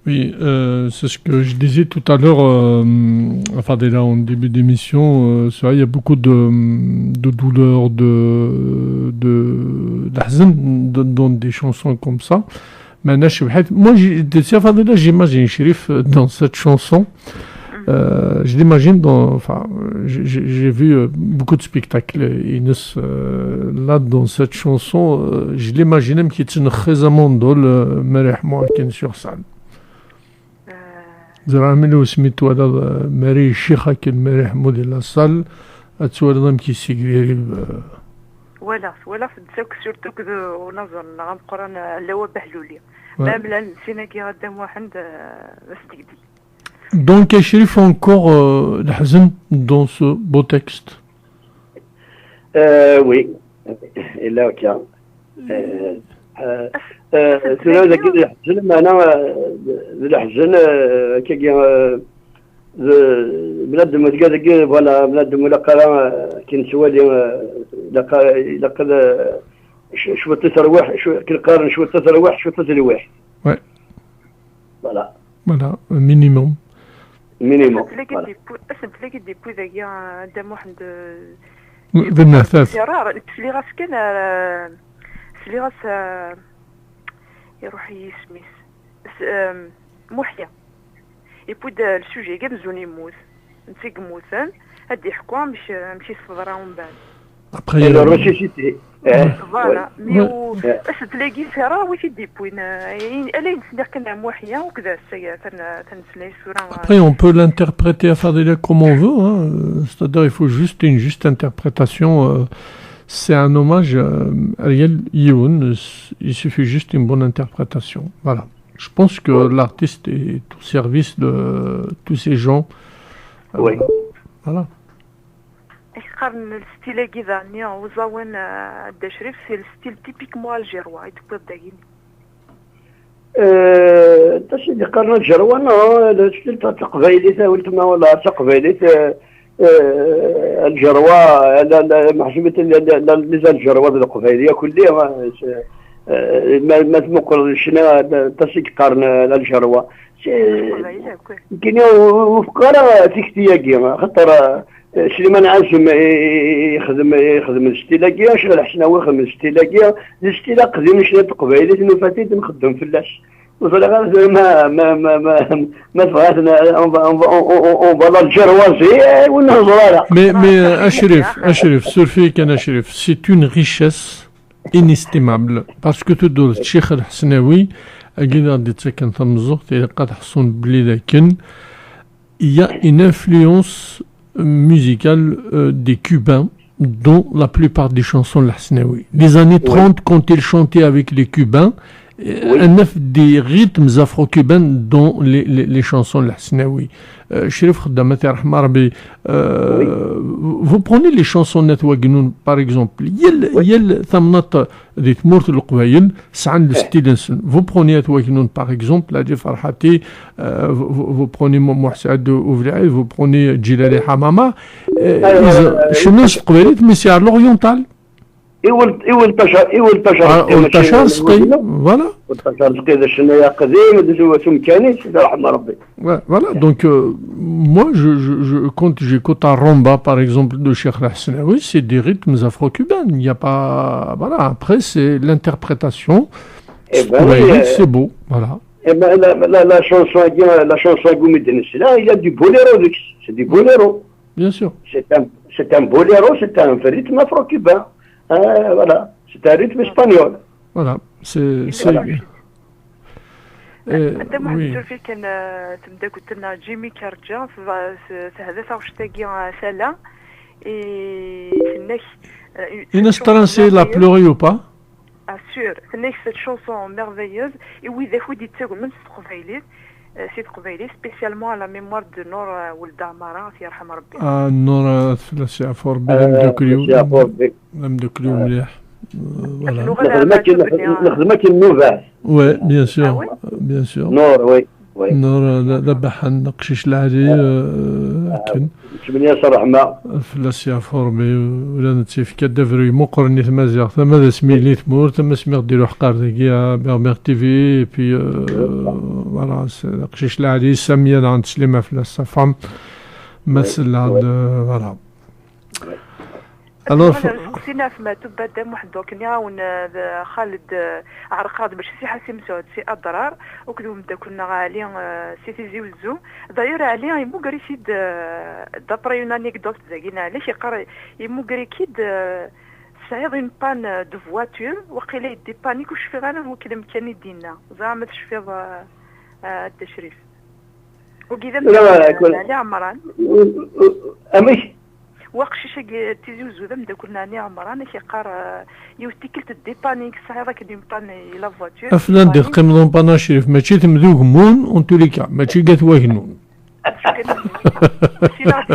Oui, c'est ce que je disais tout à l'heure, enfin déjà en début d'émission, c'est vrai, il y a beaucoup de douleurs, d'ahzen dans des chansons comme ça. Mais moi, j'imagine Chérif dans cette chanson. Je l'imagine j'ai vu beaucoup de spectacles Inès là dans cette chanson, je l'imaginais qui est une khazamandol مريح مواكن sur scène. زراملو سميتو هذا ماري الشيخ كان ماري حمود لا صال اتولد كي سيغري ولا في الدساك سورتو كذو ونظر نغم قران لوا بهلولي ما بلا نسينا كي قدام واحد بس تقدي. Donc Chérif encore الحزن dans ce beau texte. Oui, il est OK. سلام ذاك الحزن معنا الحزن كي بلاد المتقاد فوالا بلاد الملاقرة كي نسوالي لقد شو تروح شو كل قارن شو تروح شو تروح. Ouais. Voilà. Voilà, minimum. Minimum. تلاقي دي بو ذاك عندهم واحد بالنثاث سيرار تسلي غاس كان تسلي غاس يروح يسميس محيا يبود السوجي كاع مزون يموت نتيق موثان هاد يحكوا مشي صدراهم بعد ابخي الروسيسيتي فوالا ميو باش تلاقي سيرار واش يديبوين الا نسنيق كان محيا وكذا السيا تنسلي صوره. Après, on peut l'interpréter à Fadila comme on veut, hein. C'est-à-dire il faut juste une juste interprétation. C'est un hommage à Ariel Youn, il suffit juste une bonne interprétation. Voilà. Je pense que l'artiste est au service de tous ces gens. Oui. Voilà. قارن الستيل كيذاني وزاوين دا شريف سي الستيل تيبيكمون الجيروا يتبدا داكين تسيدي قارن الجيروا الستيل تقبايلي ثاولت ما ولا تقبايلي الجروة محسوبة الجروة القبيلية كلها ما تمقر شنا تسيك قارن الجروة يمكن وفقرا تكتياكي خاطر سليمان عازم يخدم الستيلاكيا شغل حسناوي يخدم الستيلاكيا الستيلا قديم شنا تقبايلي نفاتيت نخدم فلاش وصل غير ما تبغاتنا on va la gerwaser ونهضروا. Mais Achrif, surfik en Achrif, c'est une richesse inestimable parce que تدور الشيخ الحسناوي أكيد غادي تسكن تمزوق تلقى تحصل بلي لكن il y a une influence musicale des Cubains dans la plupart des chansons de l'Hasnaoui. Les années 30, quand il chantait avec les Cubains, un œuf des rythmes afro-cubains dans les chansons de l'Hasnaoui. Chérif Khaddamat Rahma Rabbi, vous prenez les chansons Netwagnoun par exemple, Yel Thamnat dit Mourt al-Qwaïl, Sa'an le style. Vous prenez Netwagnoun par exemple, Ladji Farhati, vous prenez Mouhsad Ouvriaï, vous prenez Djilali Hamama, Chenas Qwaïlit, mais c'est à l'oriental. والتشار سقي voilà والتشار سقي ذا الشنايا قديم ذا ثم كانت رحم ربي. Voilà, donc moi quand j'écoute un rumba par exemple de Cheikh Al-Hasnaoui, c'est des rythmes afro-cubains, il n'y a pas voilà, après c'est l'interprétation. C'est beau, voilà. La chanson Goumidine, c'est là, il y a du boléro, c'est du boléro. Bien sûr. C'est un boléro, c'est un rythme afro-cubain. Voilà, c'est un rythme espagnol. Voilà, c'est انت محمد شوفي كان تبدا قلت لنا جيمي كارجا في هذا تاوشتاكي سالا Une strancer la pleurer ou pas? Assure, c'est cette chanson merveilleuse et oui, des fois, dites-vous, même c'est Qbaili, spécialement à la mémoire de Nour Oulda Amara, في يرحم ربي. Nour في عفو ربي لم دكريو مليح. نخدمك النوفا. Oui, bien sûr, bien sûr. Nour, oui. نور ذبح النقشيش العالي كن شمنيا صرحمة فلاس يعفور بي ولا نتسيف كدفري مقرني ثمازيغ ثم هذا سميلي تمور ثم سميغ ديرو حقار ذاكيا بيغ تي في بي فوالا النقشيش العالي سامية عند سليمة فلاس صفام مثل عند فوالا alors سينا فما تبدا واحد دوك نعاون خالد عرقاد باش سي حسين مسعود سي اضرار وكذو بدا كنا غالي سي تيزي وزو داير عليه يمو غري سيد دابري اون انيكدوت زاكينا علاش يقرا يمو غري كيد سعيد اون بان دو فواتور وقيله يدي بانيك وشفي غانا هو كلام كان يدينا زعما تشفي التشريف وكذا على عمران امي وقشيش تيزي وزودا مدا كنا ني عمران كيقار يوتيكلت دي بانيك صحيح راك دي مطاني لا فواتور افلان دي قيمون بانا شريف ماشي تمذوق مون اونتوليكا ماشي قات واغنون لا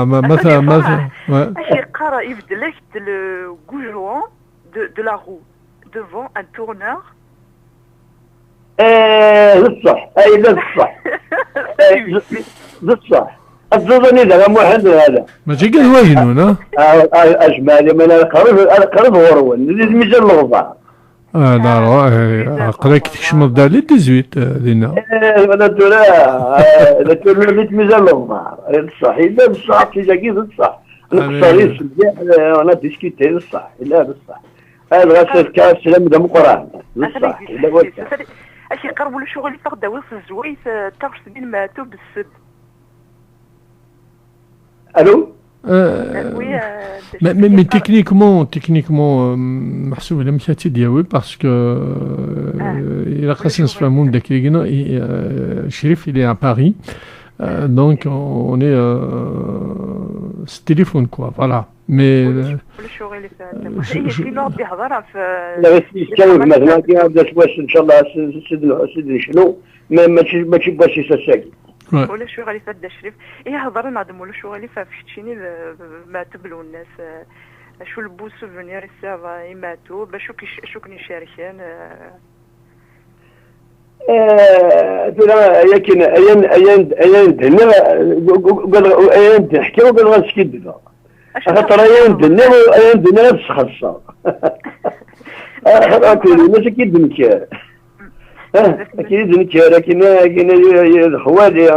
مثلا اشي قرا يبدلك لو غوجوان دو لا رو devant un tourneur. للصح اي للصح للصح الزوزني ذا واحد هذا ماشي قال واجنون اجمالي من القريب هو نزيد ميزان الغضاء لا قراك تكشمض دالي 18 دينا انا تقول لا مازال الظهر بصح الا بصح كي جاكي بصح نقصريش مليح انا ديسكوتي بصح لا بصح هذا غاسل كاس سلام دم قران بصح لا قلت اش يقربوا له شغل فقد وصل الزويت تاخش بين ماتو بالسد الو mais techniquement محسوب على مشاتي دياوي باسكو الى خاصنا نفهمون داك اللي قلنا شريف il est à Paris donc on est c'est téléphone quoi voilà mais الشغل اللي فات في نوع بيهضر في لا بس يتكلم مثلا كي غادي واش ان شاء الله سيدنا شنو ما تبغاش يسساكي ولا شو غالي فات شريف هضر نعدموا له شو غالي فشتيني ما تبلوا الناس شو البو سوفونير السافا يماتوا باش شو كني شاركان لكن ايان دنا قال ايان تحكي وقال غنسكت خاطر ايان دنا نفس خاصه ماشي كيدنك أكيد نكير لكن خوالي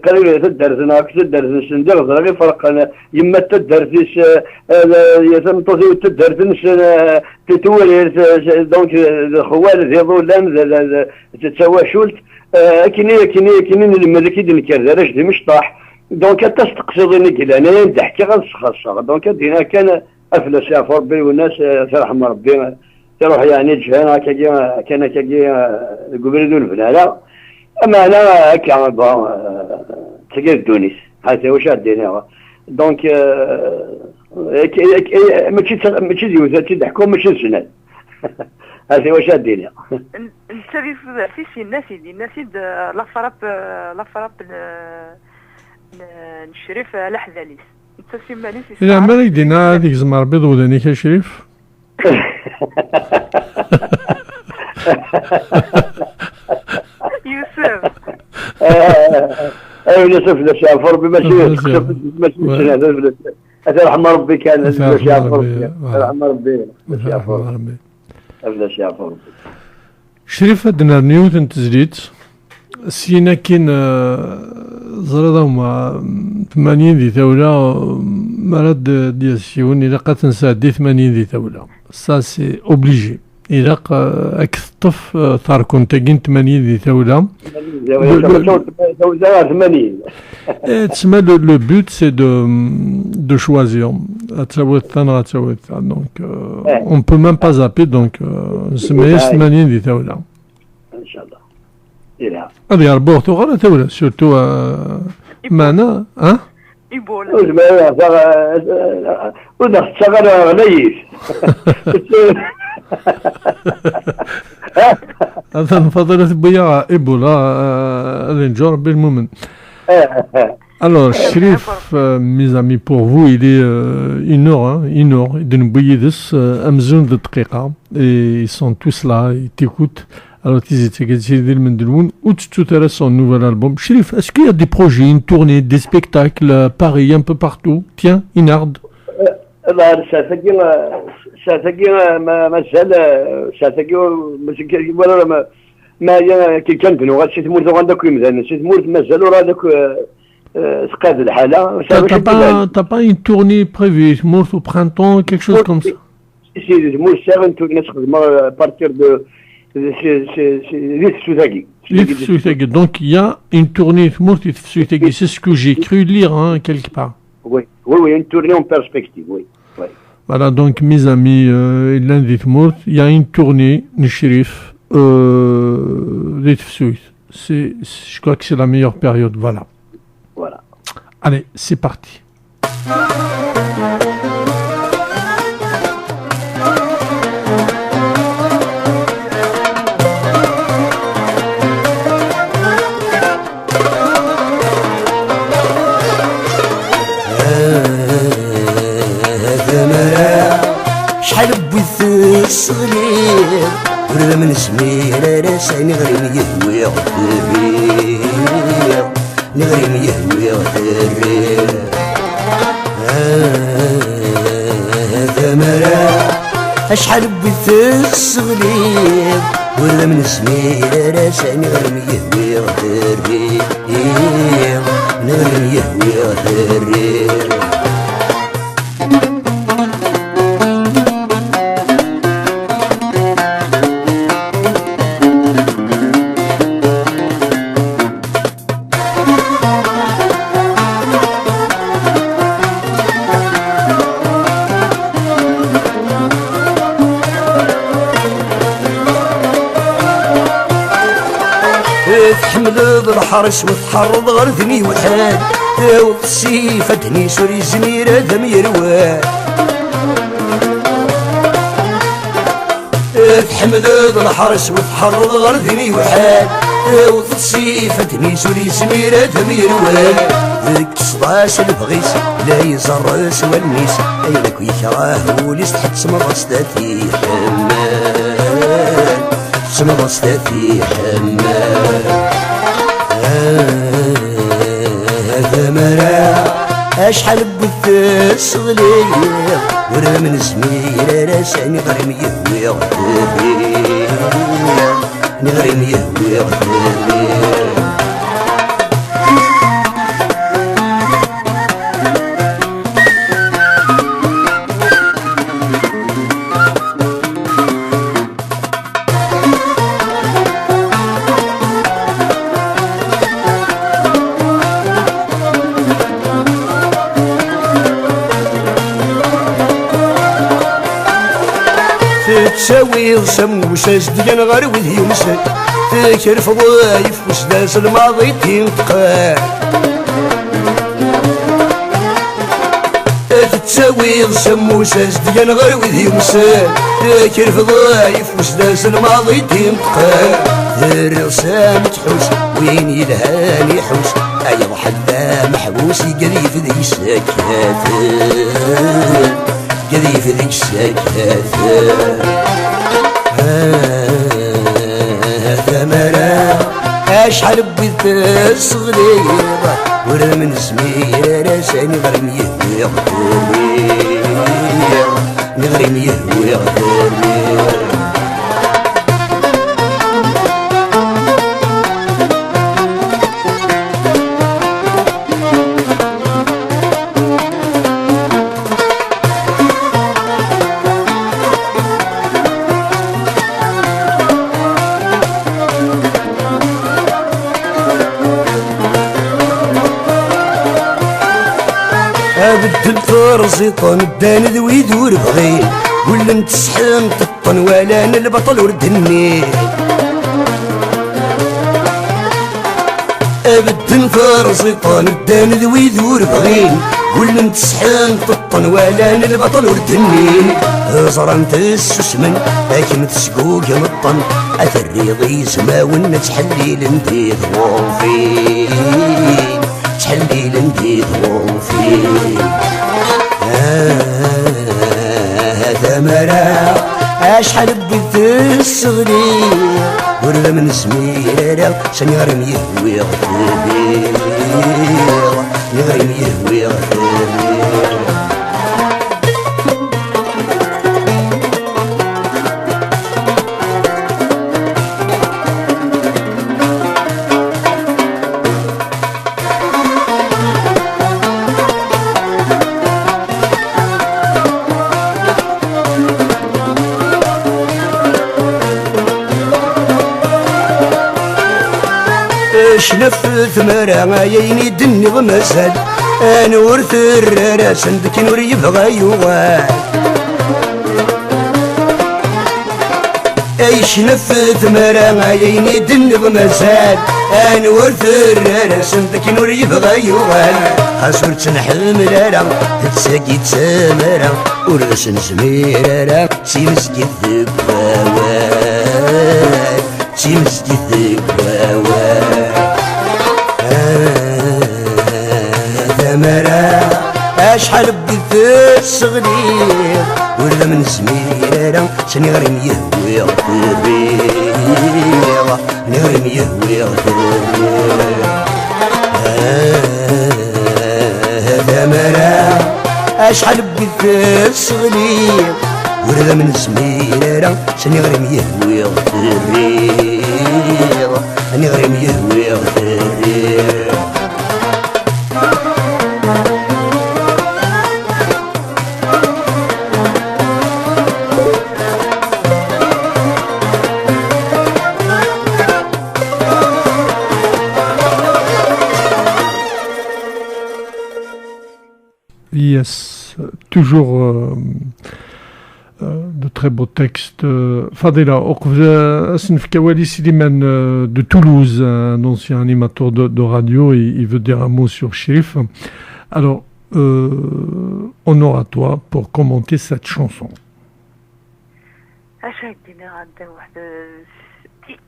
قالوا تدرسنا تدرس سندر غير فرق أنا يما تدرس يتم توزيع تدرس تتولي دونك خوالي يضو لام تتسوى شولت كني الملك يدنكر راش دي مش طاح دونك تستقصدني كلا أنا يندحكي غنسخص دونك دينا كان أفلس يا ربي والناس ترحم ربي تروح يعني جهنا كان قبل دون فلالا اما انا كان تلقى تونس هذا واش عندنا دونك ماشي ديوزا تضحكوا ماشي سنان هذا واش عندنا انت في ناسي لا فراب نشريف على حذاليس انت في ماليس لا ما يدينا هذيك زمر بيض ودانيك يا شريف يوسف يوسف لشافر بمشي هذا رحم ربي كان لشافر رحم ربي لشافر شريف عندنا نيوتن تزريت سينا كاين زردا هما 80 دي ثوله مرض ديال السيون الا بقات تنسى 80 دي ثوله سا سي اوبليجي الا راك تطف تاركون تاكين 80 دي ثوله 80 تسمى لو بوت سي دو شوازير تساوي الثاني تساوي الثاني دونك اون بو ميم با زابي دونك نسميها 80 دي ثوله ان شاء الله يلا هذه ربوغتو غير ثوله سورتو معنا يبول ودا تصغر غليش هذا فضيلة بيا إيبولا هذا نجور بالمؤمن. Alors, Chérif, mes amis, pour vous, il est 1h, de Nbouyides, Amzoun de Tqiqa, et ils sont tous là, ils t'écoutent. Alors, ils étaient gâtés de Mendeloun, ou tout à l'heure son nouvel album. Chérif, est-ce qu'il y a des projets, une tournée, des spectacles à Paris, un peu partout? Tiens, Inard. ما كي كنبنوا غادي شي تمورت غنداك يمدان شي تمورت مازالوا راه داك سقاد الحاله. T'as pas une tournée prévue, تمورت au printemps, quelque chose comme ça? سي تمورت ساغن تولي نخدم بارتير دو ليت سوتاكي. Lith Soutagui. Donc il y a une tournée تمورت Lith Soutagui, c'est ce que j'ai cru lire quelque part. Oui, une tournée en perspective, oui. Voilà, donc mes amis, lundi تمورت, il y a une tournée Chérif. Je crois que c'est la meilleure période, voilà. Voilà. Allez, c'est parti. ولا من سمير راسي نغري يهوي غدير نغري يهوي غدير هذا مرا اشحال الصغليب ولا من سمير راساني غرم يهوي غدري نغرم يهوي غدري تحمل بالحرش وتحرض غرثني وحاد تاوت السيف ادني سوري زميرة دم يرواد تحمل بالحرش وتحرض غرثني وحاد تاوت السيف ادني سوري زميرة دم يرواد ذك 16 البغيس لا يزرس والنيس اينك يكراه وليس تحت سمرستاتي حمال سمرستاتي حمال ثمرة أشحال بث الصغلية ولا من زميلة راساني غريم يهوي غدري نغريم يهوي غدري تساوي سموسة زديان غير وذي يمسك تكرف ضايف وسداس الماضي تنتقى تساوي سموسة زديان غير وذي يمسك تكرف ضايف وسداس الماضي تنتقى الرسام تحوس وين يلهاني يحوس ايضا حدا محبوس قذيف ذي السكات قذيف ذي السكات ثمرة أشحال بث الصغليبة ولا من زميلة راساني غريم يهوي غدري نغريم يهوي غدري بدل فرزيطان الدان ذوي يدور بغيل ولا نتسحن تطن ولا انا البطل ورد النيل بدل فرزيطان الدان ذوي يدور بغيل ولا نتسحن تطن ولا انا البطل ورد النيل زرنت السسمن لكن تسقوق مطن اثري ضي سماون تحليل انتي ظروفي تحليل انتي ظروفي ثمرة أشحال بث الصغلية ولا من زميلة ساني غريم يهوي غدري غريم يهوي غدري شنف ثمرة عيني دني غمسد انا ورث الراس عندك نور يبغى يوال اي شنف ثمرة عيني دني غمسد انا ورث الراس عندك نور يبغى يوال حصرت نحمل تساقي تسامرة ورس زميرة سي مسجد ذكراوات سي مسجد ذكراوات ثمرة أشحال بث الصغلية ولا من زميلة ساني غريم يهوي غدري نغريم يهوي غدري ثمرة أشحال بث الصغلية ولا من زميلة الزوارة شني غريم يهوي غتريغ أني غريم يهوي غتريغ Yes, toujours de très beaux textes. Fadela, Asnif Kawali Siliman de Toulouse, un ancien animateur de radio, il veut dire un mot sur Chérif. Alors, honneur à toi pour commenter cette chanson.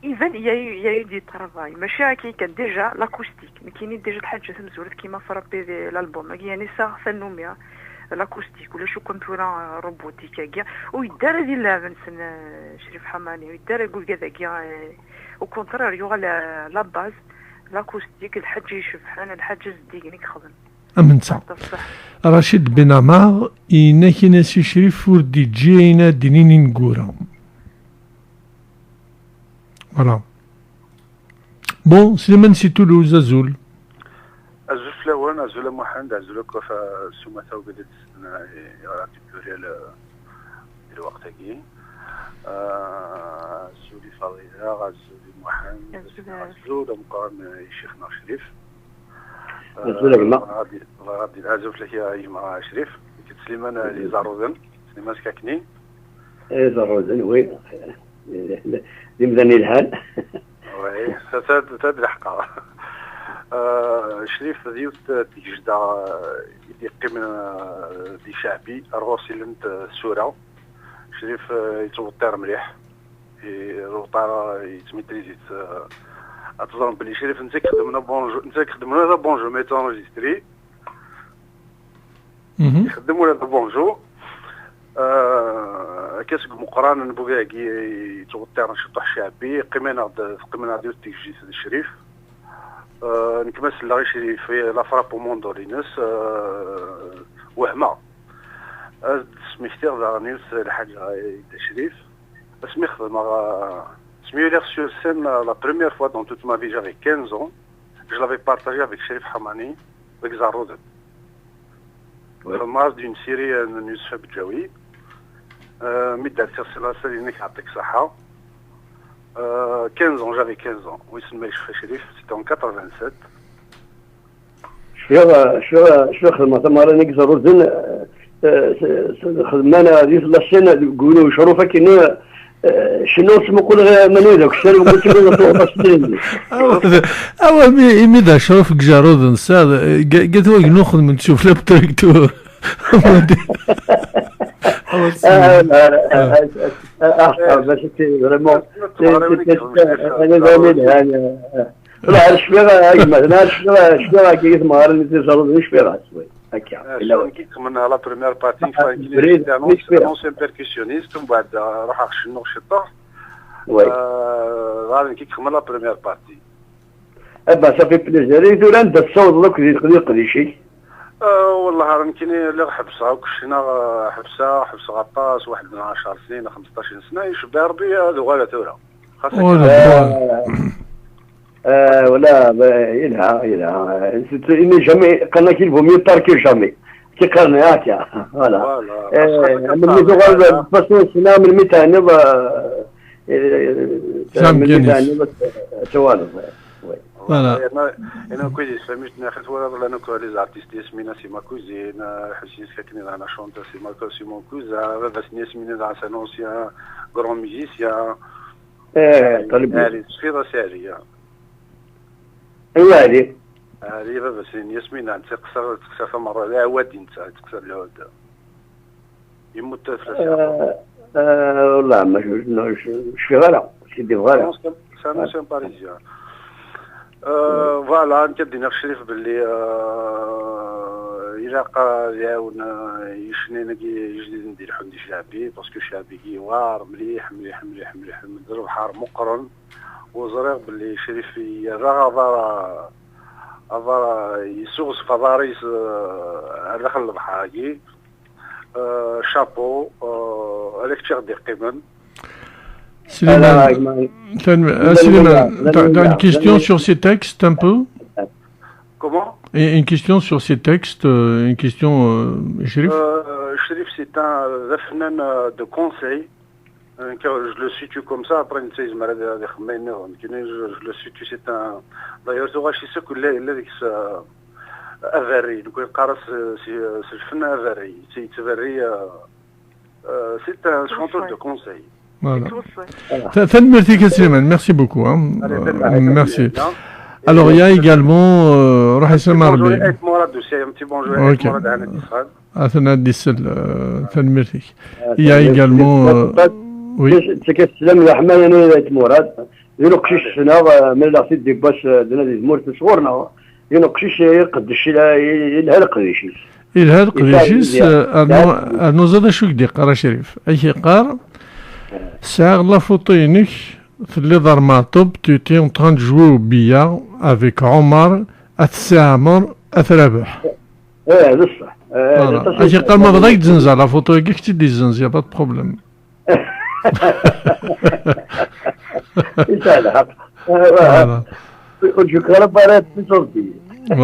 إذن يا دي ترافاي ماشي كي كان ديجا لاكوستيك ما كاينين ديجا الحاجه تمزولت كيما في ربي الالبوم يعني سا فنوميا لاكوستيك ولا شو كنتورا روبوتيك كاع ويدار هذه اللعبه نسن شريف حماني ويدار يقول كذا كاع او كونتراريو لا باز لاكوستيك الحاج يشبحان الحاج زديك خدم أمن صح رشيد بن عمار إنك ناسي شريف وردي جينا دينين نقورا Voilà. Bon, Slimane, c'est Toulouse, Azul. Azul Flawan, Azul Mohamed, Azul Kofa, Soumata وبدت يعطي بلوريال الوقت هكي. Azul فضيلة، Azul محمد، Azul مقارن شيخنا شريف. Azul الماء. غادي العزف لك يا مع شريف. كنت سليمان اللي زاروزن، سليمان سكاكني. زاروزن وي. يمدني الحال وي تدري حقا شريف ديوت تجدا يقي من دي شعبي الروسي لنت السورة شريف يتوطر مليح الوطارة يتميتريزيت اتظن بلي شريف انت خدمنا بونجو انت خدمنا هذا بونجو ميتو انجستري يخدم ولا بونجو كاس مقارنة بوغاكي يتوطر نشطح شعبي قيمنا ديال التكجيس ديال الشريف نكمس لا شريف لا فرابو موندولينس وهمه سميختي غانيوس الحاجه ديال الشريف اسمي خدم سميو لي سور سين لا بروميير فوا دون توت ما في جافي 15 ans je l'avais partagé avec Chérif Hamani avec Zaroud الماز دون سيري يوسف بجاوي مدة سلاسل إنك يعطيك صحة 15 ans j'avais 15 ans ويسمى يشفى شريف c'était en 87 شو خدمة تمارا نيك زروزن خدمنا ديال لاشين يقولوا شروفة كنا شنو اسمو كل منيدك شنو قلت له توقفني ميدا شروفك جارود نساد قلت له ناخذ من تشوف له بتركتو باش فريمون انا لا شويه مثلا شويه كي تمار نزيد زرد شويه شويه هكا الا كيكمل لا بريمير بارتي كان اونسيان بيركسيونيست ومن بعد راح شنو شطه وي غادي كيكمل لا بريمير بارتي ابا صافي بليزير يدور عند الصوت دوك يقضي شي والله راه يمكن اللي حبسها وكشينا حبسه غطاس واحد من 10 سنين 15 سنه يشبه ربي هذو غالا ثوره ولا يلها اني جامي قلنا كي الفومي تاركي جامي كي قرنا هكا فوالا من ميزو باسون سنا من ميتاني توالف Voilà. انا كويس فهمت ناخذ ولا انا كو لي زارتيست ياسمين سي ما كوزين حسين ساكنين انا شونت سي ما كوزين مون كوزا بس ياسمين دا سان اونسيان غران ميوزيسيان طالب سفيرة سارية ايوا هذه بس ياسمين انت تقصر مرة لا وادي انت تقصر العود يموت ثلاثة والله ما شغالة سيدي فوالا سان سان باريزيان فوالا انت بدينا في الشريف باللي الى قا يعاون يشني جديد ندير حمدي شعبي باسكو شعبي كيوار مليح مدرب حار مقرن وزريغ باللي شريف يرغى يسوغ فضاريس على داخل البحر هاكي شابو الكتير دي قيمن Suleiman, t'as une question sur ces textes un peu? Comment? Et une question sur ces textes, une question, Chérif? Chérif, c'est un fnan de conseil. Je le situe comme ça, après je le situe, c'est un... D'ailleurs, je sais que أفري نقول قارس الفن أفري تفري c'est un chanteur de conseil. Voilà. Merci Suleiman, merci beaucoup. Hein. Merci. Alors il y a également Rahissa Marbi. Ok. Il y a également oui. تكسلم يا حماية أنا مراد ينقشش هنا من الأخير دي باش دنا دي زمور تصورنا ينقشش يقدش الهلق ديشيس الهلق ديشيس أنو زاد شو كدي قرا شريف أي قار ساغ لا فوتوينك في اللي دار ماطب تيتي en train de jouer au billard avec عمر أتسامر أتربح هذا الصح أي قال ما بغاك تزنز على فوتو كي كنتي دي زنز يا با بروبليم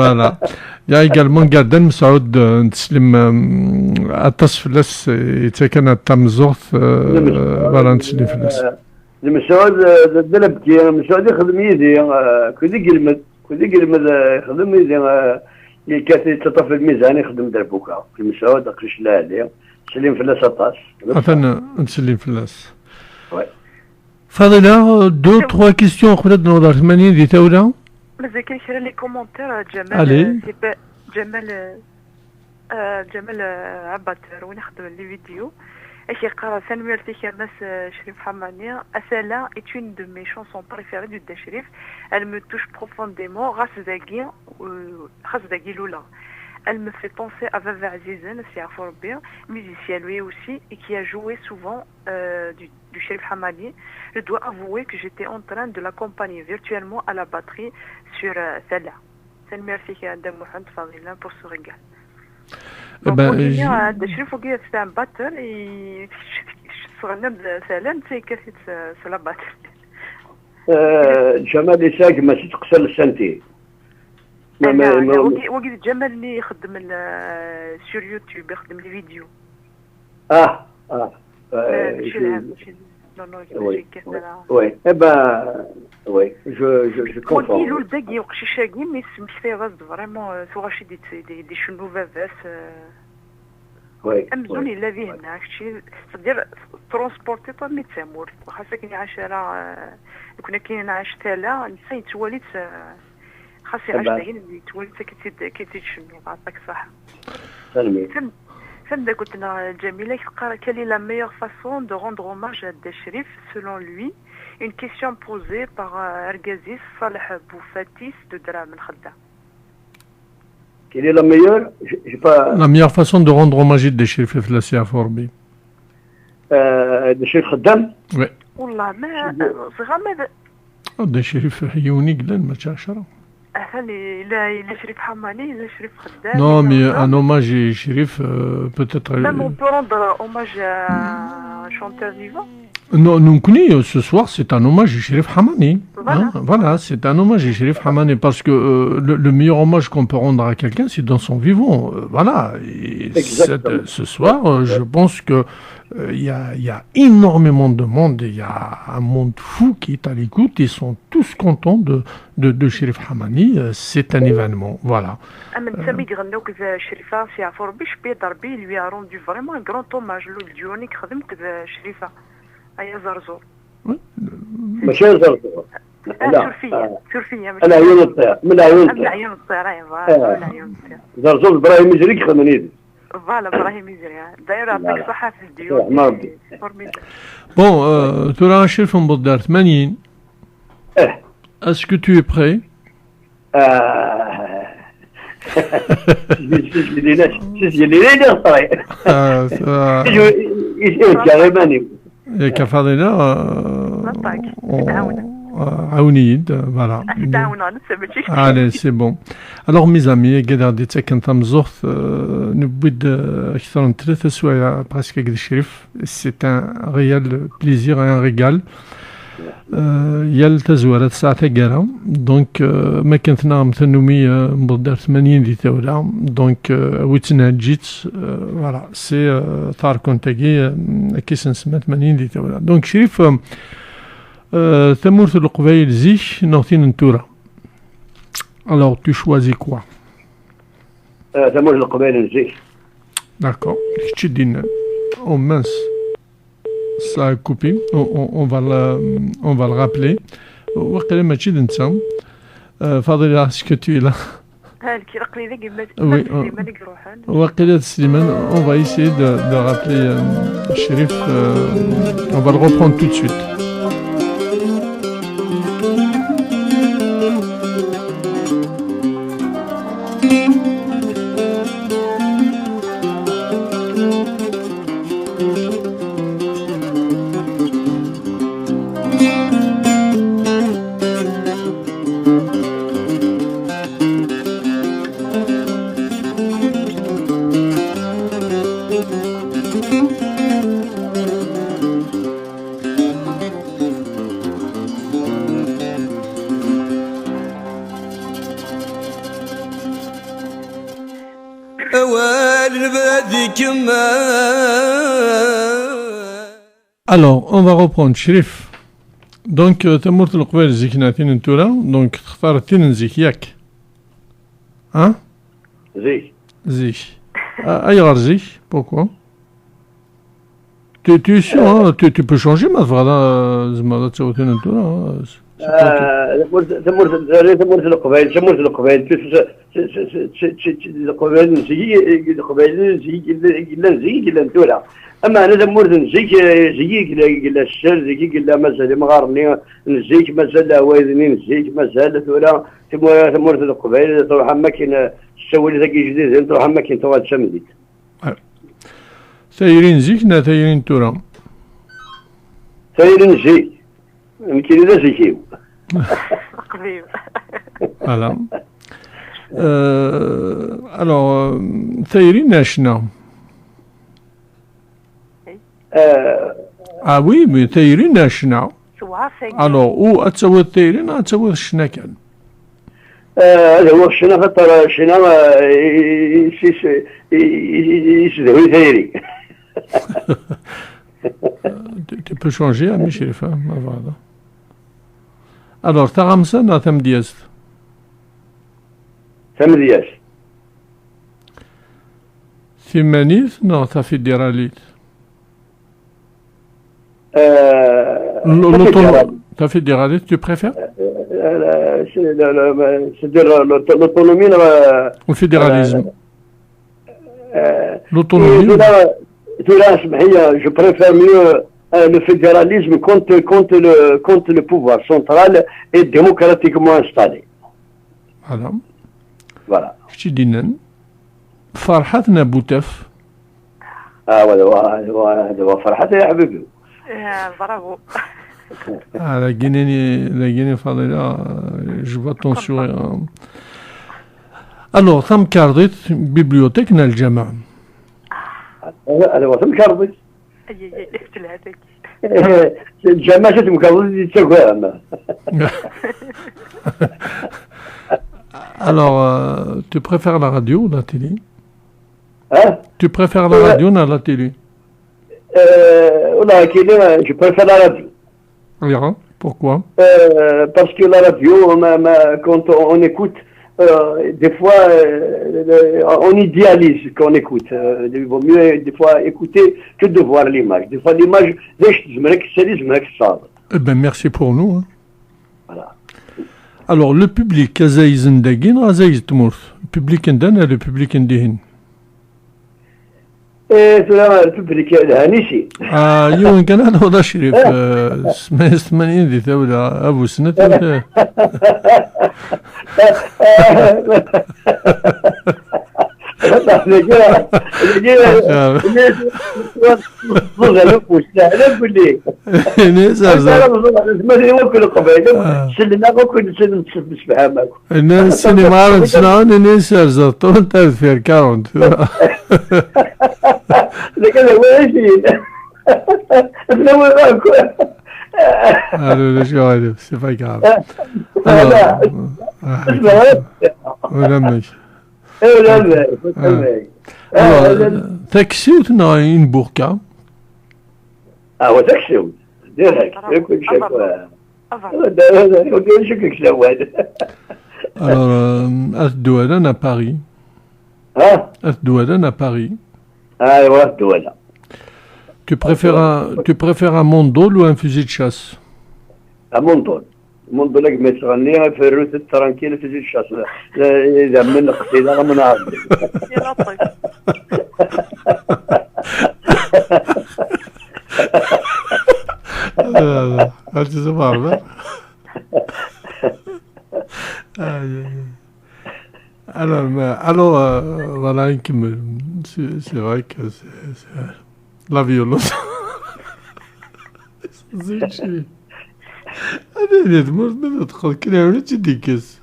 Voilà. Il y a également Gaden Msaoud Ntslim Atasflas et Tsekana Tamzorth. Voilà, Ntslim Flas. المسعود دلبتي المسعود يخدم يدي كذي قلمد يخدم يدي يكاتي تطفي الميزان يخدم دربوكا في المسعود قريش لا عليه سليم فلاس أطاس أثناء نسليم فلاس فاضلة 2-3 questions قبل نوضع 80 دي تاولا مازال كاين شي لي كومونتير جمال عباتر وين يخدم لي فيديو اش يقرا سنوير تيكامس شريف حماني أسالا est une de mes chansons préférées du Dachrif. Elle me touche profondément grâce à Lola. Elle me fait penser à Vava Azizen, c'est Aforbir, musicien lui aussi, et qui a joué souvent du Chérif Hamani. Je dois avouer que j'étais en train de l'accompagner virtuellement à la batterie sur celle-là. C'est le merci à Adam Mohamed Fadila pour ce régal. Donc, on dit à Dachrif, c'est un batteur, et sur un nom de Salam, c'est que c'est la batterie. Jamal Isaac, ما تقصر السنتي. وقيت جمال اللي يخدم سور يوتيوب يخدم لي فيديو ماشي الهم oui eh ben oui je comprends وقيلو الداقي وقشي شاقي مي سمشتي غزد فريمون سوغاشي دي شنو فافاس امزوني لا فيه هنا شي تدير ترونسبورتي طا مي تسامور خاصك ني عشرة كنا كاين عاش تالا نسيت تواليت خاصي 10 دقايق اللي تولي كتشمي عطاك صح سلمي فهمت قلت لنا جميلة quelle est la meilleure façon de rendre hommage à Dachrif selon lui une question posée par Argazis Salah Boufatis de Dram al-Khadda. Quelle est la meilleure La meilleure façon de rendre hommage à Dachrif في السيا فوربي Dachrif خدام Oui. والله ما صغار ما Dachrif يوني قلن ما تشاشره لا Chérif Hamani, le Chérif Khaddam. Non, mais un hommage à Chérif, peut-être. Même on peut rendre hommage à un chanteur vivant. Non, nous connaissons ce soir, c'est un hommage à Chérif Hamani. Voilà, hein, voilà, c'est un hommage à Chérif Hamani parce que le meilleur hommage qu'on peut rendre à quelqu'un, c'est dans son vivant. Voilà. Et ce soir, je pense que il y a énormément de monde, il y a un monde fou qui est à l'écoute, ils sont tous contents de Chérif Hamani, c'est un événement, voilà. Sami Granouk Chérifa, c'est à Forbi, Darbi, lui a rendu vraiment un grand hommage, le Dionic Khadim Chérifa, Aya Zarzour. ماشي زرزور لا شرفية انا عيون الطير من عيون الطير عيون الطير زرزور ابراهيم يجريك خمنيد فوالا ابراهيم يجري داير يعطيك الصحة في الديون Bon, tu auras un chef en Baudard 80. Est-ce que tu es prêt? عاونيد فوالا. تعاونوا نسمتي. Allez, c'est bon. Alors, mes amis, قاعد ديتا كنت مزوخ نبيد أكثر من 3 سوايع براسك قد الشريف. C'est un réel plaisir et un régal. يال تزوارات ساعة كارا دونك ما كنت نعم ثنومي مبدر 80 دي تاولا دونك ويتنا جيت فوالا سي ثار كونتاكي كيس نسمى 80 دي تاولا دونك شريف ثمورت القبايل زيك نغتين نتورا alors tu choisis quoi ثمورت القبايل زيك d'accord كتشي دينا او منس ça a coupé, on va le rappeler. وقيلا ماشي دنتا فاضل est-ce que tu es là? Oui, وقيلا سليمان, on va essayer de rappeler Chérif, on va le reprendre tout de suite. Alors, on va reprendre Chérif. Donc, تمرت القبائل زيك نعطينا نتورا دونك تختار تين زيك ياك ها زيك أي غير زيك pourquoi tu es sûr hein tu peux changer ما فغادا زعما تسوي تين نتورا تمرت القبائل القبائل زيك إلا نتورا اما انا دمورت نزيك قلا الشر زيك قلا مازال مغارني نزيك مازال هوايدني نزيك مازال ثورا تمورت القبائل تروح ماكين تسوي ذاك جديد تروح ماكين تواد شمديت ثايرين زيك نا ثايرين تورا ثايرين زيك يمكن ذا زيكيو قبيب فوالا alors ثايرين اشنا Ah oui, mais Thaïrin est chna. Alors, où as-tu Thaïrin, as-tu chnakan? هو الشنا خطر الشنا يسدوي ثايري. Tu peux changer, ami Chérif, hein, voilà. Alors, t'as ramsa na Thamdias? Thamdias. Thimanith, non, t'as fait des rallyes. T'as fait des rallyes, tu préfères? C'est-à-dire l'autonomie. Le fédéralisme. L'autonomie. Je préfère mieux le fédéralisme contre le pouvoir central et démocratiquement installé. Voilà. Voilà. Je dis non. فرحتنا بوتف. هذا فرحتي يا حبيبي. برافو. La Guinée Fadila, je vois ton sourire. Alors, ثم كاردت bibliothèque dans le Jama. هذا هو ثم كاردت. اي اختل هذاك. الجامعة ثم كاردت تسوى. Alors, tu préfères la radio ou la télé? Hein? Tu préfères la radio ou la télé? Je préfère la radio. Alors, pourquoi? Parce que la radio, quand on écoute, des fois, on idéalise quand on écoute. Il vaut mieux des fois écouter que de voir l'image. Des fois, l'image, eh bien, merci pour nous. Hein. Voilà. Alors, le public, le public indien et le public indien. الببليك الهانيسي يوم كان هذا وضع شريف اسمه 80 دي ثولة أبو سنة السينما عرفت شنو نسال زرطون انت في الكارون لكن هو ايش Alors, c'est pas grave. تاكسي وتنا une burqa. هو تاكسي ديريكت يكون شكلك سواد. Alors, Asdouadan à Paris. Asdouadan à Paris. ايوه الدولة. Tu préfères un mondol ou un fusil de chasse? منظر لك ما تغنيها في الروت الترانكيل في زي الشاس اذا من قصيده من عرض يا لطيف. هل تسمع alors voilà, c'est vrai que c'est la violence. أنا تمر من تدخل كنا ولا تديكس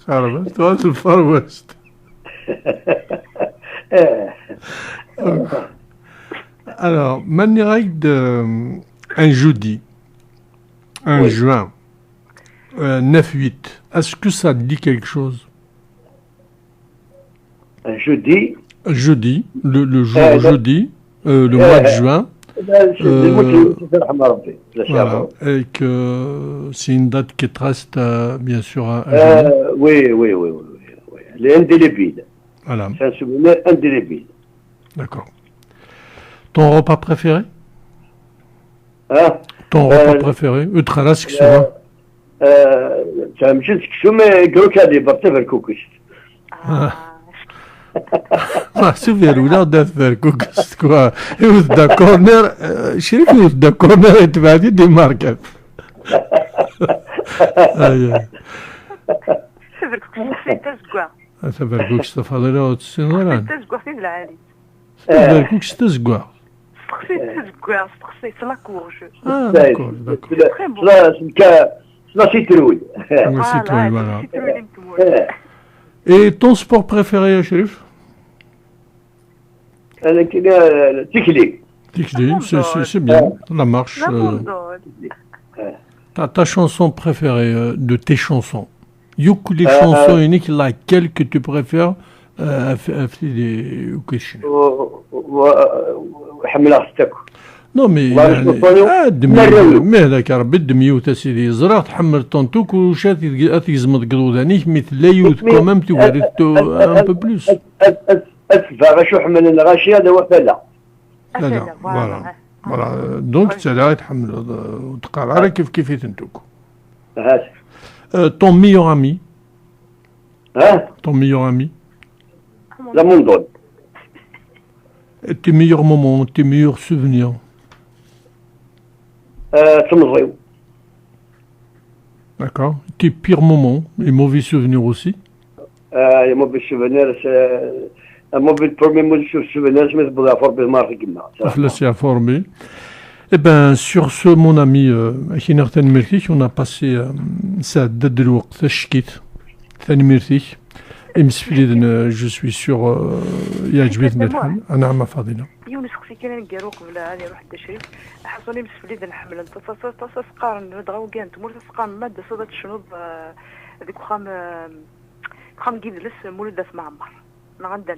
خربت توات الفروست. Alors, manière un jeudi, un juin, 9-8, est-ce que ça dit quelque chose? Un jeudi? Jeudi, le jour jeudi, le mois de juin. Voilà, et que c'est une date qui te reste bien sûr à oui, elle est indélébile. Voilà. C'est un souvenir indélébile. D'accord. Ton repas préféré? Ton repas préféré? Utralasque souvent. Ça me dit que je me grocade barthe verkoukish. سوفير ولاد فركوك كوا يوث دا كورنر شريف يوث دا كورنر يتبادي دي ماركت. فركوك استفادنا وتسينوران. فركوك استزقوا. C'est la courge. Ah d'accord, d'accord. La citrouille. La citrouille, voilà. Et ton sport préféré, Chérif? Tikli, c'est bien, la marche. Ta chanson préférée de tes chansons? Youk les chansons uniques, laquelle que tu préfères? Non mais مهلك ربي دميوت سيدي زرع تحمل طنطوك وشات تيزمد قدودانيك مثل لا يوت كومام توريتو ان بو بلوس اتفا شو حمل الغاشي هذا وفلا لا فوالا دونك تلا تحمل وتقال على كيف تنتوك ton meilleur ami ton meilleur ami la mondol tes meilleurs moments tes meilleurs souvenirs D'accord. Tes pires moments, les mauvais souvenirs aussi? Les mauvais souvenirs, c'est... Un mauvais souvenir, je me suis informé de Marc Guimard. Je informé. Eh bien, sur ce, mon ami, on a passé ça date de l'ouest, Shkit, Tanmirti. Je suis sûr, يعجبك نتحل. أنا عم فاضينا. يونس خصي كان نقالو قبل هذه روح الشريف حصوني مسفلي نحمل انت سقار ندغاو كاع نتمر سقار ماده صدات الشنوب هذيك خام كيدلس مولد في معمر انا غندير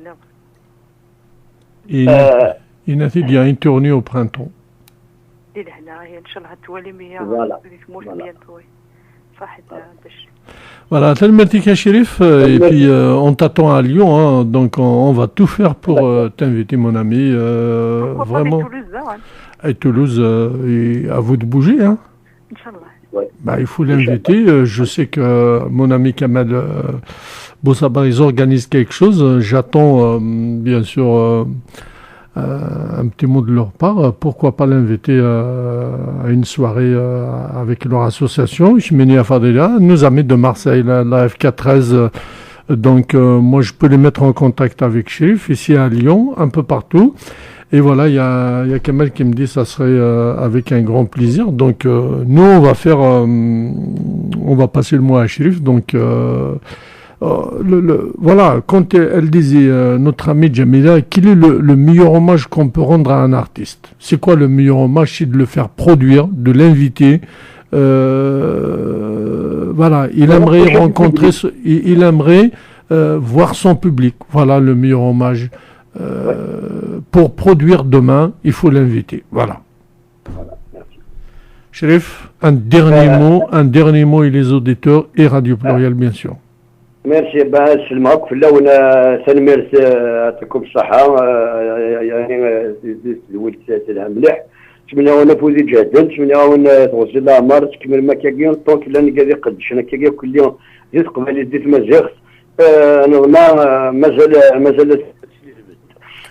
il a dit une tournée au printemps. دير هنا هي ان شاء الله توالي 100 تموت 100 توي صح الدش. Voilà, merci Chérif, et puis on t'attend à Lyon, hein, donc on va tout faire pour t'inviter mon ami, vraiment. À Toulouse, et à vous de bouger, hein. Bah, il faut l'inviter, je sais que mon ami Kamel Boussaba, ils organisent quelque chose, j'attends bien sûr un petit mot de leur part, pourquoi pas l'inviter à une soirée avec leur association, Chimeni Afadela, nos amis de Marseille, la FK13 Donc moi je peux les mettre en contact avec Chérif ici à Lyon, un peu partout. Et voilà, il y a Kamal qui me dit ça serait avec un grand plaisir. Donc nous on va faire, on va passer le mois à Chérif. Donc voilà, quand elle disait notre amie Jamila, quel est le meilleur hommage qu'on peut rendre à un artiste? C'est quoi le meilleur hommage? C'est de le faire produire, de l'inviter. Voilà, il aimerait rencontrer, il aimerait voir son public. Voilà le meilleur hommage. Pour produire demain, il faut l'inviter. Voilà. Merci. Chérif, un dernier mot et les auditeurs et Radio Pluriel bien sûr. ميرسي باش المعك في الاول سنميرس يعطيكم الصحة يعني ولد سلام مليح نتمنى وانا فوزي جادا نتمنى وانا توصل لها عمر تكمل ما كاين طونك لاني قاعد يقدش انا كاين كل يوم زيد قبل زيد مزيغ نظن مازال